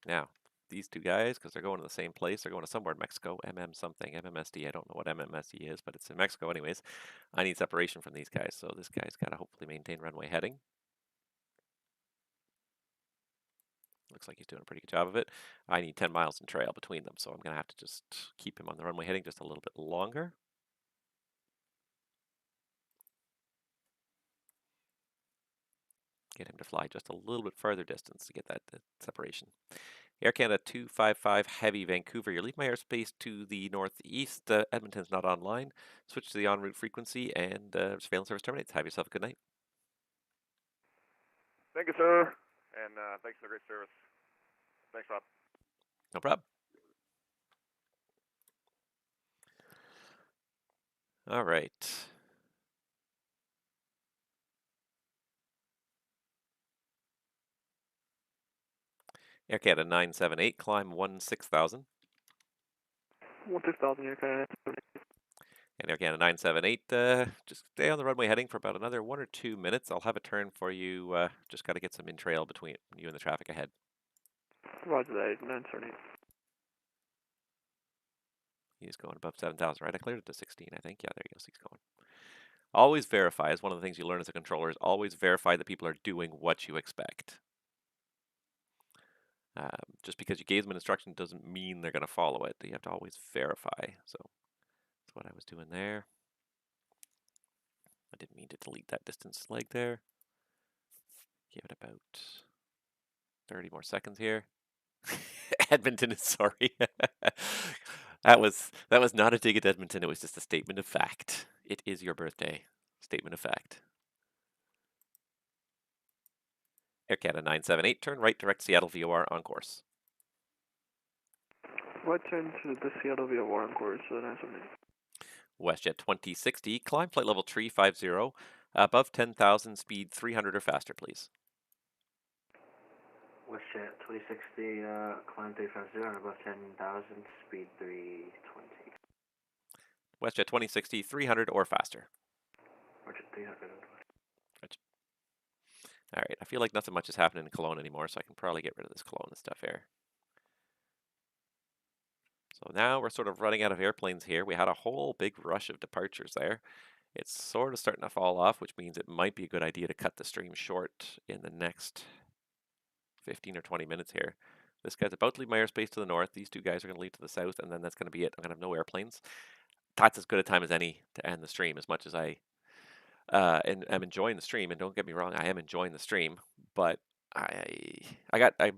[SPEAKER 1] Now, these two guys, because they're going to the same place, they're going to somewhere in Mexico, something, MMSD. I don't know what MMSD is, but it's in Mexico anyways. I need separation from these guys, so this guy's got to hopefully maintain runway heading. Looks like he's doing a pretty good job of it. I need 10 miles in trail between them, so I'm going to have to just keep him on the runway heading just a little bit longer. Get him to fly just a little bit further distance to get that separation. Air Canada 255 Heavy Vancouver, you're leaving my airspace to the northeast. Edmonton's not online. Switch to the en route frequency and surveillance service terminates. Have yourself a good night.
[SPEAKER 5] Thank you, sir. And thanks for the great service. Thanks, Rob.
[SPEAKER 1] No problem. All right. Air Canada 978, climb 16,000.
[SPEAKER 9] 16,000 Air Canada.
[SPEAKER 1] And Air Canada 978, just stay on the runway heading for about another 1 or 2 minutes. I'll have a turn for you. Just got to get some in-trail between you and the traffic ahead.
[SPEAKER 9] Roger that, 978.
[SPEAKER 1] He's going above 7,000, right? I cleared it to 16, I think. Yeah, there he goes. He's going. Always verify, is one of the things you learn as a controller, is always verify that people are doing what you expect. Just because you gave them an instruction doesn't mean they're going to follow it. You have to always verify. So that's what I was doing there. I didn't mean to delete that distance leg there. Give it about 30 more seconds here. Edmonton is sorry. That was not a dig at Edmonton. It was just a statement of fact. It is your birthday. Statement of fact. Air Canada 978, turn right, direct Seattle VOR on course.
[SPEAKER 9] Right turn to the Seattle VOR on course, 978.
[SPEAKER 1] WestJet 2060, climb flight level 350, above 10,000, speed 300 or faster, please.
[SPEAKER 6] WestJet 2060, climb 350 and above 10,000, speed 320.
[SPEAKER 1] WestJet 2060, 300 or faster.
[SPEAKER 6] Roger, 300.
[SPEAKER 1] All right, I feel like nothing much is happening in Kelowna anymore, so I can probably get rid of this Kelowna stuff here. So now we're sort of running out of airplanes here. We had a whole big rush of departures there. It's sort of starting to fall off, which means it might be a good idea to cut the stream short in the next 15 or 20 minutes here. This guy's about to leave my airspace to the north. These two guys are going to leave to the south, and then that's going to be it. I'm going to have no airplanes. That's as good a time as any to end the stream, as much as and I'm enjoying the stream. And don't get me wrong, I am enjoying the stream, but I got to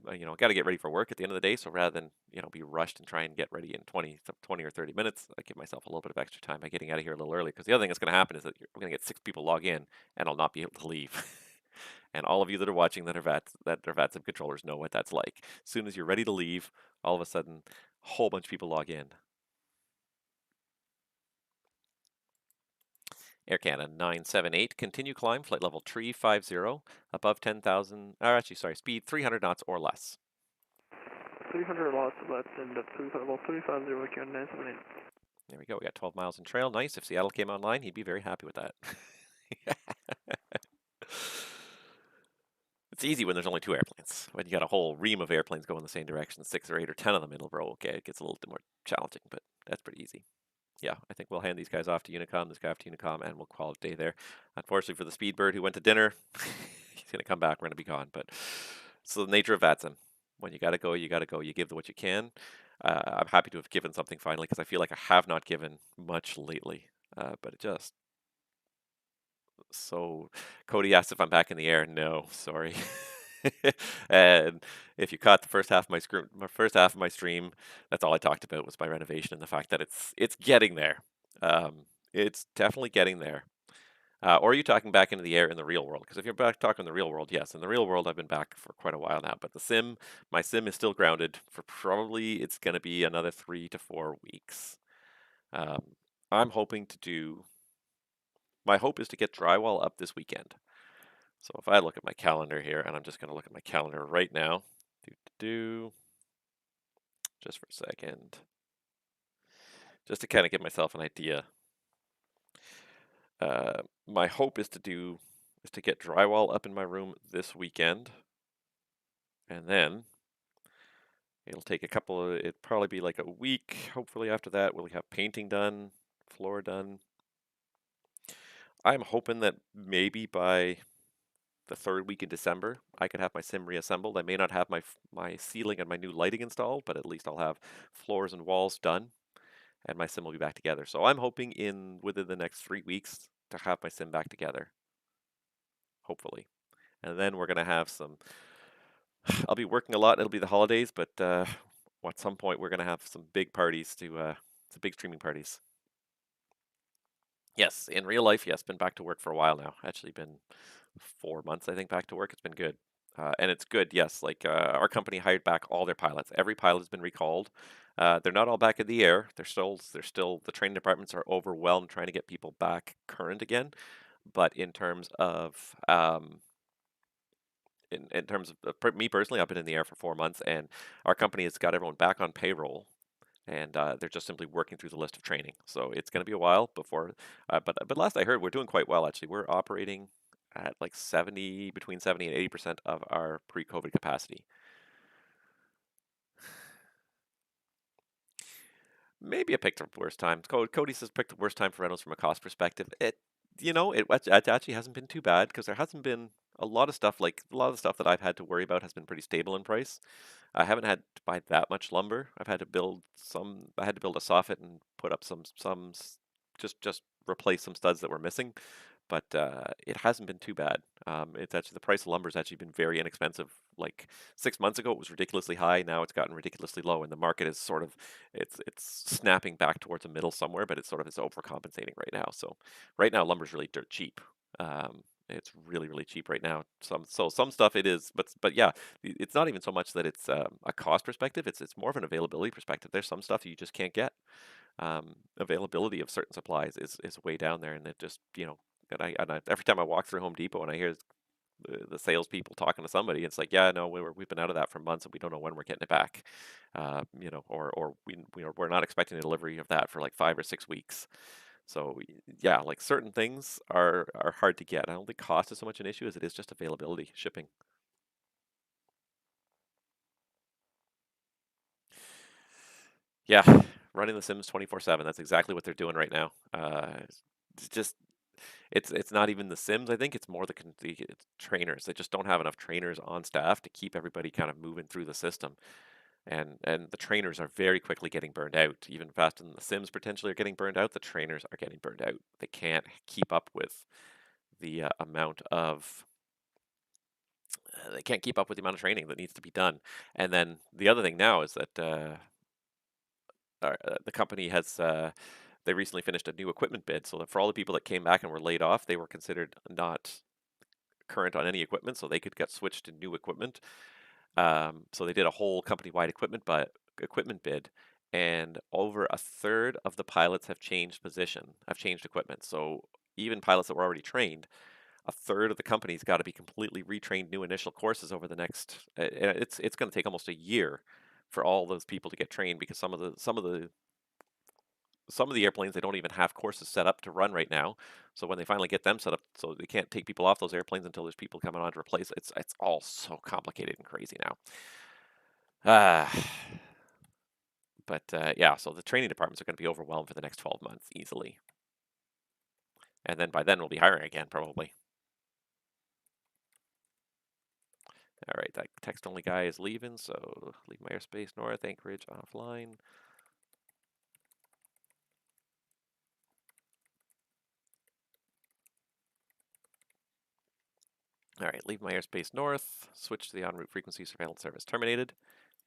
[SPEAKER 1] get ready for work at the end of the day. So rather than be rushed and try and get ready in 20 or 30 minutes, I give myself a little bit of extra time by getting out of here a little early. Because the other thing that's going to happen is that I'm going to get 6 people log in, and I'll not be able to leave. And all of you that are watching that are VATSIM controllers know what that's like. As soon as you're ready to leave, all of a sudden, a whole bunch of people log in. Air Canada 978, continue climb, flight level 350, above 10,000, speed 300 knots or less.
[SPEAKER 9] 300 knots left and level 350 Air Canada 978.
[SPEAKER 1] There we go, we got 12 miles in trail. Nice. If Seattle came online, he'd be very happy with that. It's easy when there's only 2 airplanes. When you got a whole ream of airplanes going the same direction, 6 or 8 or 10 of them, it'll roll okay. It gets a little bit more challenging, but that's pretty easy. Yeah, I think we'll hand these guys off to Unicom, this guy off to Unicom, and we'll call it a day there. Unfortunately for the Speedbird who went to dinner, he's going to come back, we're going to be gone. But it's the nature of VATSIM. When you got to go, you got to go. You give what you can. I'm happy to have given something finally, because I feel like I have not given much lately. But it just... So Cody asked if I'm back in the air. No, sorry. And if you caught the first half of my stream, that's all I talked about was my renovation and the fact that it's getting there. It's definitely getting there. Or are you talking back into the air in the real world? Because if you're back talking in the real world, yes. In the real world, I've been back for quite a while now. But my sim is still grounded for probably, it's going to be another 3 to 4 weeks. I'm hoping to do... My hope is to get drywall up this weekend. So if I look at my calendar here, and I'm just going to look at my calendar right now, just for a second, just to kind of give myself an idea. My hope is to get drywall up in my room this weekend, and then it'll take it'd probably be like a week. Hopefully after that, we'll have painting done, floor done. I'm hoping that maybe by the 3rd week in December, I could have my sim reassembled. I may not have my ceiling and my new lighting installed, but at least I'll have floors and walls done, and my sim will be back together. So I'm hoping within the next 3 weeks to have my sim back together, hopefully. And then we're going to have some I'll be working a lot. It'll be the holidays, but at some point we're gonna have some big parties some big streaming parties. Yes, in real life, yes, been back to work for a while now. Actually, been 4 months, I think, back to work. It's been good, and it's good. Yes, like our company hired back all their pilots. Every pilot has been recalled. They're not all back in the air. They're still the training departments are overwhelmed trying to get people back current again. But in terms of in terms of me personally, I've been in the air for 4 months, and our company has got everyone back on payroll, and they're just simply working through the list of training. So it's going to be a while before, but last I heard, we're doing quite well actually. We're operating at like 70, between 70 and 80% of our pre-COVID capacity. Maybe I picked the worst time. Cody says picked the worst time for rentals from a cost perspective. It actually hasn't been too bad because there hasn't been a lot of stuff. Like a lot of the stuff that I've had to worry about has been pretty stable in price. I haven't had to buy that much lumber. I've had to build some. I had to build a soffit and put up just replace some studs that were missing. But it hasn't been too bad. It's actually the price of lumber has actually been very inexpensive. Like 6 months ago, it was ridiculously high. Now it's gotten ridiculously low, and the market is sort of it's snapping back towards a middle somewhere, but it's overcompensating right now. So right now, lumber's really dirt cheap. It's really really cheap right now. Some stuff it is, but yeah, it's not even so much that it's a cost perspective. It's more of an availability perspective. There's some stuff you just can't get. Availability of certain supplies is way down there, and it just every time I walk through Home Depot and I hear the salespeople talking to somebody, it's like, yeah, no, we've been out of that for months and we don't know when we're getting it back. Or we're not expecting a delivery of that for like 5 or 6 weeks. So yeah, like certain things are hard to get. I don't think cost is so much an issue as it is just availability, shipping. Yeah, running The Sims 24/7. That's exactly what they're doing right now. It's just it's not even The Sims. I think it's more it's trainers. They just don't have enough trainers on staff to keep everybody kind of moving through the system. And the trainers are very quickly getting burned out. Even faster than The Sims potentially are getting burned out, the trainers are getting burned out. They can't keep up with the amount of they can't keep up with the amount of training that needs to be done. And then the other thing now is that the company has they recently finished a new equipment bid, so that for all the people that came back and were laid off, they were considered not current on any equipment, so they could get switched to new equipment. So they did a whole company-wide equipment bid, and over a third of the pilots have changed equipment. So even pilots that were already trained, a third of the company's got to be completely retrained new initial courses over the next. It's going to take almost a year for all those people to get trained because some of the airplanes they don't even have courses set up to run right now. So when they finally get them set up, so they can't take people off those airplanes until there's people coming on to replace it. It's all so complicated and crazy now. Uh, but yeah, so the training departments are going to be overwhelmed for the next 12 months easily. And then by then we'll be hiring again probably. All right, that text only guy is leaving, so leave my airspace north, Anchorage offline. All right, leave my airspace north, switch to the en route frequency surveillance service terminated.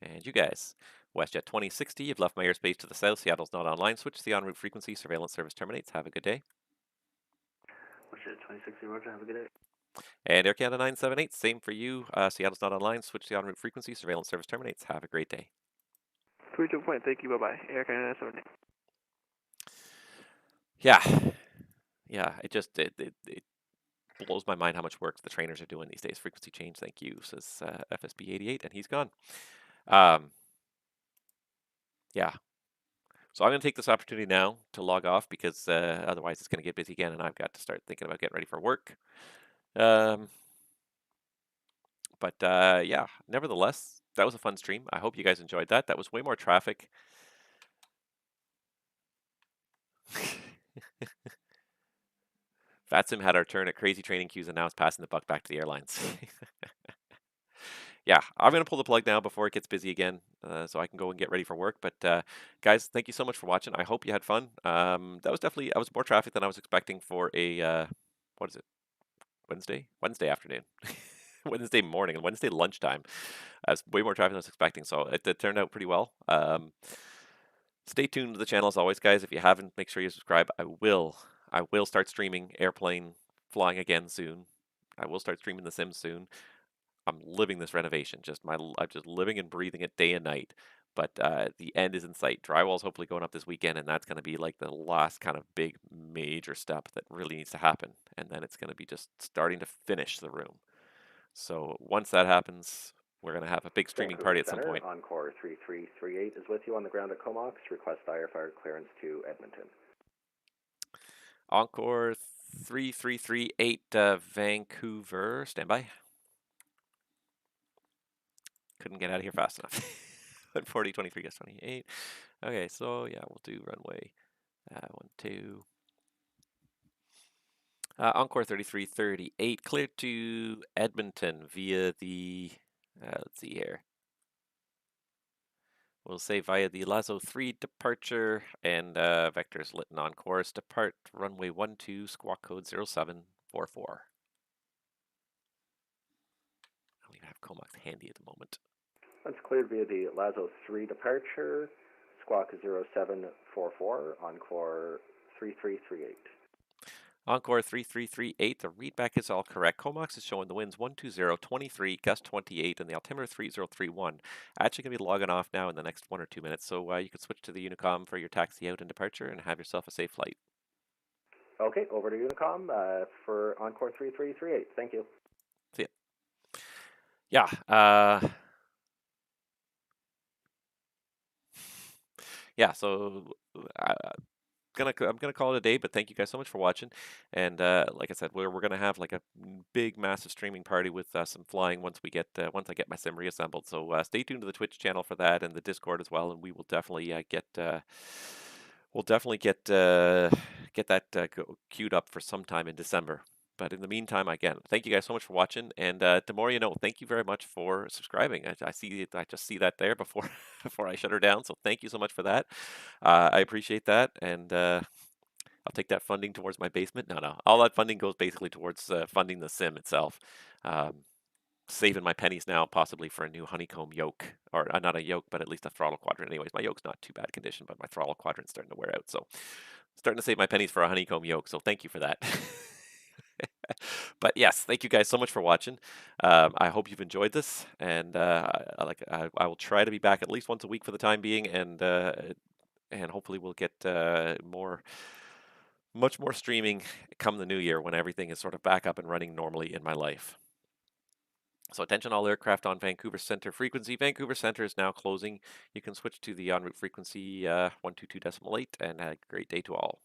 [SPEAKER 1] And you guys, WestJet 2060, you've left my airspace to the south, Seattle's not online, switch to the en route frequency surveillance service terminates. Have a good day.
[SPEAKER 6] WestJet 2060, roger, have a good day.
[SPEAKER 1] And Air Canada 978, same for you, Seattle's not online, switch to the en route frequency surveillance service terminates. Have a great day.
[SPEAKER 9] 32 point, thank you, bye-bye. Air Canada 7.
[SPEAKER 1] Yeah, it blows my mind how much work the trainers are doing these days. Frequency change, thank you, says FSB88, and he's gone. Yeah. So I'm going to take this opportunity now to log off because otherwise it's going to get busy again, and I've got to start thinking about getting ready for work. But yeah, nevertheless, that was a fun stream. I hope you guys enjoyed that. That was way more traffic. VATSIM had our turn at crazy training queues, and now it's passing the buck back to the airlines. Yeah, I'm going to pull the plug now before it gets busy again, so I can go and get ready for work. But guys, thank you so much for watching. I hope you had fun. That was more traffic than I was expecting for a what is it? Wednesday afternoon. Wednesday morning and Wednesday lunchtime. That's way more traffic than I was expecting, so it turned out pretty well. Stay tuned to the channel as always, guys. If you haven't, make sure you subscribe. I will start streaming airplane flying again soon. I will start streaming The Sims soon. I'm living this renovation. I'm just living and breathing it day and night. But the end is in sight. Drywall's hopefully going up this weekend, and that's going to be like the last kind of big major step that really needs to happen. And then it's going to be just starting to finish the room. So once that happens, we're going to have a big streaming party at some point.
[SPEAKER 2] Encore 3338 is with you on the ground at Comox. Request firefighter clearance to Edmonton.
[SPEAKER 1] Encore 3338 Vancouver. Stand by. Couldn't get out of here fast enough. 4023 gets 28. Okay, so yeah, we'll do runway 12. Encore 3338, clear to Edmonton via the, let's see here. We'll say via the Lazo 3 departure and vectors lit and on course. Depart runway 12, squawk code 0744. I don't even have Comox handy at the moment.
[SPEAKER 2] That's cleared via the Lazo 3 departure, squawk 0744, Encore 3338.
[SPEAKER 1] Encore 3338, the readback is all correct. Comox is showing the winds 120, 23, gust 28, and the altimeter 3031. Actually going to be logging off now in the next 1 or 2 minutes, so you can switch to the Unicom for your taxi out and departure and have yourself a safe flight.
[SPEAKER 2] Okay, over to Unicom for Encore 3338. Thank you.
[SPEAKER 1] See ya. Yeah, yeah, so I'm gonna call it a day, but thank you guys so much for watching. And like I said, we're gonna have like a big, massive streaming party with some flying once I get my sim reassembled. So stay tuned to the Twitch channel for that and the Discord as well, and we will definitely get that queued up for sometime in December. But in the meantime, again, thank you guys so much for watching. And the more you know, thank you very much for subscribing. I just see that there before before I shut her down. So thank you so much for that. I appreciate that, and I'll take that funding towards my basement. No, all that funding goes basically towards funding the sim itself. Saving my pennies now, possibly for a new honeycomb yoke, or not a yoke, but at least a throttle quadrant. Anyways, my yoke's not too bad condition, but my throttle quadrant's starting to wear out. So starting to save my pennies for a honeycomb yoke. So thank you for that. But yes, thank you guys so much for watching. I hope you've enjoyed this, and I will try to be back at least once a week for the time being, and hopefully we'll get much more streaming come the new year when everything is sort of back up and running normally in my life. So attention all aircraft on Vancouver Center frequency. Vancouver Center is now closing. You can switch to the en route frequency 122.8, and have a great day to all.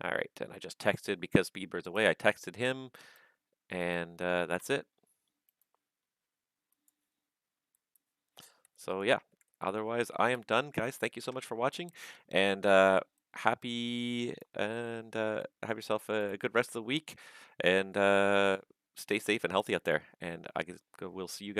[SPEAKER 1] All right, and I just texted because Speedbird's away. I texted him, and that's it. So yeah, otherwise I am done, guys. Thank you so much for watching, and happy and have yourself a good rest of the week, and stay safe and healthy out there. And we'll see you guys.